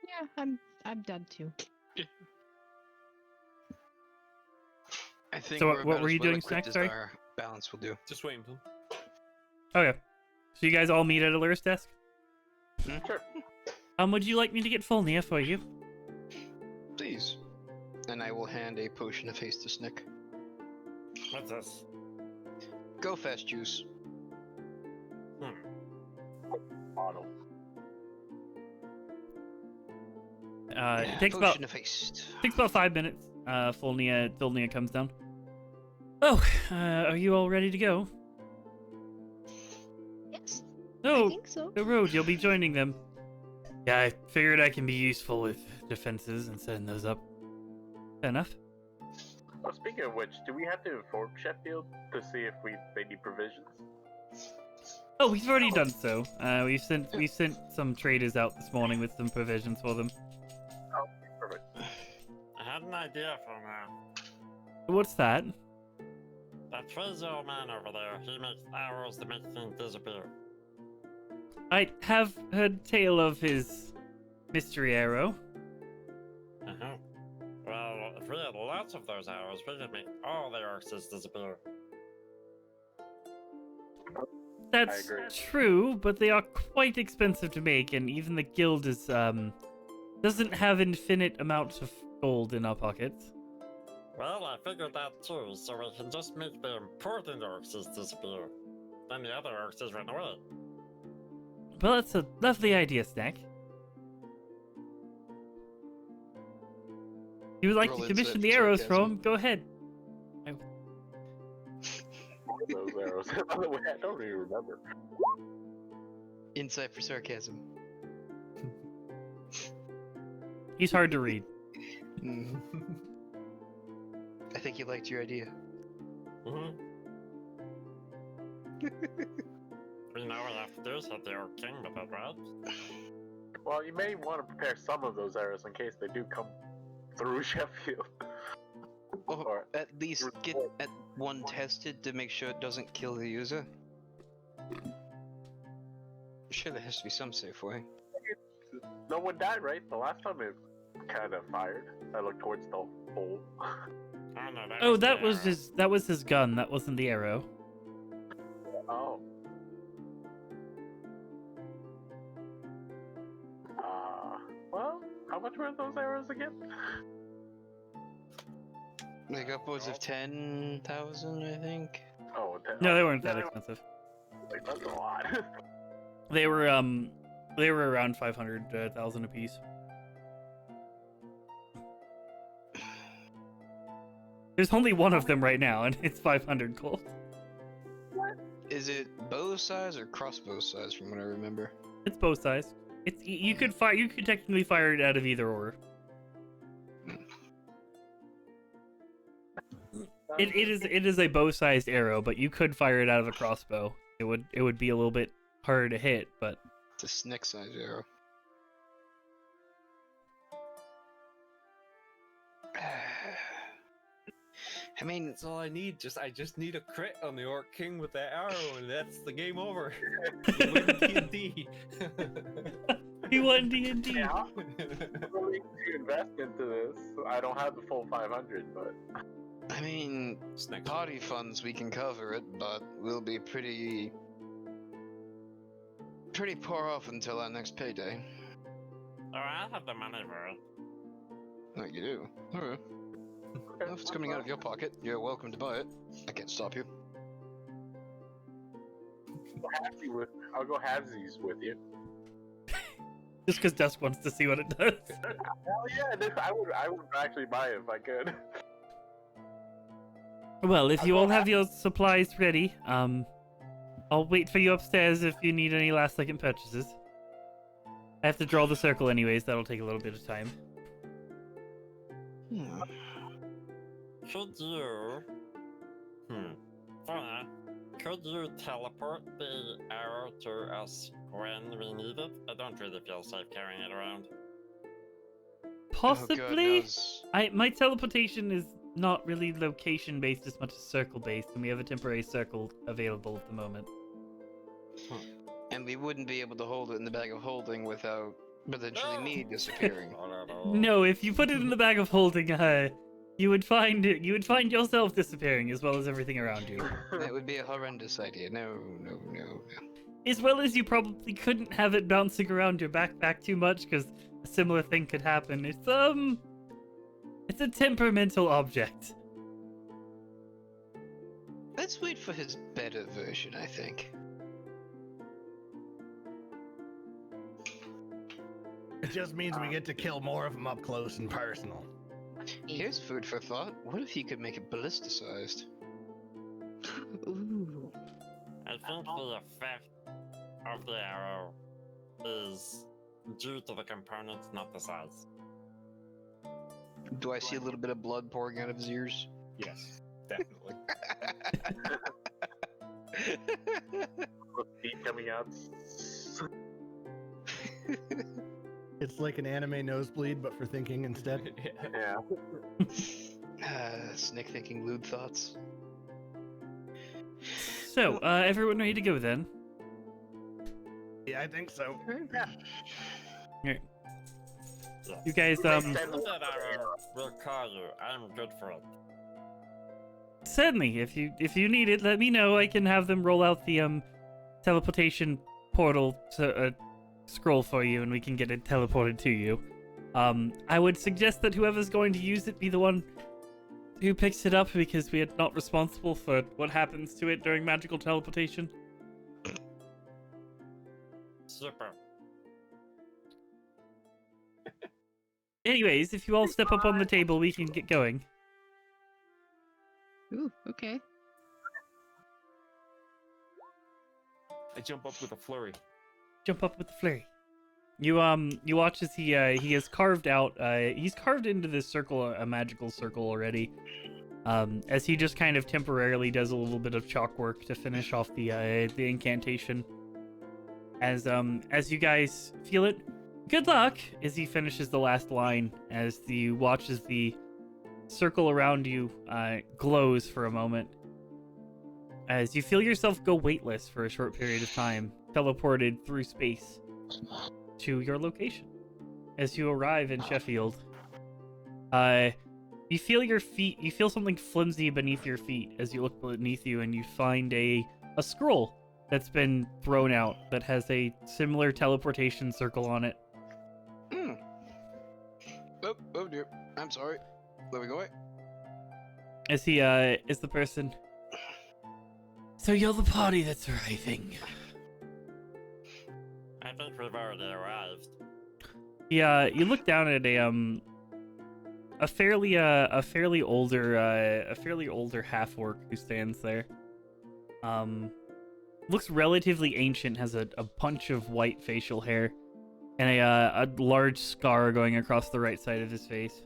Yeah, I'm done too. I think So we're what about were as you well doing, equipped Snack? as Sorry? our balance will do. Just wait until. Okay. So you guys all meet at Allura's desk? Sure. Would you like me to get Fulnia for you? Please. And I will hand a potion of haste to Snick. What's this? Go fast juice. Auto. It takes about Potion of haste. 5 minutes. Fulnia comes down. Oh, are you all ready to go? Yes, I Oh, think so. the road. You'll be joining them. Yeah, I figured I can be useful with defenses and setting those up. Fair enough. Well, speaking of which, do we have to inform Sheffield to see if they need provisions? Oh, we've already done so. We sent some traders out this morning with some provisions for them. Oh, perfect. I had an idea for now. What's that? That crazy old man over there, he makes arrows to make things disappear. I have heard tale of his mystery arrow. Uh-huh. Well, if we had lots of those arrows, we could make all the orcs disappear. That's agree. true, but they are quite expensive to make, and even the guild is doesn't have infinite amounts of gold in our pockets. Well, I figured that too, so we can just make the important orcs disappear. Then the other orcs run away. Well, that's a lovely idea, Snack. You would like Roll to insight commission for the arrows sarcasm. from? Go ahead. Those arrows. By the way, I don't even remember. Insight for sarcasm. He's hard to read. Mhm. I think he liked your idea. Mm-hmm. We know we have to do is hit the orc king with it, right? Well, you may want to prepare some of those arrows in case they do come through Sheffield. Or Or- at least get at one tested to make sure it doesn't kill the user. Sure, there has to be some safe way. No one died, right? The last time it kind of fired. I looked towards the hole. Oh no, Oh, the that was arrow. his gun. That wasn't the arrow. Oh. Well, how much were those arrows again? Like upwards of 10,000, I think. Oh, No, they weren't that expensive. Like, that's a lot. They were around 500,000 apiece. There's only one of them right now, and it's 500 gold. Is it bow size or crossbow size, from what I remember? It's bow size. It's you could fire. You could technically fire it out of either or. It is a bow-sized arrow, but you could fire it out of a crossbow. It would be a little bit harder to hit, but It's a snick size arrow. I mean, That's all I need. I just need a crit on the Orc King with that arrow, and that's the game over. You win D&D. he won D&D. Yeah, I'm willing to invest into this. I don't have the full 500, but I mean, Snack. party funds we can cover it, but we'll be pretty poor off until our next payday. Oh, I have the money for it. No, you do. Alright. Well, if it's coming out of your pocket, you're welcome to buy it. I can't stop you. I'll go halvesies with you. Just because Dusk wants to see what it does. Hell yeah, I would actually buy it if I could. Well, if you all have your supplies ready, I'll wait for you upstairs if you need any last-second purchases. I have to draw the circle anyways. That'll take a little bit of time. Hmm. Could you... Fine. Could you teleport the arrow to us when we need it? I don't really feel safe carrying it around. Oh, God Possibly. knows. My teleportation is not really location-based as much as circle-based, and we have a temporary circle available at the moment. And we wouldn't be able to hold it in the bag of holding without potentially me disappearing. No, if you put it in the bag of holding, you would find yourself disappearing as well as everything around you. That would be a horrendous idea. No, no, no, no. As well as you probably couldn't have it bouncing around your backpack too much, because a similar thing could happen. It's a temperamental object. Let's wait for his better version, I think. It just means we get to kill more of them up close and personal. Here's food for thought. What if he could make it ballisticized? Ooh. I think the effect of the arrow is due to the components, not the size. Do I see a little bit of blood pouring out of his ears? Yes, definitely. Feet coming out. It's like an anime nosebleed, but for thinking instead. Yeah. Snick thinking lewd thoughts. So, everyone ready to go then? Yeah, I think so. You guys, That arrow will call you. I'm good for it. certainly, if you need it, let me know. I can have them roll out the teleportation portal to scroll for you, and we can get it teleported to you. I would suggest that whoever's going to use it be the one who picks it up, because we are not responsible for what happens to it during magical teleportation. Super. Anyways, if you all step up on the table, we can get going. Ooh, okay. I jump up with a flurry. Jump up with the flurry. You watch as he has carved out he's carved into this circle a magical circle already. As he just kind of temporarily does a little bit of chalk work to finish off the incantation. As you guys feel it, good luck as he finishes the last line, as you watch as the circle around you glows for a moment. As you feel yourself go weightless for a short period of time, teleported through space to your location. As you arrive in Sheffield, you feel your feet, you feel something flimsy beneath your feet as you look beneath you, and you find a scroll that's been thrown out that has a similar teleportation circle on it. Oh dear. I'm sorry. Let me go away. As he is the person. So you're the party that's arriving. I think we've already arrived. Yeah, you look down at a fairly older half orc who stands there. Looks relatively ancient, has a bunch of white facial hair, and a large scar going across the right side of his face.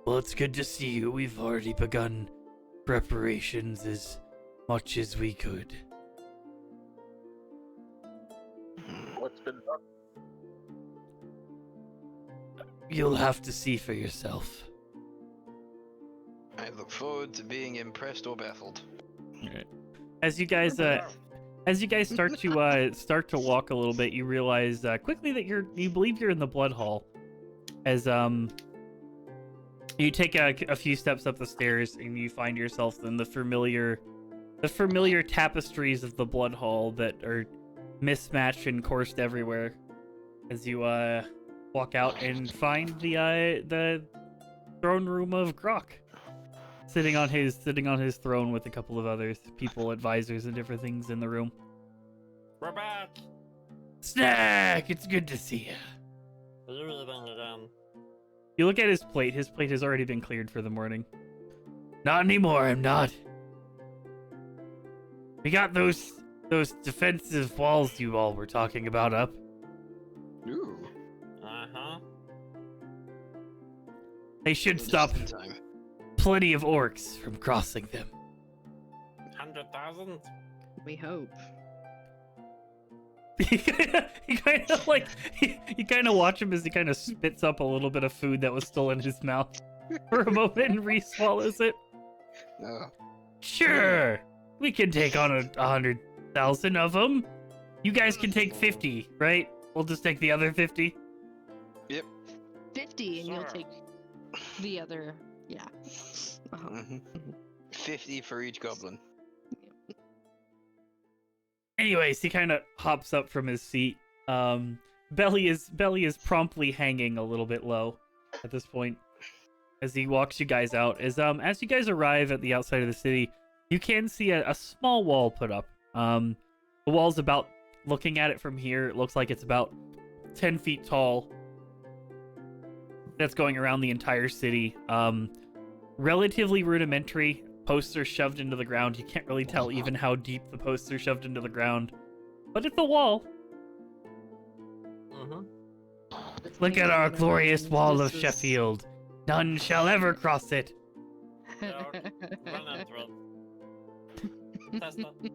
Well, it's good to see you. We've already begun preparations as much as we could. What's been done? You'll have to see for yourself. I look forward to being impressed or baffled. Alright. As you guys start to walk a little bit, you realize quickly that you believe you're in the Blood Hall. As you take a few steps up the stairs, and you find yourself in the familiar tapestries of the Blood Hall that are mismatched and coursed everywhere. As you walk out and find the throne room of Grok, sitting on his throne with a couple of other people, advisors, and different things in the room. We're back! Snack! It's good to see you. Are you eating again? You look at his plate. His plate has already been cleared for the morning. Not anymore, I'm not. We got those defensive walls you all were talking about up. Ooh. Uh-huh. They should stop Just in time. plenty of orcs from crossing them. 100,000? We hope. You kind of watch him as he kind of spits up a little bit of food that was still in his mouth. for a moment and re-swallows it. No. Sure, we can take on 100,000 of them. You guys can take 50, right? We'll just take the other 50. 50, and you'll Sure. take the other. Yeah. Uh-huh. Mhm. 50 for each goblin. Anyways, he kind of hops up from his seat. Belly is promptly hanging a little bit low at this point as he walks you guys out. As you guys arrive at the outside of the city, you can see a small wall put up. The wall's about, looking at it from here, it looks like it's about 10 feet tall. That's going around the entire city. Relatively rudimentary. Posts are shoved into the ground. You can't really tell even how deep the posts are shoved into the ground. But it's a wall. Mm-hmm. Look at our glorious wall of Sheffield. None shall ever cross it. Yeah, run into it. Test it.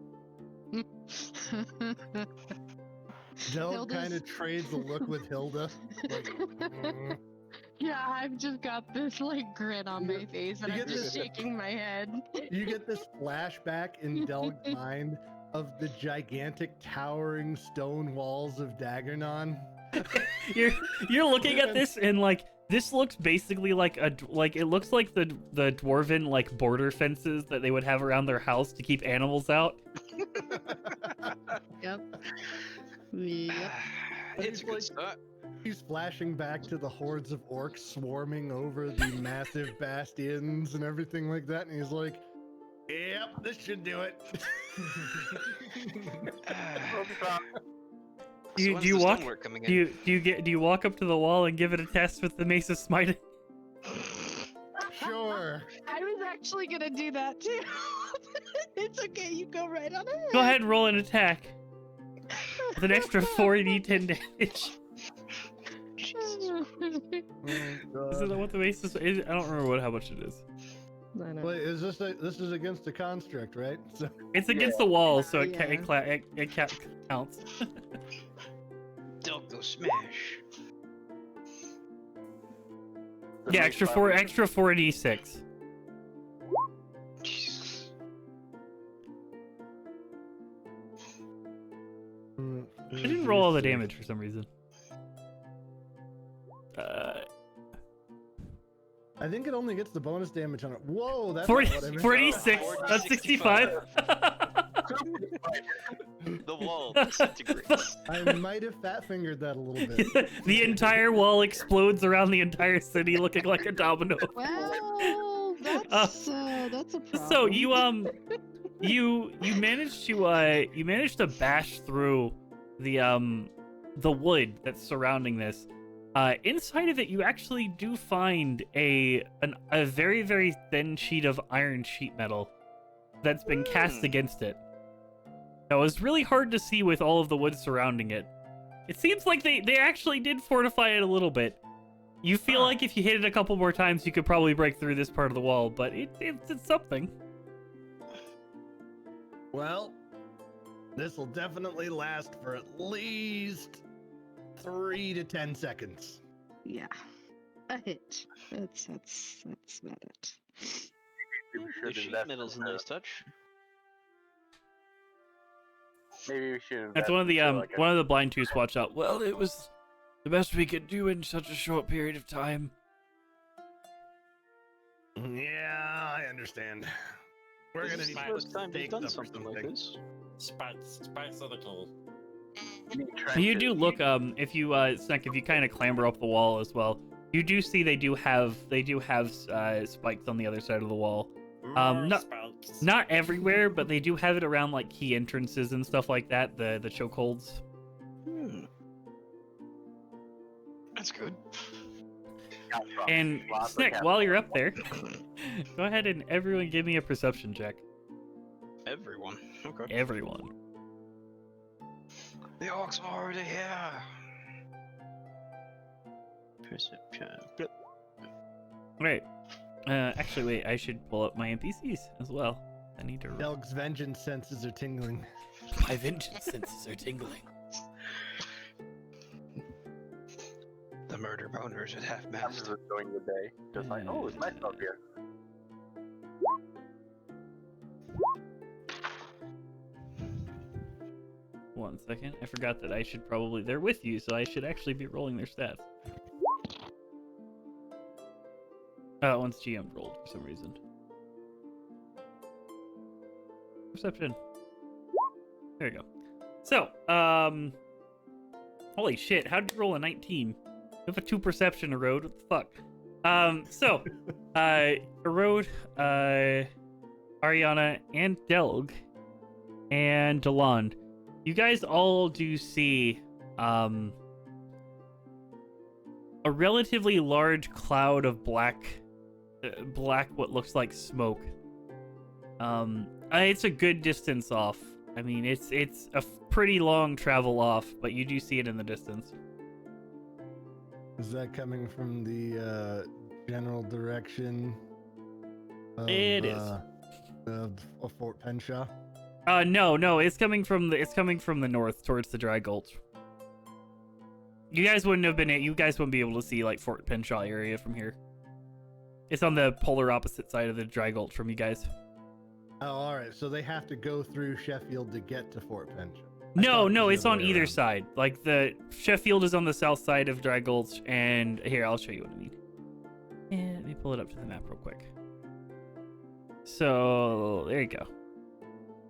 Del Hilda's- kind of trades a look with Hilda. Like, Yeah, I've just got this like grin on my face, and you I'm get just this- shaking my head. you get this flashback in Del's mind of the gigantic towering stone walls of Dagernon. You're looking at this and like this looks basically like it looks like the dwarven like border fences that they would have around their house to keep animals out. Yep. Yep. It's a good like- start. He's flashing back to the hordes of orcs swarming over the massive bastions and everything like that, and he's like, "Yep, this should do it." Do you- when's do you the walk- stonework coming Do you walk up to the wall and give it a test with the Mace of Smiting? Sure. I was actually gonna do that too. It's okay, you go right on ahead. Go ahead and roll an attack with an extra 4d10 damage. Oh, Is it God. what the Mace is? I don't remember how much it is. I know. Wait, is this is against the construct, right? So It's against the wall, so Yeah. it counts. Dog go smash. Yeah, extra 4d6. Jesus. I didn't roll all the damage for some reason. I think it only gets the bonus damage on it. Whoa, that's 40, not what I meant. 46. That's 65. The wall disintegrates. I might have fat fingered that a little bit. The entire wall explodes around the entire city, looking like a domino. Well, that's a problem. So you managed to bash through the wood that's surrounding this. Inside of it, you actually do find a very, very thin sheet of iron sheet metal that's been cast against it. Now, it was really hard to see with all of the wood surrounding it. It seems like they actually did fortify it a little bit. You feel like if you hit it a couple more times, you could probably break through this part of the wall, but it's something. Well, this will definitely last for at least 3 to 10 seconds. Yeah, a hit. That's about it. Maybe we The should sheet invest metal's a in nice touch. Maybe we should invest That's one of the into, like, a- one of the blind two watch out. Well, it was the best we could do in such a short period of time. Yeah, I understand. We're This gonna is need the to first time we've steak done up or something like this. Spikes are the key. You do look if you Snack, if you kind of clamber up the wall as well, you do see they do have spikes on the other side of the wall. More no- spikes. Not everywhere, but they do have it around like key entrances and stuff like that. The chokeholds. That's good. And Lots of Snick, cat- while you're up there, go ahead and everyone give me a perception check. Everyone. Okay. Everyone. The orcs are already here. Perception. Blip. Right. Actually, wait. I should pull up my NPCs as well. I need to. Delg's vengeance senses are tingling. My vengeance senses are tingling. The murder boners at half I'm mast. just enjoying the day. Just like, oh, it's nice up here. One second. I forgot that I should probably... They're with you, so I should actually be rolling their stats. Once GM rolled for some reason. Perception. There you go. So, holy shit, how did you roll a 19? You have a 2 perception, Erode. What the fuck? So, Erode, Ariana, and Delg, and Delon, you guys all do see, a relatively large cloud of black what looks like smoke. It's a good distance off. I mean, it's a pretty long travel off, but you do see it in the distance. Is that coming from the general direction? It is. Of Fort Penshaw. No, it's coming from the north towards the Dry Gulch. You guys wouldn't be able to see like Fort Penshaw area from here. It's on the polar opposite side of the Dry Gulch from you guys. Oh, all right. So they have to go through Sheffield to get to Fort Penshaw. No, it's on either side. Like the Sheffield is on the south side of Dry Gulch, and here I'll show you what I mean. And let me pull it up to the map real quick. So there you go.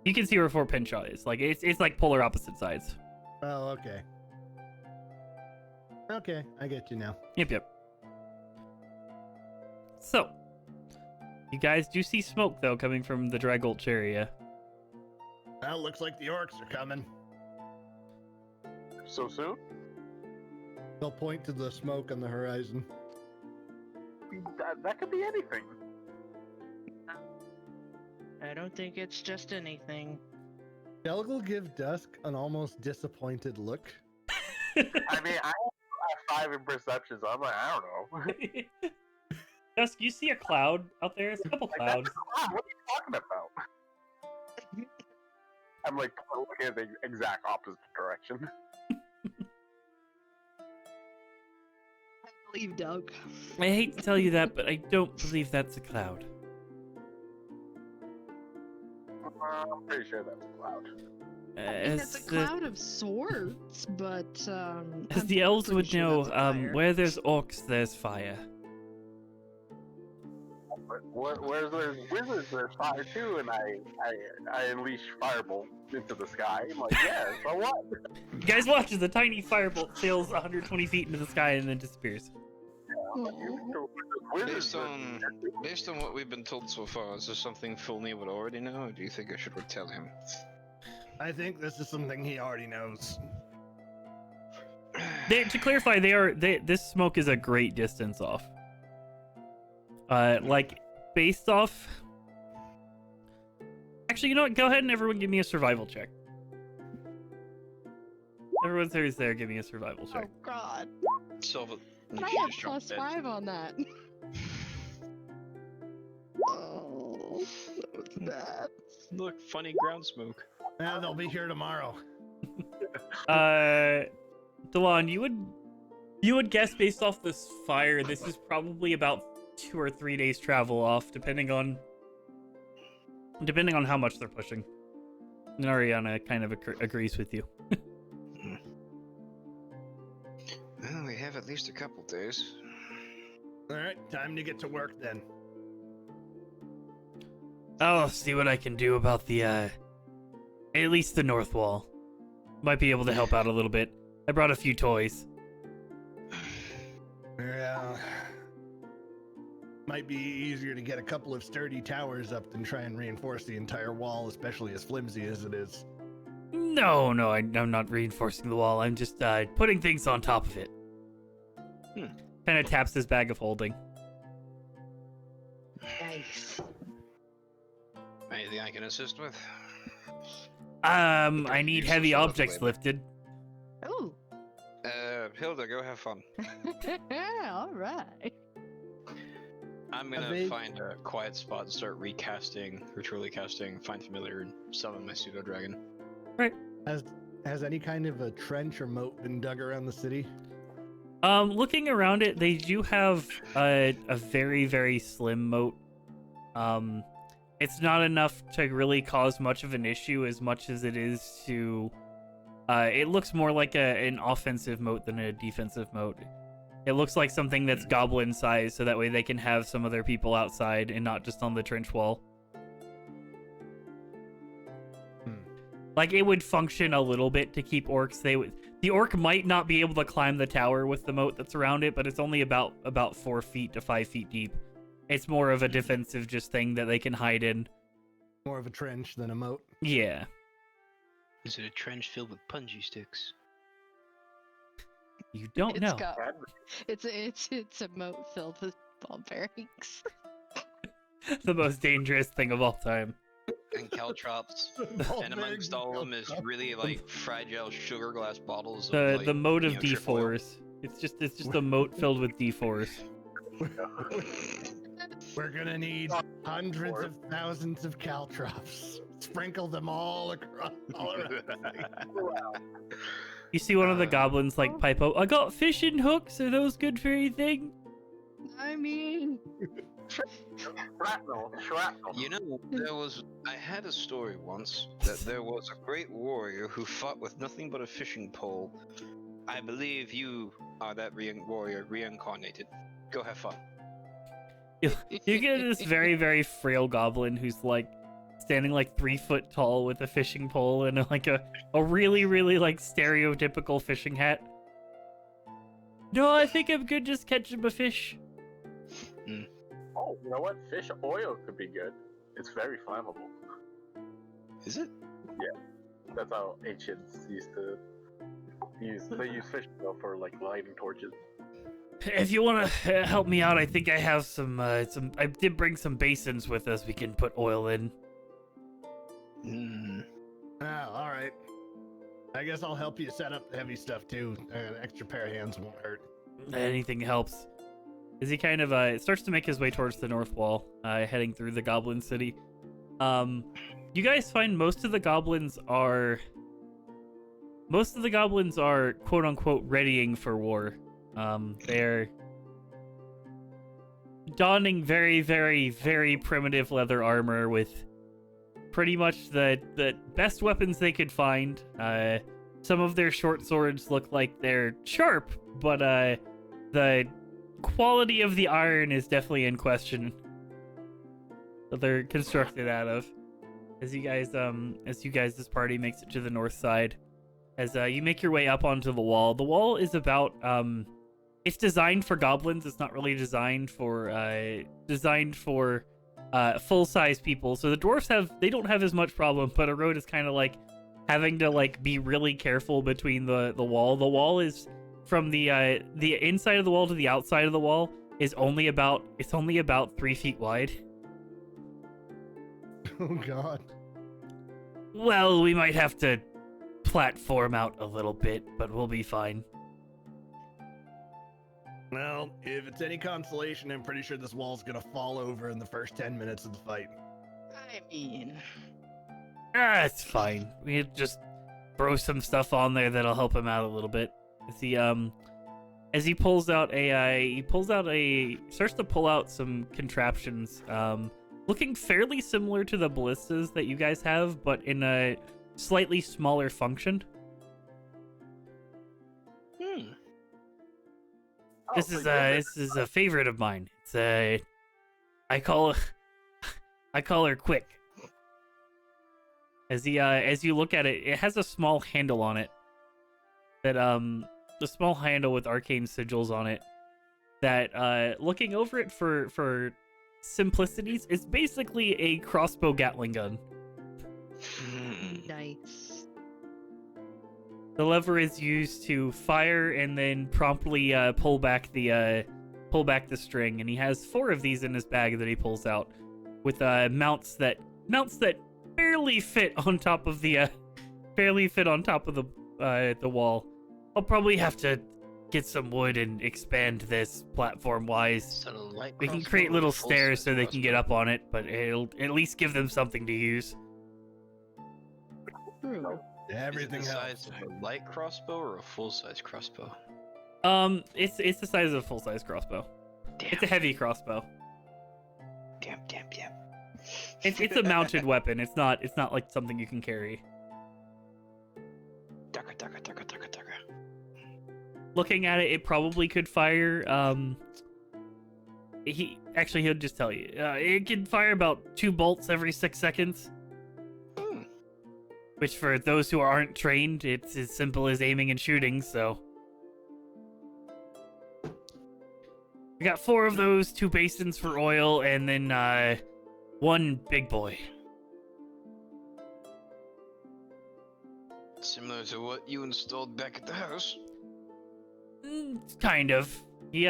You can see where Fort Penshaw is. Like it's like polar opposite sides. Oh, okay. Okay, I get you now. Yep. So, you guys do see smoke though coming from the Dry Gulch area. Well, looks like the orcs are coming. So soon? They'll point to the smoke on the horizon. That could be anything. I don't think it's just anything. Delg will give Dusk an almost disappointed look. I mean, I have 5 in perception, so I'm like, I don't know. Dusk, you see a cloud out there? It's a couple Like, clouds. that's a cloud. What are you talking about? I'm like looking at the exact opposite direction. I believe Doug. I hate to tell you that, but I don't believe that's a cloud. I'm pretty sure that's a cloud. It's a cloud of sorts, but As I'm the elves pretty would sure know, that's a fire. where there's orcs, there's fire. Where's there's wizards, there's fire too, and I unleash firebolt into the sky. I'm like, yeah, so what? You guys watch as a tiny firebolt sails 120 feet into the sky and then disappears. Based on what we've been told so far, is this something Fulney would already know, or do you think I should tell him? I think this is something he already knows. To clarify, this smoke is a great distance off. Like, based off... Actually, you know what? Go ahead and everyone give me a survival check. Everyone who's there, give me a survival check. Oh God! Solve it. I have +5 on that. Oh, that was bad. Look, funny ground smoke. Yeah, they'll be here tomorrow. Delon, you would guess based off this fire, this is probably about 2 or 3 days travel off, depending on how much they're pushing. And Ariana kind of agrees with you. Well, we have at least a couple days. All right, time to get to work then. I'll see what I can do about the, at least the north wall. Might be able to help out a little bit. I brought a few toys. Yeah. Might be easier to get a couple of sturdy towers up than try and reinforce the entire wall, especially as flimsy as it is. No, I'm not reinforcing the wall. I'm just, putting things on top of it. Kind of taps his bag of holding. Nice. Anything I can assist with? I need Use heavy social objects labor. lifted. Oh. Hilda, go have fun. All right. I'm gonna find a quiet spot and start ritually casting Find Familiar, and summon my pseudo dragon. Has any kind of a trench or moat been dug around the city? Looking around it, they do have a very, very slim moat. It's not enough to really cause much of an issue as much as it is to... it looks more like an offensive moat than a defensive moat. It looks like something that's goblin size, so that way they can have some of their people outside and not just on the trench wall. Like, it would function a little bit to keep orcs. The orc might not be able to climb the tower with the moat that's around it, but it's only about 4 feet to 5 feet deep. It's more of a defensive just thing that they can hide in. More of a trench than a moat. Yeah. Is it a trench filled with punji sticks? You don't know. It's a moat filled with ball bearings. The most dangerous thing of all time. And caltrops. And amongst all of them is really like fragile sugar glass bottles of The like, moat of triple oil. D4s. It's just a moat filled with D4s. We're gonna need hundreds of thousands of caltrops. Sprinkle them all across, all around. You see one of the goblins like pipe out, I got fishing hooks, are those good for anything? I mean, Shrapnel. You know, I had a story once that there was a great warrior who fought with nothing but a fishing pole. I believe you are that warrior reincarnated. Go have fun. You get this very, very frail goblin who's like standing like 3 foot tall with a fishing pole and like a really, really like stereotypical fishing hat. No, I think I'm good just catching a fish. Oh, you know what? Fish oil could be good. It's very flammable. Is it? Yeah, that's how ancients used to use. They use fish oil for like lighting torches. If you want to help me out, I think I have some. I did bring some basins with us. We can put oil in. Oh, all right. I guess I'll help you set up the heavy stuff too. An extra pair of hands won't hurt. Anything helps. As he kind of starts to make his way towards the north wall, heading through the goblin city. You guys find most of the goblins are quote unquote readying for war. They're donning very, very, very primitive leather armor with pretty much the best weapons they could find. Some of their short swords look like they're sharp, but the quality of the iron is definitely in question. That they're constructed out of. As you guys, this party makes it to the north side, as you make your way up onto the wall is about it's designed for goblins. It's not really designed for full-size people. So the dwarfs don't have as much problem, but a road is kind of like having to like be really careful between the wall. The wall is from the inside of the wall to the outside of the wall is only about 3 feet wide. Oh God. Well, we might have to platform out a little bit, but we'll be fine. Well, if it's any consolation, I'm pretty sure this wall's gonna fall over in the first 10 minutes of the fight. I mean, It's fine. We just throw some stuff on there that'll help him out a little bit. As he starts to pull out some contraptions, looking fairly similar to the ballistas that you guys have, but in a slightly smaller function. This is a favorite of mine. It's I call her Quick. As you look at it, it has a small handle on it. The small handle with arcane sigils on it. That looking over it for simplicities, it's basically a crossbow Gatling gun. nice. The lever is used to fire and then promptly pull back the string, and he has 4 of these in his bag that he pulls out, with mounts that barely fit on top of the wall. I'll probably have to get some wood and expand this platform-wise. We can create little stairs so they can get up on it, but it'll at least give them something to use. True. Everything Is it the helps. size of a light crossbow or a full-size crossbow? It's the size of a full-size crossbow. It's a heavy crossbow. Damn. It's a mounted weapon. It's not like something you can carry. Ducker. Looking at it, it probably could fire. He'll just tell you. It can fire about 2 bolts every 6 seconds. Which, for those who aren't trained, it's as simple as aiming and shooting. So we got 4 of those, 2 basins for oil, and then 1 big boy. Similar to what you installed back at the house. Kind of. He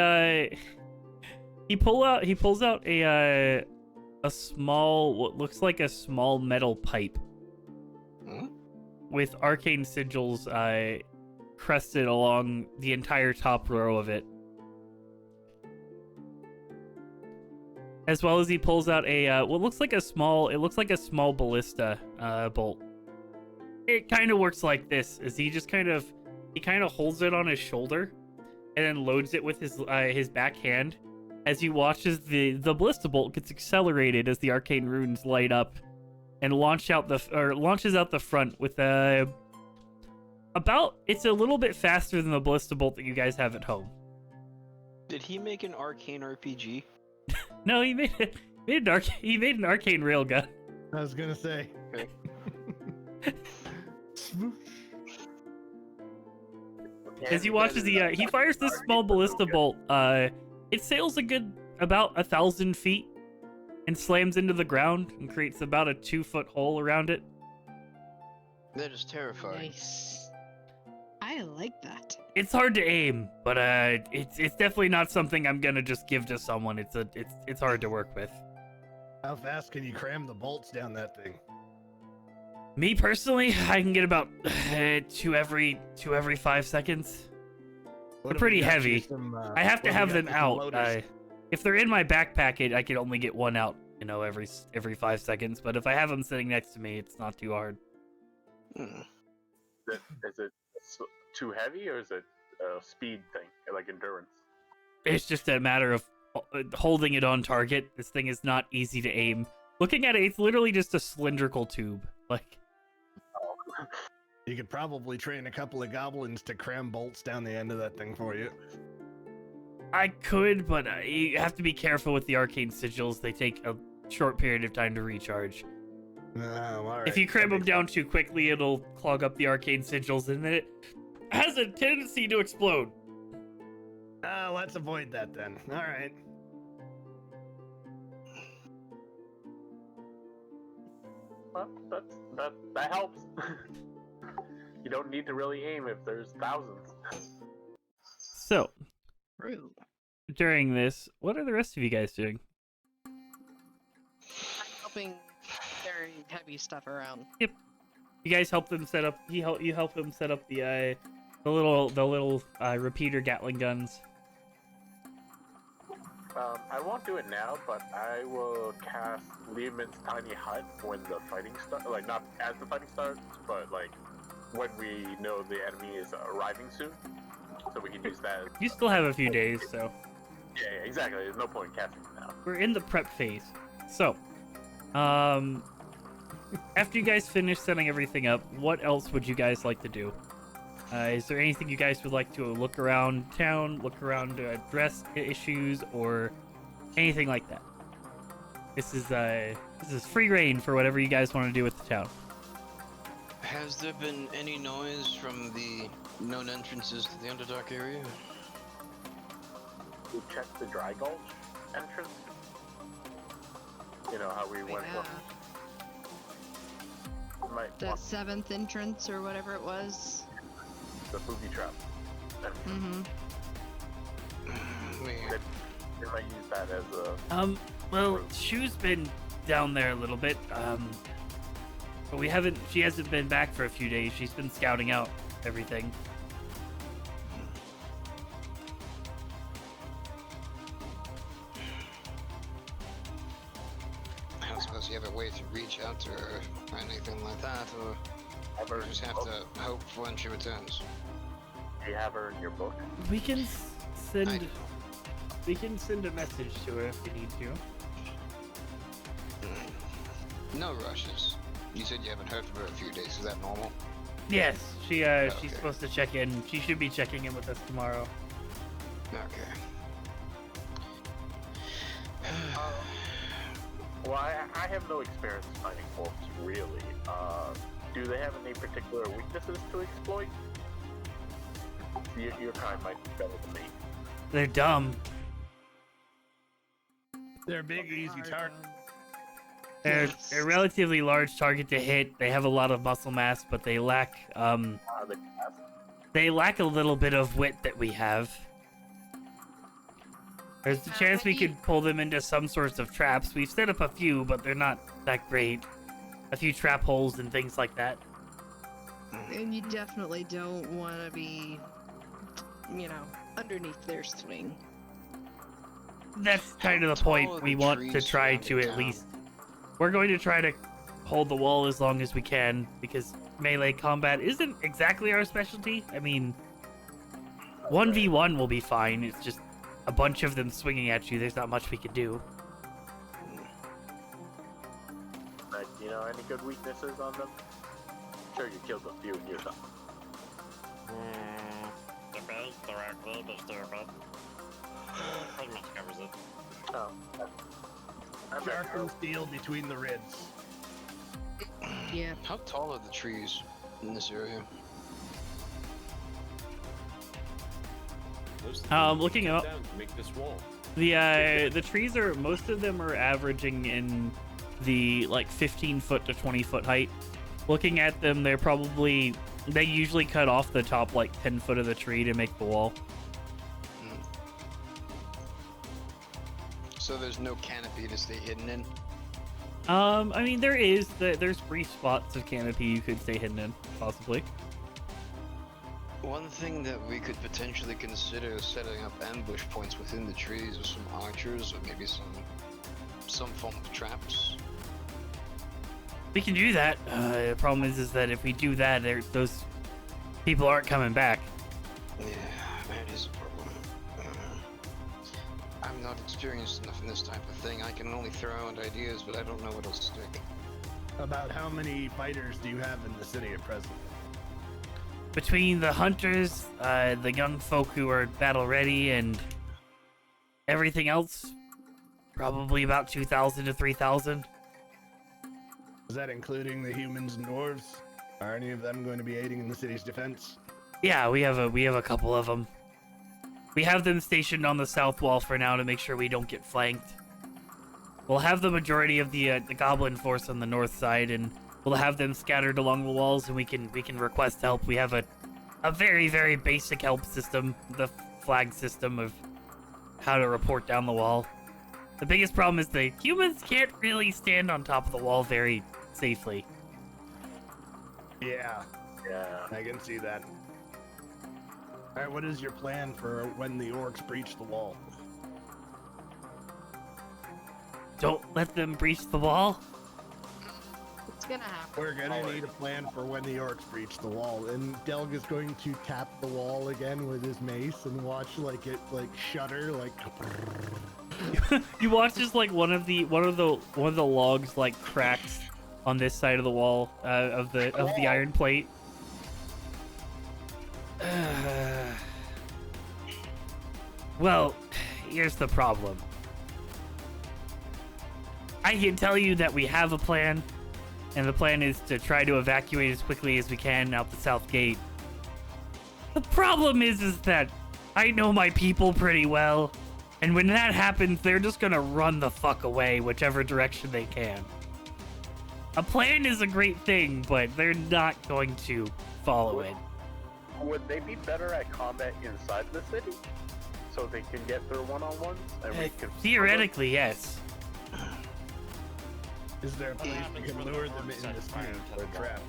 pulls out a small, what looks like a small metal pipe with arcane sigils crested along the entire top row of it. As well as he pulls out a what looks like a small ballista bolt. It kind of works like this: is he kind of holds it on his shoulder, and then loads it with his backhand. As he watches the ballista bolt gets accelerated as the arcane runes light up, and launches out the front with it's a little bit faster than the ballista bolt that you guys have at home. Did he make an arcane RPG? No, he made an arcane railgun. I was gonna say. Okay. As he watches he fires this small ballista bolt. It sails a good about 1,000 feet and slams into the ground and creates about a 2-foot hole around it. That is terrifying. Nice. I like that. It's hard to aim, but it's definitely not something I'm gonna just give to someone. It's hard to work with. How fast can you cram the bolts down that thing? Me personally, I can get about 2 every 5 seconds. They're pretty heavy. I have to have them out. If they're in my backpack, I can only get 1 out, every 5 seconds. But if I have them sitting next to me, it's not too hard. Is it too heavy, or is it a speed thing, like endurance? It's just a matter of holding it on target. This thing is not easy to aim. Looking at it, it's literally just a cylindrical tube. You could probably train a couple of goblins to cram bolts down the end of that thing for you. I could, but you have to be careful with the arcane sigils. They take a short period of time to recharge. Oh, all right. If you cram them down too quickly, it'll clog up the arcane sigils, and then it has a tendency to explode. Let's avoid that then. All right. Well, that helps. You don't need to really aim if there's thousands. So, True. during this, what are the rest of you guys doing? I'm helping carry heavy stuff around. You guys help them set up. You help him set up the little repeater Gatling guns. I won't do it now, but I will cast Lehman's Tiny Hut when the fighting starts. Like, not as the fighting starts, but like when we know the enemy is arriving soon. So we can use that. You still have a few days, so. Yeah, exactly. There's no point in casting it now. We're in the prep phase. So, after you guys finish setting everything up, what else would you guys like to do? Is there anything you guys would like to look around town, look around to address issues, or anything like that? This is free reign for whatever you guys want to do with the town. Has there been any noise from the known entrances to the Underdark area? We checked the Dry Gulch entrance. You know how we went Yeah. The from 7th entrance or whatever it was. the booby trap. Mm-hmm. Man. They might use that as a. Well, Shu's been down there a little bit. But she hasn't been back for a few days. She's been scouting out everything. I don't suppose you have a way to reach out to her or anything like that, or just have to hope for when she returns. Do you have her in your book? We can send. I- We can send a message to her if we need to. No rushes. You said you haven't heard from her in a few days. Is that normal? Yes, she's Okay. supposed to check in. She should be checking in with us tomorrow. Okay. Well, I have no experience fighting orcs, really. Do they have any particular weaknesses to exploit? Your kind might be better than me. They're dumb. They're big, easy target. They're Yes. a relatively large target to hit. They have a lot of muscle mass, but they lack they lack a little bit of wit that we have. There's a chance we could pull them into some sorts of traps. We've set up a few, but they're not that great. A few trap holes and things like that. And you definitely don't want to be, underneath their swing. That's kind of the tall point. are We the want to trees try to surrounding at town? least. We're going to try to hold the wall as long as we can because melee combat isn't exactly our specialty. I mean, 1v1 will be fine. It's just a bunch of them swinging at you. There's not much we can do. But, any good weaknesses on them? Sure, you killed a few in your time. The base directly, the stupid. Pretty much covers it. Oh. I'm Sharpen steel between the ribs. Yeah. How tall are the trees in this area? Looking up, down to make this wall. the trees are, most of them are averaging in the like 15 foot to 20 foot height. Looking at them, they usually cut off the top like 10 foot of the tree to make the wall. So there's no canopy to stay hidden in? I mean, there's brief spots of canopy you could stay hidden in, possibly. One thing that we could potentially consider is setting up ambush points within the trees with some archers or maybe some form of traps. We can do that. The problem is that if we do that, those people aren't coming back. Yeah, that is a problem. I'm not experienced enough in this type of thing. I can only throw out ideas, but I don't know what'll stick. About how many fighters do you have in the city at present? Between the hunters, the young folk who are battle ready, and everything else, probably about 2,000 to 3,000. Is that including the humans and dwarves? Are any of them going to be aiding in the city's defense? Yeah, we have a couple of them. We have them stationed on the south wall for now to make sure we don't get flanked. We'll have the majority of the goblin force on the north side, and we'll have them scattered along the walls, and we can request help. We have a very, very basic help system, the flag system of how to report down the wall. The biggest problem is the humans can't really stand on top of the wall very safely. Yeah, Yeah. I can see that. Alright, what is your plan for when the orcs breach the wall? Don't let them breach the wall. It's gonna happen. We're gonna need a plan for when the orcs breach the wall, and Delg is going to tap the wall again with his mace and watch it shudder like. You watch as like one of the logs like cracks on this side of the wall of the iron plate. Well, here's the problem. I can tell you that we have a plan, and the plan is to try to evacuate as quickly as we can out the south gate. The problem is that I know my people pretty well, and when that happens, they're just gonna run the fuck away whichever direction they can. A plan is a great thing, but they're not going to follow it. Would they be better at combat inside the city? So they can get their one-on-ones? And we can Theoretically, yes. Is there a place we can lure them in this fire field to for a the trap?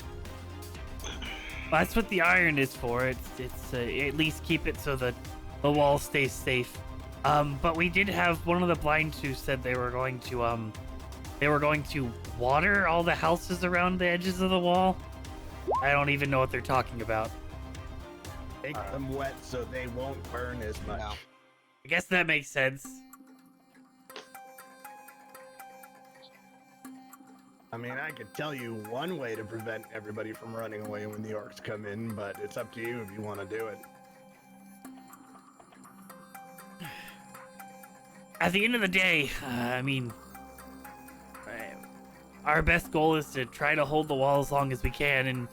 That's what the iron is for. It's at least keep it so that the wall stays safe. But we did have one of the blinds who said they were going to water all the houses around the edges of the wall. I don't even know what they're talking about. Make them wet so they won't burn as much. No. I guess that makes sense. I mean, I could tell you one way to prevent everybody from running away when the orcs come in, but it's up to you if you want to do it. At the end of the day, I mean, our best goal is to try to hold the wall as long as we can and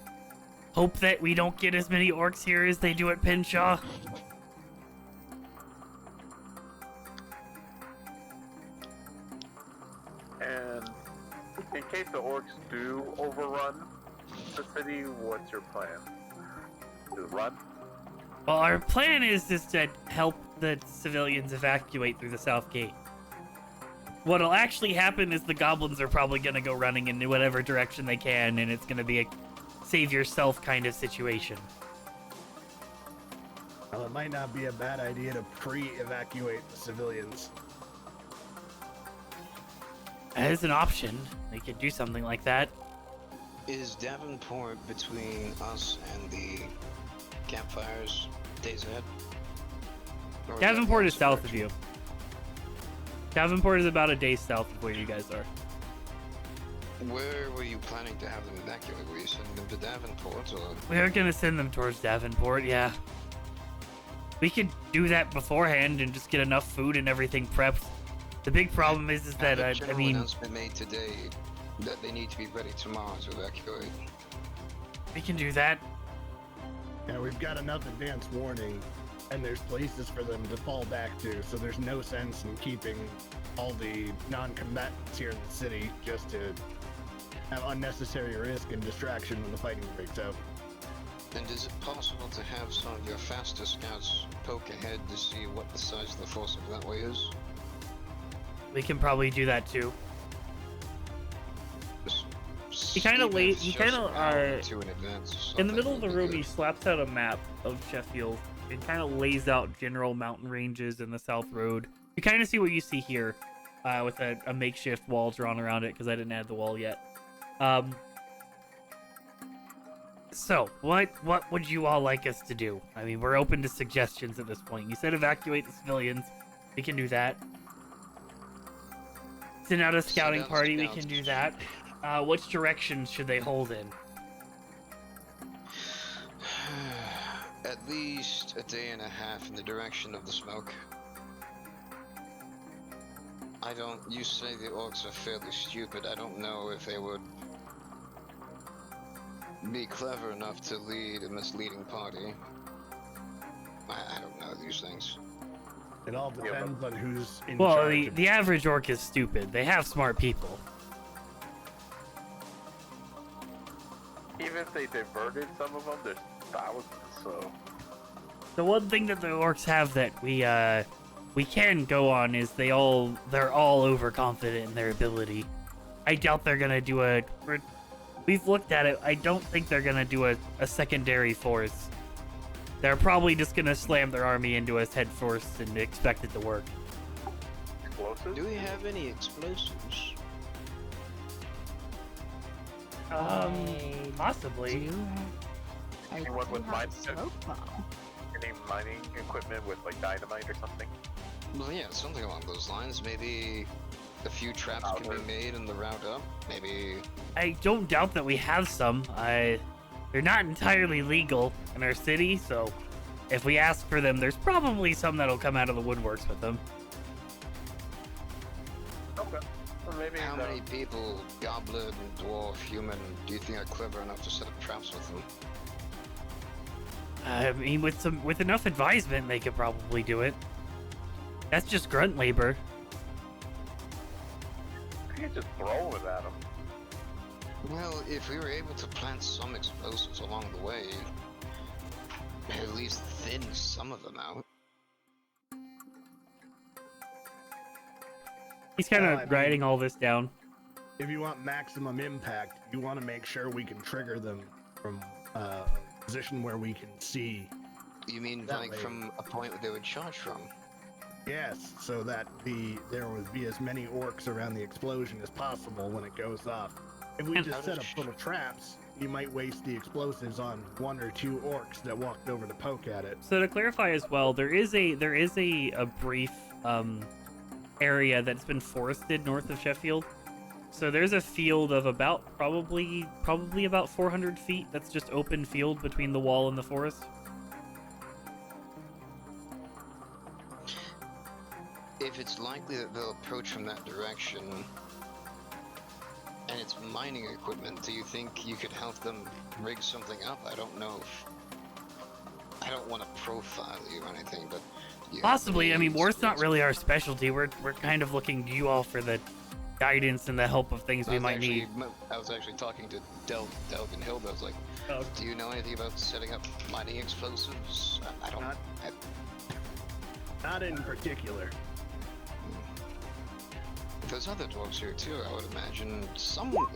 hope that we don't get as many orcs here as they do at Pinshaw. And in case the orcs do overrun the city, what's your plan? Just run? Well, our plan is just to help the civilians evacuate through the south gate. What'll actually happen is the goblins are probably going to go running in whatever direction they can, and it's going to be a save yourself kind of situation. Well, it might not be a bad idea to pre-evacuate the civilians. That is an option. They could do something like that. Is Davenport between us and the campfires days ahead? Or is that Davenport is the south of direction? you. Davenport is about a day south of where you guys are. Where were you planning to have them evacuate? Were you sending them to Davenport or? We are gonna send them towards Davenport, yeah. We could do that beforehand and just get enough food and everything prepped. The big problem is that, Have a I general mean, announcement made today that they need to be ready tomorrow to evacuate. we can do that. Yeah, we've got enough advance warning, and there's places for them to fall back to, so there's no sense in keeping all the non-combatants here in the city just to have unnecessary risk and distraction when the fighting breaks out. And is it possible to have some of your faster scouts poke ahead to see what the size of the force of that way is? We can probably do that too. He kinda Even if lay- it's he just kinda, an hour or two in advance or In the something middle of the would be room, good. he slaps out a map of Sheffield and kind of lays out general mountain ranges and the South Road. You kind of see what you see here, with a makeshift wall drawn around it because I didn't add the wall yet. So, what would you all like us to do? I mean, we're open to suggestions at this point. You said evacuate the civilians. We can do that. Send out a scouting out party. We scouts. can do that. Which direction should they hold in? At least a day and a half in the direction of the smoke. You say the orcs are fairly stupid. I don't know if they would be clever enough to lead a misleading party. I don't know these things. It all depends on who's in Well, charge. the average orc is stupid. They have smart people. Even if they diverted some of them, there's thousands, so... The one thing that the orcs have that we can go on is they're all overconfident in their ability. I doubt they're gonna do we've looked at it. I don't think they're gonna do a secondary force. They're probably just gonna slam their army into us head first and expect it to work. Explosives? Do we have any explosives? Possibly. Anyone with mine? Smoke bomb. Any mining equipment with like dynamite or something? Well, yeah, something along those lines. Maybe a few traps can be Powder. made in the route up. Maybe. I don't doubt that we have some. They're not entirely legal in our city, so if we ask for them, there's probably some that'll come out of the woodworks with them. Okay. Or maybe How many people, goblin, dwarf, human, do you think are clever enough to set up traps with them? I mean, with enough advisement, they could probably do it. That's just grunt labor. you could just throw it at them. Well, if we were able to plant some explosives along the way, at least thin some of them out. He's kind I of mean- writing all this down. If you want maximum impact, you want to make sure we can trigger them from a position where we can see. You mean That like way. from a point where they would charge from? Yes, so that there would be as many orcs around the explosion as possible when it goes off. If we And- just set up little traps, you might waste the explosives on 1 or 2 orcs that walked over to poke at it. So to clarify as well, there is a brief area that's been forested north of Sheffield. So there's a field of about probably about 400 feet. That's just open field between the wall and the forest. If it's likely that they'll approach from that direction, and it's mining equipment, do you think you could help them rig something up? I don't know if... I don't want to profile you or anything, but... Possibly. I mean, war's not really our specialty. We're kind of looking to you all for the guidance and the help of things we might need. I was actually talking to Delg and Hilda. I was like, Oh. do you know anything about setting up mining explosives? I don't... Not in particular. There's other dwarves here too, I would imagine. Someone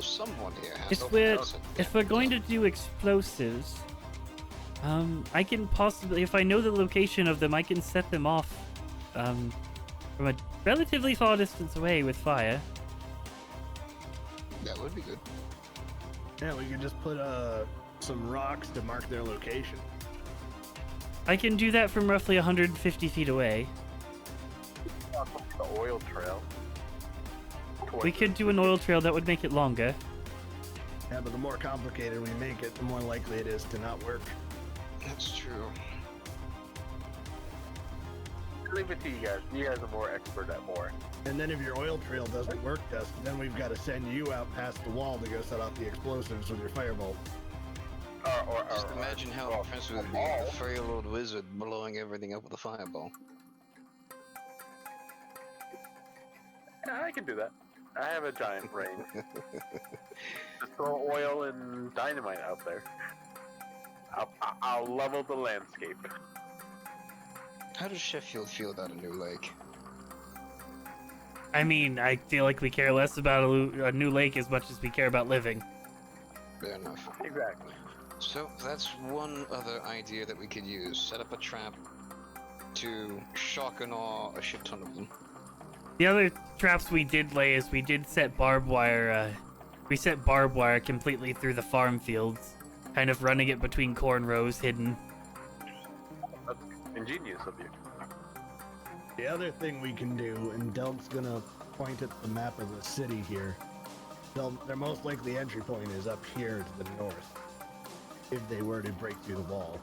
here has... If we're going to do explosives, I can possibly, if I know the location of them, I can set them off from a relatively far distance away with fire. That would be good. Yeah, we could just put some rocks to mark their location. I can do that from roughly 150 feet away. The oil trail. We could do an oil trail that would make it longer. Yeah, but the more complicated we make it, the more likely it is to not work. That's true. Leave it to you guys. You guys are more expert at more. And then if your oil trail doesn't work, Dust, then we've got to send you out past the wall to go set off the explosives with your firebolt. Just imagine how impressed we would be with a frail old wizard blowing everything up with a fireball. Yeah, I can do that. I have a giant brain. Just throw oil and dynamite out there. I'll level the landscape. How does Sheffield feel about a new lake? I mean, I feel like we care less about a new lake as much as we care about living. Fair enough. Exactly. So that's one other idea that we could use. Set up a trap to shock and awe a shit ton of them. The other traps we did lay is we did set barbed wire. We set barbed wire completely through the farm fields, kind of running it between corn rows hidden. That's ingenious of you. The other thing we can do, and Delg's gonna point at the map of the city here. Their most likely entry point is up here to the north, if they were to break through the wall.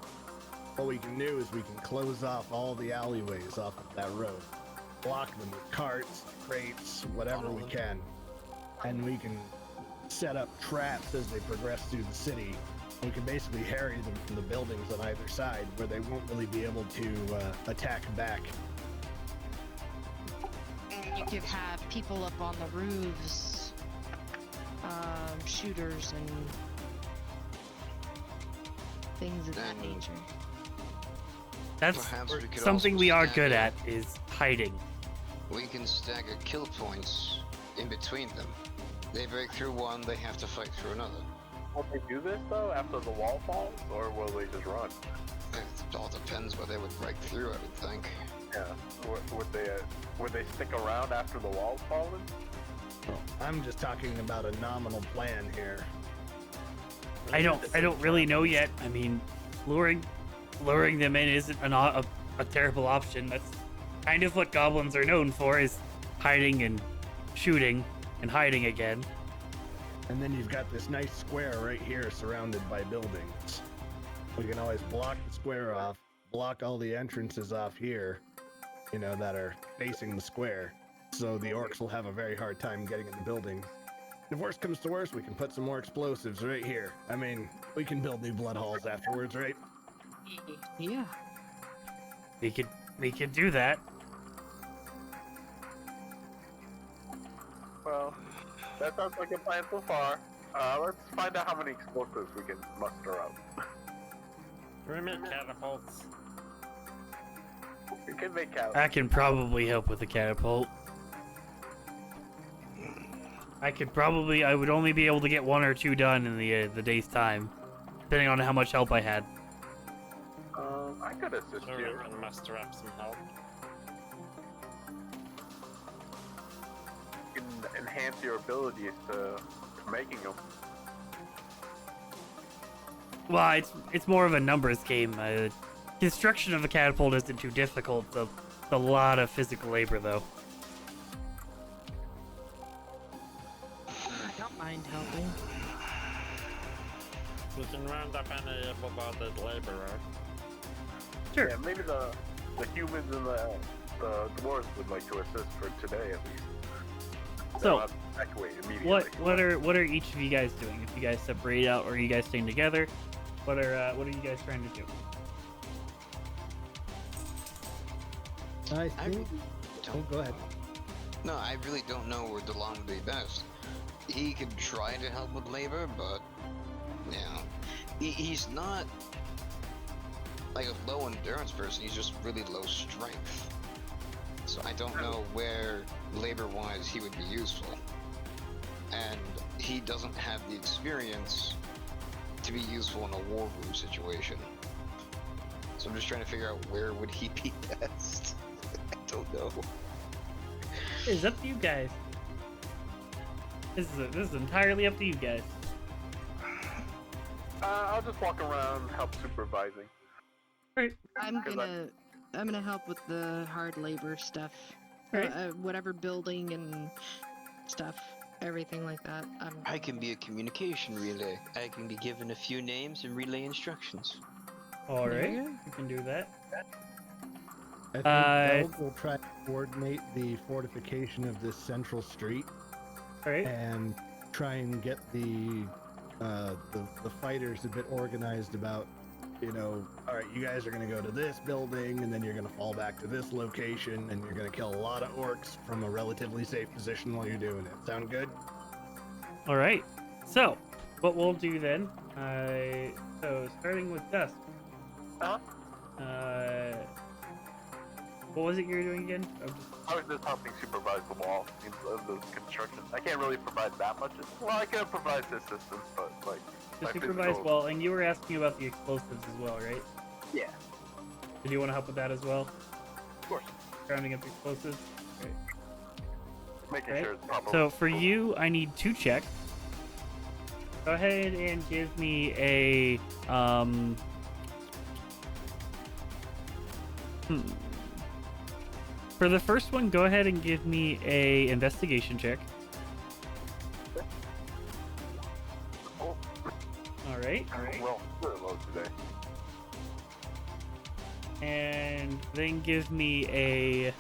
What we can do is we can close off all the alleyways off of that road. Block them with carts, crates, whatever we can. And we can set up traps as they progress through the city. We can basically harry them from the buildings on either side where they won't really be able to attack back. You could have people up on the roofs, shooters and things of that nature. That's Perhaps we could something also we are stagger- good at, is hiding. We can stagger kill points in between them. They break through one, they have to fight through another. Will they do this though after the wall falls, or will they just run? It all depends where they would break through, I would think. Yeah. Would they stick around after the wall's fallen? I'm just talking about a nominal plan here. I don't really know yet. I mean, luring them in isn't a terrible option. That's kind of what goblins are known for, is hiding and shooting and hiding again. And then you've got this nice square right here surrounded by buildings. We can always block the square off, block all the entrances off here, that are facing the square. So the orcs will have a very hard time getting in the building. If worse comes to worse, we can put some more explosives right here. I mean, we can build new blood halls afterwards, right? Yeah. We could do that. Well, that sounds like a plan so far. Let's find out how many explosives we can muster up. Can we make catapults? We can make out. I can probably help with a catapult. I would only be able to get 1 or 2 done in the day's time, depending on how much help I had. I could assist So you. we can muster up some help. You can enhance your abilities to making them. Well, it's more of a numbers game. Construction of a catapult isn't too difficult. It's a lot of physical labor, though. I don't mind helping. You can round up any able-bodied laborer. Sure. Yeah, maybe the humans and the dwarves would like to assist for today at least. So, Evacuate immediately. what are each of you guys doing? If you guys separate out or are you guys staying together? What are you guys trying to do? I I think. Oh, don't. go ahead. No, I really don't know where DeLong would be best. He could try to help with labor, but you know, he's not like a low endurance person. He's just really low strength. So I don't know where labor-wise he would be useful, and he doesn't have the experience to be useful in a war room situation. So I'm just trying to figure out where would he be best. I don't know. It's up to you guys. This is entirely up to you guys. I'll just walk around, help supervising. I'm 'Cause gonna help with the hard labor stuff. Right. Whatever building and stuff, everything like that. I can be a communication relay. I can be given a few names and relay instructions. All There right, you go. you can do that. I think Belg will try to coordinate the fortification of this central street All right. and try and get the fighters a bit organized about, you know, all right, you guys are going to go to this building and then you're going to fall back to this location and you're going to kill a lot of orcs from a relatively safe position while you're doing it. Sound good? All right. So, what we'll do then? So starting with Dusk. Huh? What was it you were doing again? I was just helping supervise the wall of the construction. I can't really provide that much. Well, I can provide assistance, but like To my supervise physical- well, and you were asking about the explosives as well, right? Yeah, Did you want to help with that as well? of course. Rounding up the explosives. Making Right. sure it's proper. So for you, I need 2 checks. Go ahead and give me a For the first one, go ahead and give me a investigation check. Oh, All right. well, we're low today. And then give me a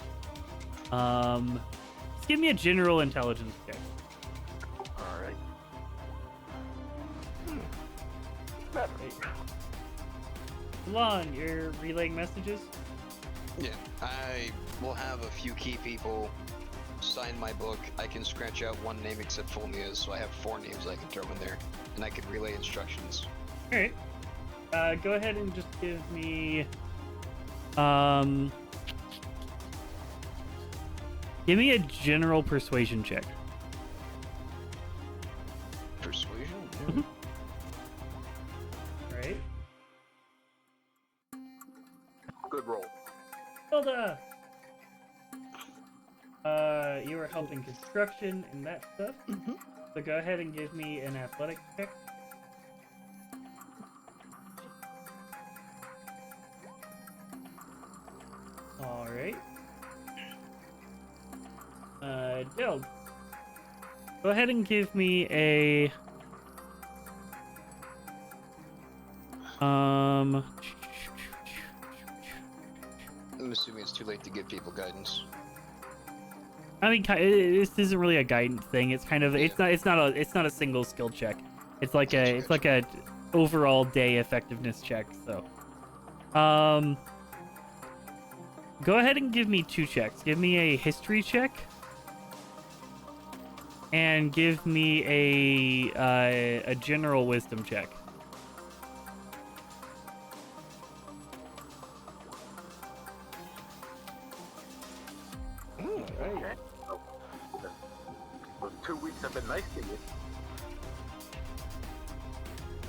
just give me a general intelligence check. All right. Better. Lon, you're relaying messages? Yeah, I will have a few key people sign my book. I can scratch out one name except Fulmia's, so I have 4 names I can throw in there, and I can relay instructions. All right. Go ahead and just give me give me a general persuasion check. Persuasion? Mhm. All right. Good roll. Hilda! You are helping construction and that stuff. Mhm. So go ahead and give me an athletics check. Alright. Dild. Go ahead and give me a I'm assuming it's too late to give people guidance. I mean, this isn't really a guidance thing. It's kind of it's not a single skill check. It's like a overall day effectiveness check. So, go ahead and give me 2 checks. Give me a history check, and give me a general wisdom check. Okay. So, those 2 weeks have been nice to you.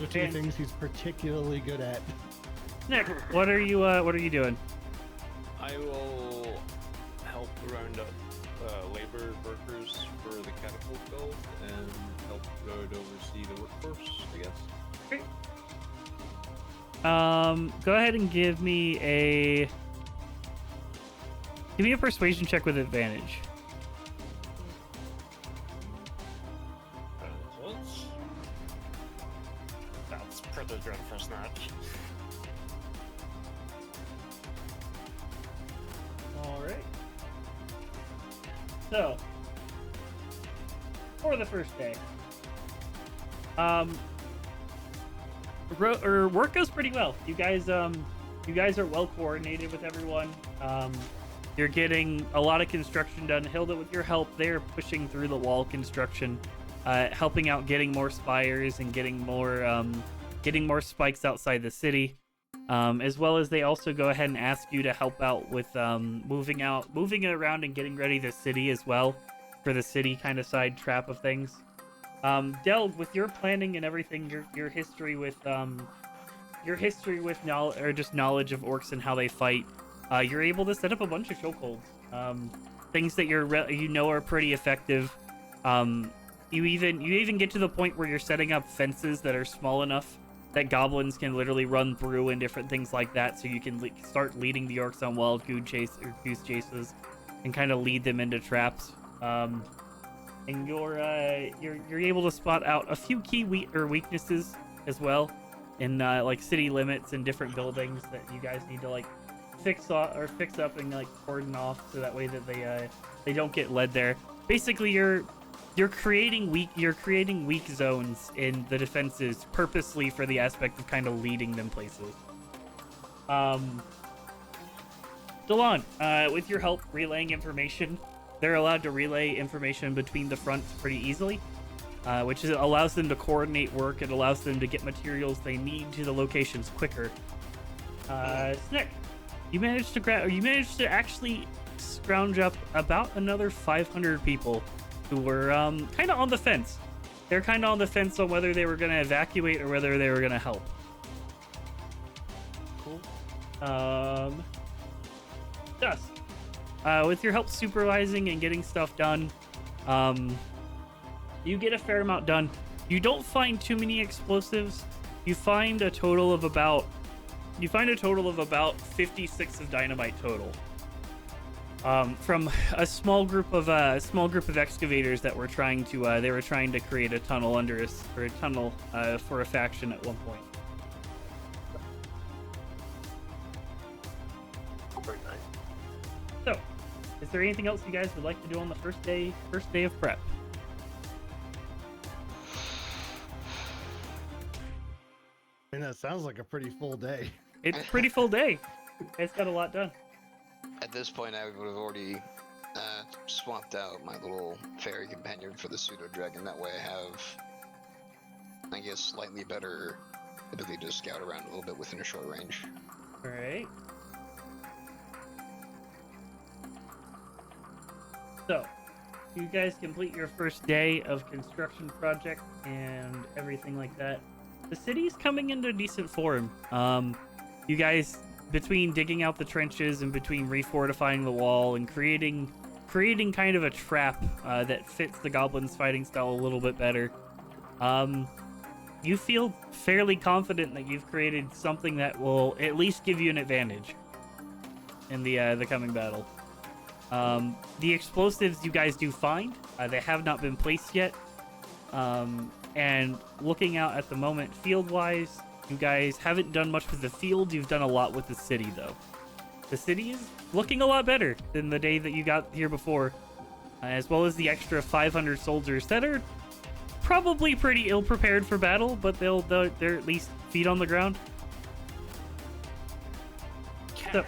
The 2 things he's particularly good at. Nick, what are you doing? I will help round up labor workers for the catapult build and help oversee the workforce, I guess. Go ahead and give me a persuasion check with advantage. That's pretty good for Snatch. All right. So, for the first day, work goes pretty well. You guys are well coordinated with everyone. You're getting a lot of construction done. Hilda, with your help, they're pushing through the wall construction, helping out getting more spires and getting more spikes outside the city. As well as they also go ahead and ask you to help out with moving it around and getting ready the city as well, for the city kind of side trap of things. Del, with your planning and everything, your history with knowledge of orcs and how they fight, you're able to set up a bunch of chokeholds. Things that are pretty effective. You even get to the point where you're setting up fences that are small enough that goblins can literally run through and different things like that, so you can start leading the orcs on wild goose chases and kind of lead them into traps. And you're able to spot out a few key weaknesses as well in like city limits and different buildings that you guys need to like fix up and like cordon off, so that way that they don't get led there. Basically, you're creating weak zones in the defenses purposely for the aspect of kind of leading them places. Delon, with your help relaying information, they're allowed to relay information between the fronts pretty easily, which allows them to coordinate work. It allows them to get materials they need to the locations quicker. Snick, you managed to actually scrounge up about another 500 people who were kind of on the fence. They're kind of on the fence on whether they were going to evacuate or whether they were going to help. Cool. Dust. With your help supervising and getting stuff done, you get a fair amount done. You don't find too many explosives. You find a total of about 56 of dynamite total. From a small group of excavators that were trying to create a tunnel for a faction at one point. Very nice. So, is there anything else you guys would like to do on the first day of prep? I mean, that sounds like a pretty full day. It's a pretty full day. It's got a lot done. At this point, I would have already swapped out my little fairy companion for the pseudo dragon. That way, I have, I guess, slightly better ability to scout around a little bit within a short range. All right. So, you guys complete your first day of construction project and everything like that. The city's coming into decent form. You guys, between digging out the trenches and between refortifying the wall and creating kind of a trap that fits the goblins' fighting style a little bit better, you feel fairly confident that you've created something that will at least give you an advantage in the coming battle. The explosives you guys do find, they have not been placed yet. And looking out at the moment, field-wise, you guys haven't done much with the field. You've done a lot with the city, though. The city is looking a lot better than the day that you got here before, as well as the extra 500 soldiers that are probably pretty ill-prepared for battle, but they're at least feet on the ground. So,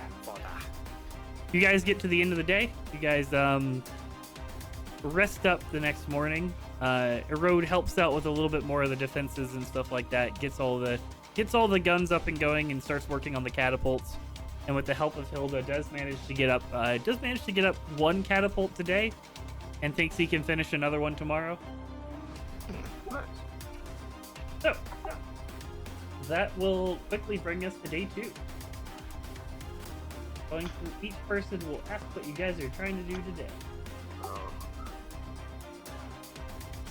you guys get to the end of the day. You guys rest up the next morning. Erode helps out with a little bit more of the defenses and stuff like that. Gets all the guns up and going and starts working on the catapults. And with the help of Hilda, does manage to get up one catapult today, and thinks he can finish another one tomorrow. So that will quickly bring us to day 2. Going through each person will ask what you guys are trying to do today.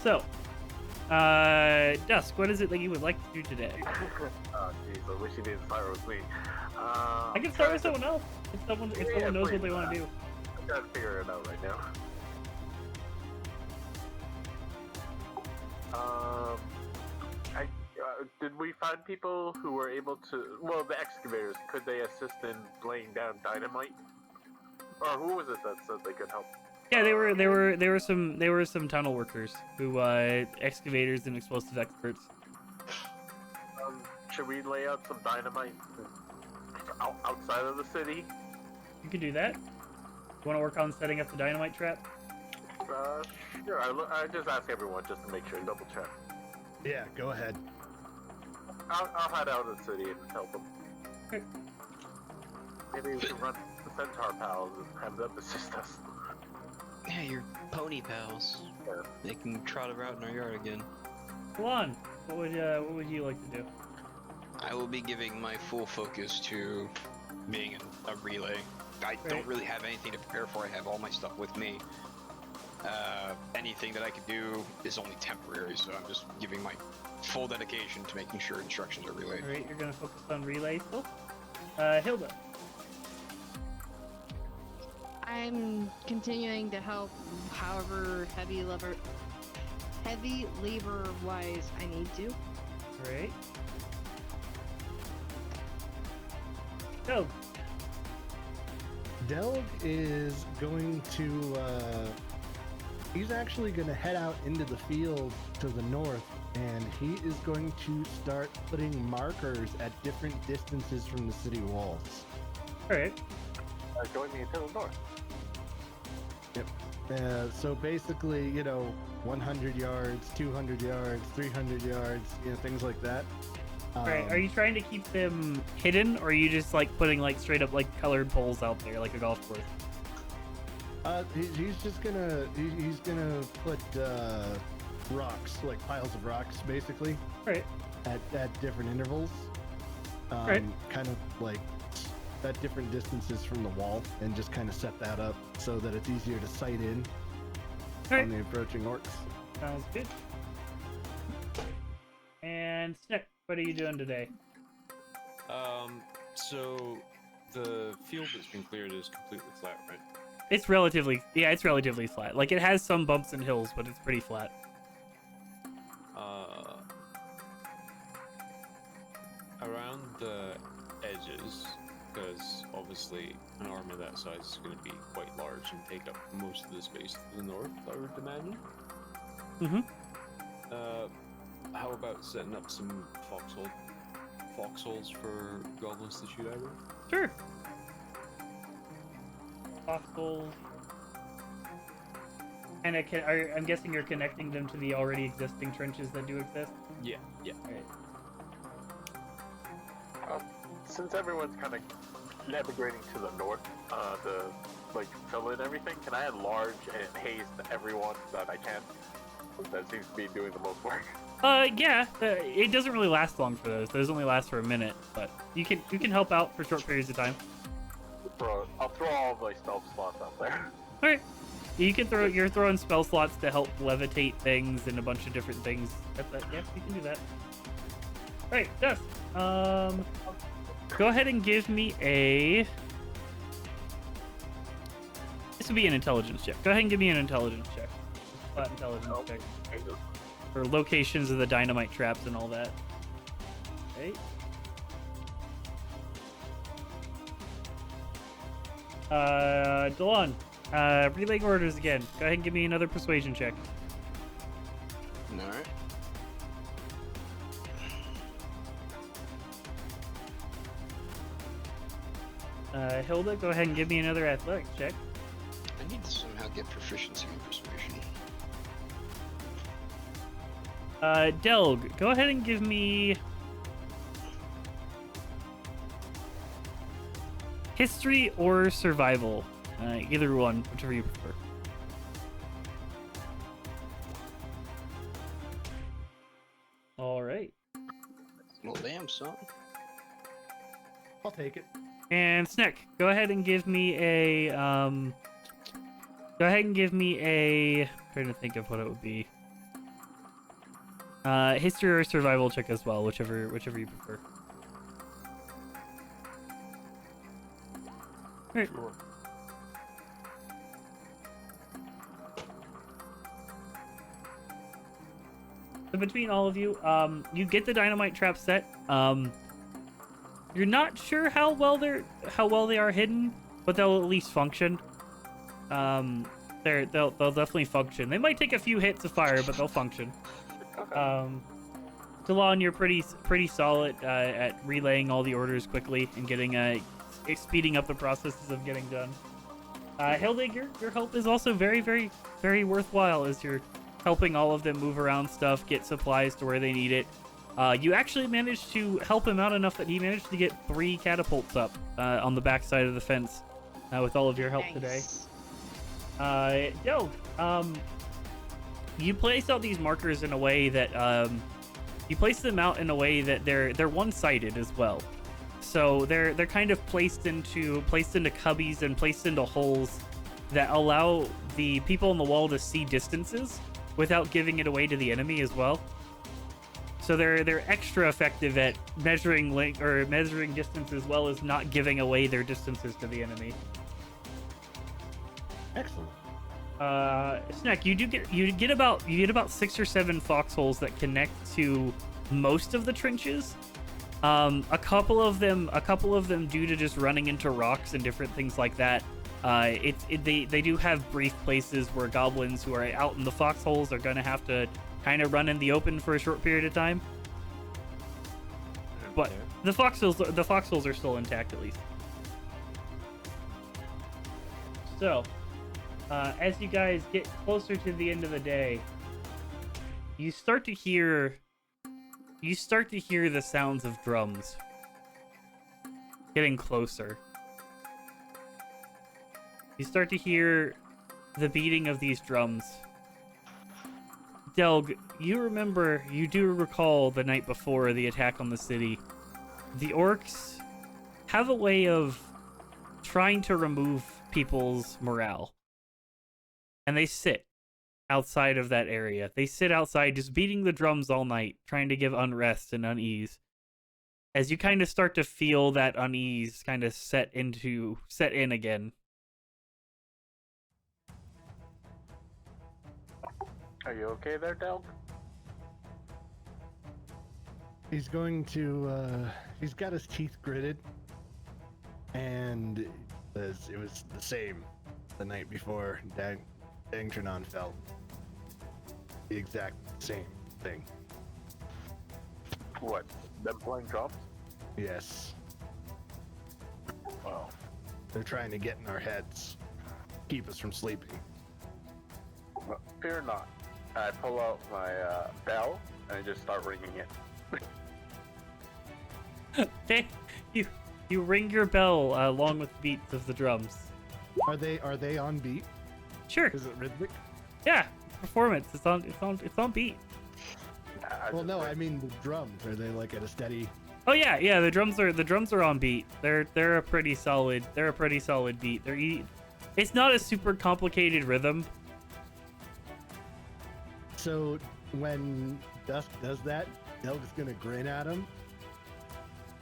So, Dusk, what is it that you would like to do today? Oh, jeez, I wish you didn't start with me. I can start with someone else. If someone knows what they want to do. I'm trying to figure it out right now. Did we find people who were able to? Well, the excavators. Could they assist in laying down dynamite? Or who was it that said they could help? Yeah, there were some tunnel workers who excavators and explosive experts. Should we lay out some dynamite outside of the city? You can do that. You want to work on setting up the dynamite trap? Sure. I just ask everyone just to make sure, double check. Yeah, go ahead. I'll head out of the city and help them. Okay. Maybe we can run the Centaur pals and have them assist us. Yeah, your pony pals. Yeah. They can trot around in our yard again. Lon, what would you like to do? I will be giving my full focus to being a relay. I Right. don't really have anything to prepare for. I have all my stuff with me. Anything that I could do is only temporary, so I'm just giving my full dedication to making sure instructions are relayed. Alright, you're gonna focus on relay still? Hilda. I'm continuing to help however heavy labor wise I need to. Alright. Go. Delg is going to, he's actually going to head out into the field to the north, and he is going to start putting markers at different distances from the city walls. Alright. Join me until the north. So basically, 100 yards, 200 yards, 300 yards, things like that. Alright, are you trying to keep them hidden, or are you just like putting like straight up like colored poles out there like a golf course? He's just gonna he's gonna put rocks, like piles of rocks, basically, Alright. at different intervals, Right. kind of like at different distances from the wall, and just kind of set that up so that it's easier to sight in Alright. on the approaching orcs. Sounds good. And Snick, what are you doing today? So the field that's been cleared is completely flat, right? It's relatively flat. Like it has some bumps and hills, but it's pretty flat. Around the edges, because obviously an army that size is going to be quite large and take up most of the space to the north, I would imagine. Mhm. How about setting up some foxholes for goblins to shoot out of? Sure. Foxholes. And I'm guessing you're connecting them to the already existing trenches that do exist? Yeah. Alright. Since everyone's kind of navigating to the north, to fill in everything, can I add large and haze to everyone that I can? That seems to be doing the most work. Yeah. It doesn't really last long for those. Those only last for a minute, but you can help out for short periods of time. I'll throw all my stealth slots out there. Alright. You're throwing spell slots to help levitate things and a bunch of different things. Yeah, you can do that. Alright, Dust. Go ahead and give me a... This would be an intelligence check. Go ahead and give me an intelligence check. Flat intelligence check. For locations of the dynamite traps and all that. Okay. Delon. Relaying orders again. Go ahead and give me another persuasion check. Alright. Hilda, go ahead and give me another athletics check. I need to somehow get proficiency in persuasion. Delg, go ahead and give me history or survival. Either one, whichever you prefer. All right. Well, damn, son. I'll take it. And Snick, go ahead and give me a I'm trying to think of what it would be. History or survival check as well, whichever you prefer. Alright. Sure. So between all of you, you get the dynamite trap set. You're not sure how well they are hidden, but they'll at least function. They'll definitely function. They might take a few hits of fire, but they'll function. Okay. Delon, you're pretty solid at relaying all the orders quickly and getting speeding up the processes of getting done. Hildig, your help is also very, very, very worthwhile as you're helping all of them move around stuff, get supplies to where they need it. You actually managed to help him out enough that he managed to get 3 catapults up on the back side of the fence with all of your help today. You place out these markers in a way that you place them out in a way that they're one-sided as well. So they're kind of placed into cubbies and placed into holes that allow the people on the wall to see distances without giving it away to the enemy as well. So they're extra effective at measuring measuring distance as well as not giving away their distances to the enemy. Excellent. Snack, you get about 6 or 7 foxholes that connect to most of the trenches. A couple of them due to just running into rocks and different things like that. They do have brief places where goblins who are out in the foxholes are gonna have to kind of run in the open for a short period of time. But the foxholes are still intact at least. So, as you guys get closer to the end of the day, you start to hear the sounds of drums getting closer. You start to hear the beating of these drums. Delg, you do recall the night before the attack on the city. The orcs have a way of trying to remove people's morale. And they sit outside of that area. They sit outside just beating the drums all night, trying to give unrest and unease. As you kind of start to feel that unease kind of set in again. Are you okay there, Delg? He's going to, he's got his teeth gritted, and it was the same the night before Dangtranon fell. The exact same thing. What? Them playing drums? Yes. Wow. They're trying to get in our heads, keep us from sleeping. Well, fear not. I pull out my bell and I just start ringing it. You ring your bell along with beats of the drums. Are they on beat? Sure. Is it rhythmic? Yeah, performance. It's on beat. Well, no, I mean the drums. Are they like at a steady? Oh yeah. The drums are on beat. They're a pretty solid beat. It's not a super complicated rhythm. So when Dusk does that, Delg's gonna grin at him,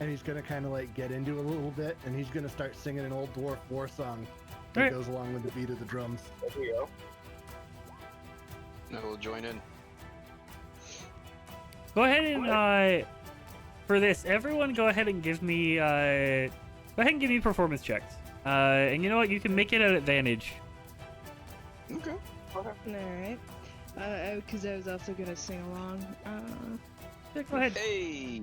and he's gonna kind of like get into it a little bit, and he's gonna start singing an old dwarf war song that Right. goes along with the beat of the drums. There we go. I will join in. Go ahead and for this, everyone go ahead and give me performance checks. And you know what? You can make it at advantage. Okay. Alright. Because I was also gonna sing along. Yeah, go ahead. Hey.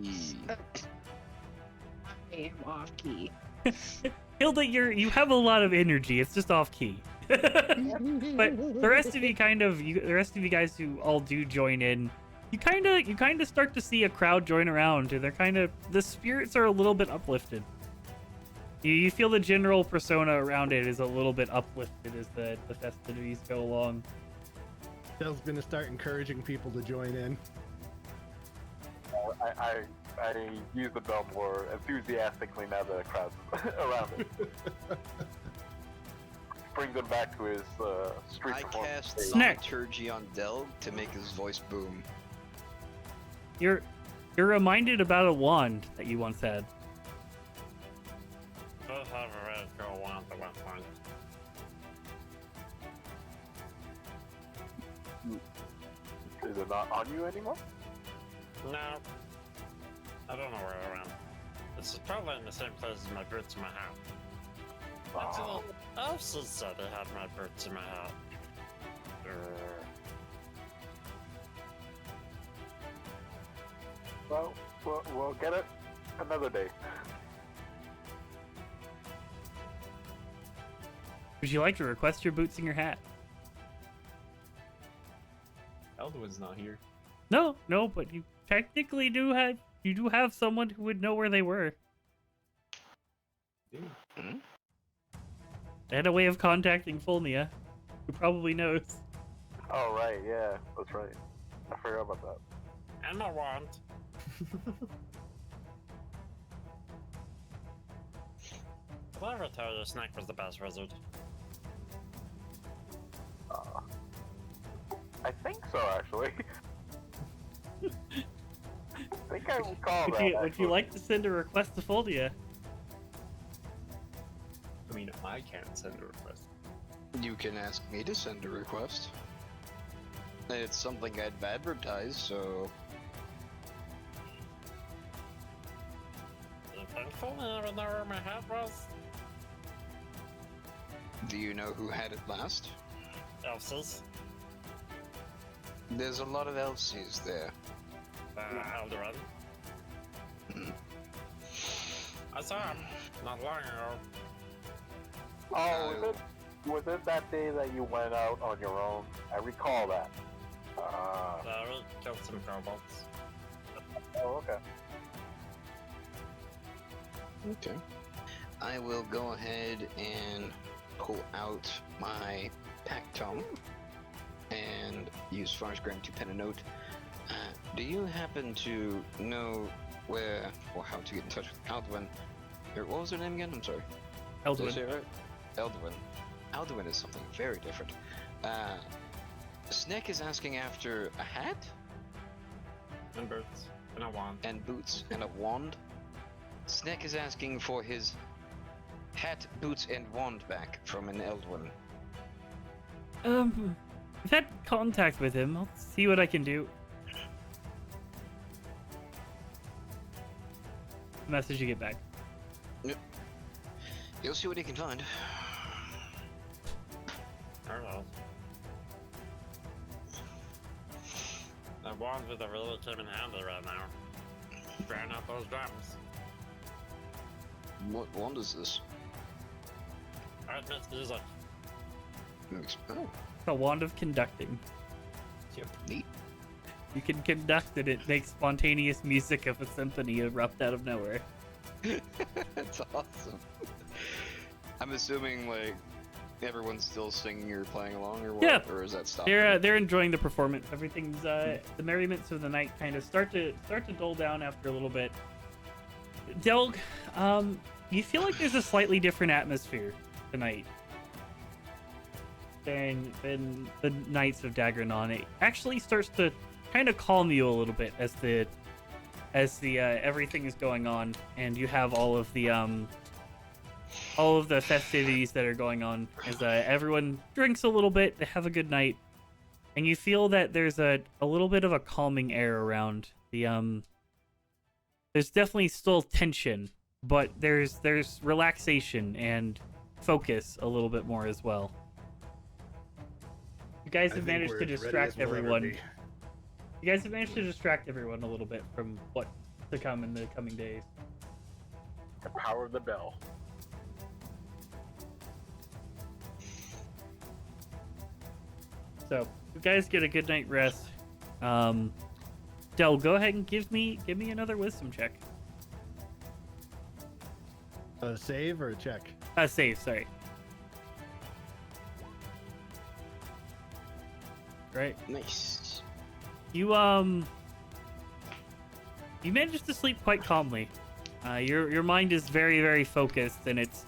I am off key. Hilda, you have a lot of energy. It's just off key. But the rest of you guys who all do join in, you kind of start to see a crowd join around, and the spirits are a little bit uplifted. You feel the general persona around it is a little bit uplifted as the festivities go along. Delg's gonna start encouraging people to join in. I use the bell more enthusiastically now that the crowd's around it. Brings him back to his street I performance cast stage. Snack. Thaumaturgy on Delg to make his voice boom. you're reminded about a wand that you once had. Just have a red girl wand at one point. Is it not on you anymore? No. I don't know where it went. It's probably in the same place as my boots and my hat. Actually, Elsie said they had my boots and my hat. Well, we'll get it another day. Would you like to request your boots and your hat? Elduin's not here. No, but you technically do have someone who would know where they were. Dude, They had a way of contacting Fulmia, who probably knows. Oh, right, yeah, that's right. I forgot about that. And my wand. Did I ever tell you Snack was the best wizard? I think so, actually. I think I recall that. Would you actually. like to send a request to Fulmia? I mean, I can't send a request. You can ask me to send a request. It's something I'd advertise, so You think Fulmia would know where my hat was? do you know who had it last? Elsie's. There's a lot of Elsies there. Alderaan. I saw him not long ago. Oh, was it that day that you went out on your own? I recall that. We killed some kobolds. Oh, okay. Okay. I will go ahead and pull out my pack tome and use Farmer's Graham to pen a note. Do you happen to know where or how to get in touch with Alduin? Or what was her name again? I'm sorry. Did I Eldwin. say it right? Alduin. Alduin is something very different. Snick is asking after a hat And boots. And a wand. and boots and a wand. Snick is asking for his hat, boots, and wand back from an Eldwin. I've had contact with him. I'll see what I can do. Message you get back. You'll see what he can find. Oh well. That wand would have really came in handy right now. Drown out those drums. What wand is this? Alright, Miss Music. Oh, A wand of conducting. neat. You can conduct it. It makes spontaneous music of a symphony erupt out of nowhere. That's awesome. I'm assuming like everyone's still singing or playing along, or what? Yeah. Or is that stopped? They're enjoying the performance. Everything's the merriments of the night kind of start to dull down after a little bit. Delg, you feel like there's a slightly different atmosphere tonight than the Knights of Daggernon. It actually starts to kind of calm you a little bit as the everything is going on, and you have all of the festivities that are going on as everyone drinks a little bit, they have a good night, and you feel that there's a little bit of a calming air around the there's definitely still tension, but there's relaxation and focus a little bit more as well. You guys have managed to distract everyone. You guys have managed to distract everyone a little bit from what to come in the coming days. The power of the bell. So you guys get a good night rest. Del, go ahead and give me another wisdom check. A save or a check? Save, sorry. Right. Nice. You managed to sleep quite calmly. Your mind is very, very focused, and it's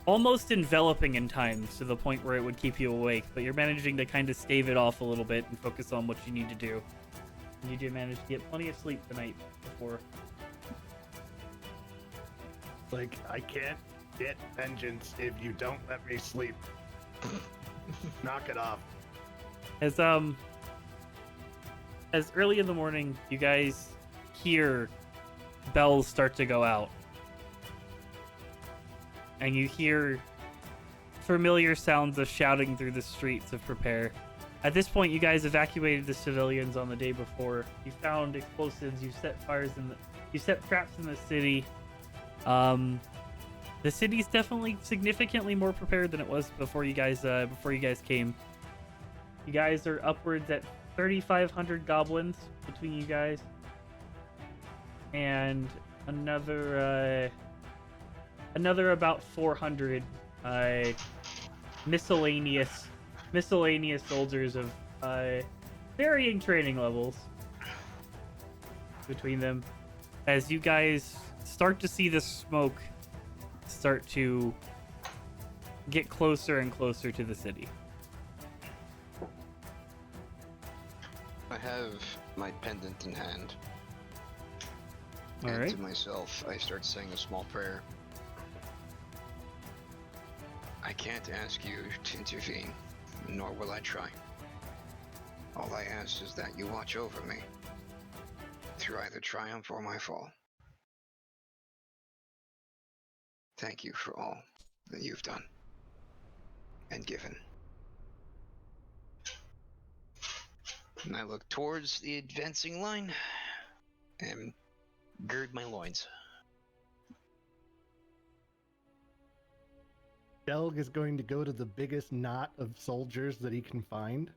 almost enveloping in times to the point where it would keep you awake, but you're managing to kind of stave it off a little bit and focus on what you need to do. You did manage to get plenty of sleep the night before. Like, I can't get vengeance if you don't let me sleep. Knock it off. As early in the morning, you guys hear bells start to go out. And you hear familiar sounds of shouting through the streets of Prepare. At this point, you guys evacuated the civilians on the day before. You found explosives. You set fires you set traps in the city. The city's definitely significantly more prepared than it was before you guys came. You guys are upwards at 3,500 goblins between you guys, and another about 400 miscellaneous soldiers of varying training levels between them. As you guys start to see the smoke start to get closer and closer to the city. I have my pendant in hand. All And right. to myself, I start saying a small prayer. I can't ask you to intervene, nor will I try. All I ask is that you watch over me through either triumph or my fall. Thank you for all that you've done and given. And I look towards the advancing line and gird my loins. Delg is going to go to the biggest knot of soldiers that he can find,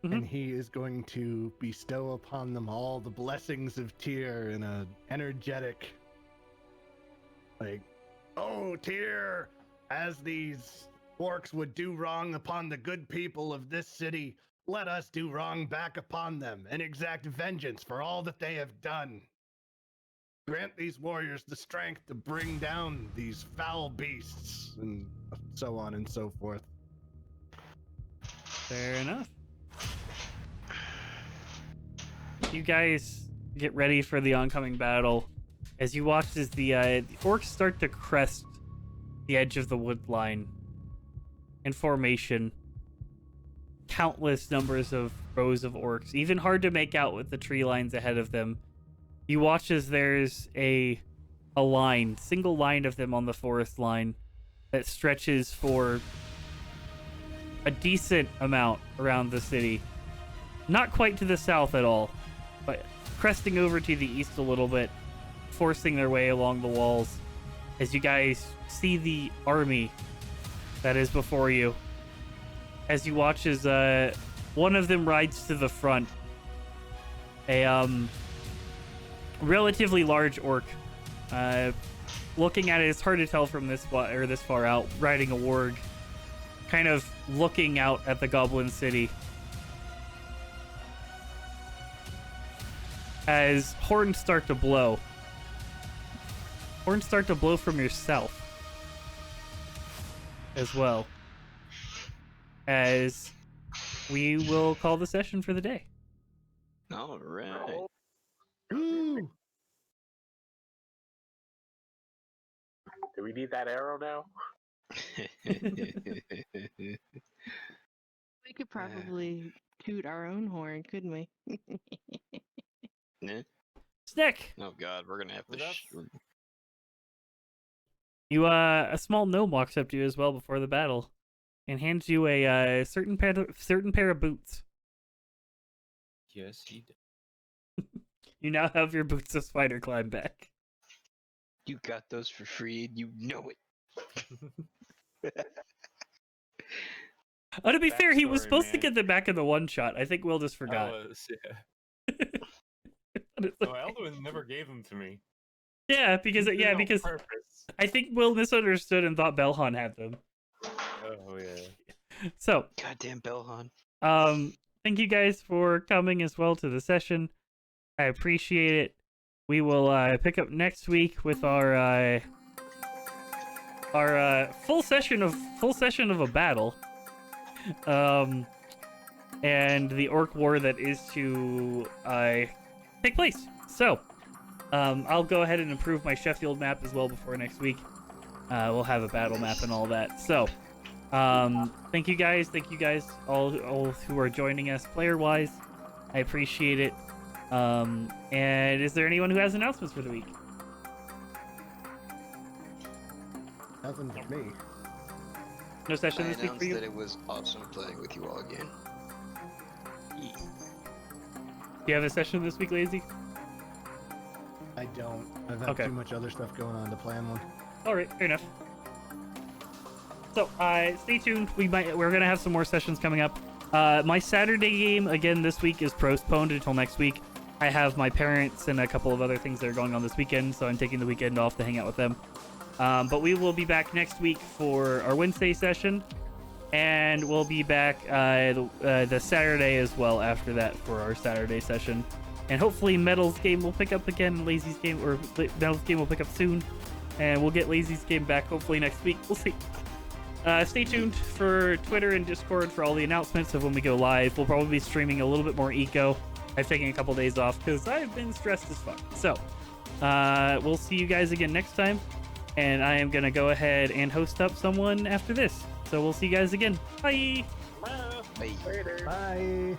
and he is going to bestow upon them all the blessings of Tyr in a energetic, like, oh, Tyr, as these orcs would do wrong upon the good people of this city, let us do wrong back upon them and exact vengeance for all that they have done. Grant these warriors the strength to bring down these foul beasts, and so on and so forth. Fair enough. You guys get ready for the oncoming battle as you watch as the orcs start to crest the edge of the wood line in formation. Countless numbers of rows of orcs, even hard to make out with the tree lines ahead of them. You watch as there's a line, single line of them on the forest line that stretches for a decent amount around the city. Not quite to the south at all, but cresting over to the east a little bit, forcing their way along the walls as you guys see the army that is before you. As you watch as one of them rides to the front, a relatively large orc. Looking at it, it's hard to tell from this far out, riding a warg, kind of looking out at the goblin city. As horns start to blow. Horns start to blow from yourself as well. As we will call the session for the day. All right. Ooh. Do we need that arrow now? We could probably toot our own horn, couldn't we? Nah. Snick! Oh god, we're gonna have to. You a small gnome walks up to you as well before the battle, and hands you a certain pair of boots. Yes, he did. You now have your boots of spider climb back. You got those for free, and you know it. Oh, to be fair, he was Backstory, supposed to man. get them back in the one shot. I think Will just forgot. I was, yeah. But it's Oh, okay. Alduin never gave them to me. Yeah, because He did it on because purpose. I think Will misunderstood and thought Belhan had them. Oh yeah. So, Goddamn Belhan. thank you guys for coming as well to the session. I appreciate it. We will pick up next week with our full session of a battle. and the orc war that is to take place. So, I'll go ahead and improve my Sheffield map as well before next week. We'll have a battle map and all that. So, thank you guys. Thank you guys all who are joining us player-wise. I appreciate it. And is there anyone who has announcements for the week? Nothing for me. No session I this week for announced you? that it was awesome playing with you all again. Do you have a session this week, Lazy? I don't. I've had Okay. too much other stuff going on to plan one. All right, fair enough. So, stay tuned. We're gonna have some more sessions coming up. My Saturday game again this week is postponed until next week. I have my parents and a couple of other things that are going on this weekend, so I'm taking the weekend off to hang out with them. But we will be back next week for our Wednesday session, and we'll be back the Saturday as well after that for our Saturday session. And hopefully Metal's game will pick up again, Lazy's game, or Metal's game will pick up soon, and we'll get Lazy's game back hopefully next week. We'll see. Stay tuned for Twitter and Discord for all the announcements of when we go live. We'll probably be streaming a little bit more eco. I've taken a couple days off because I've been stressed as fuck. So, we'll see you guys again next time. And I am going to go ahead and host up someone after this. So we'll see you guys again. Bye! Bye. Bye. Bye.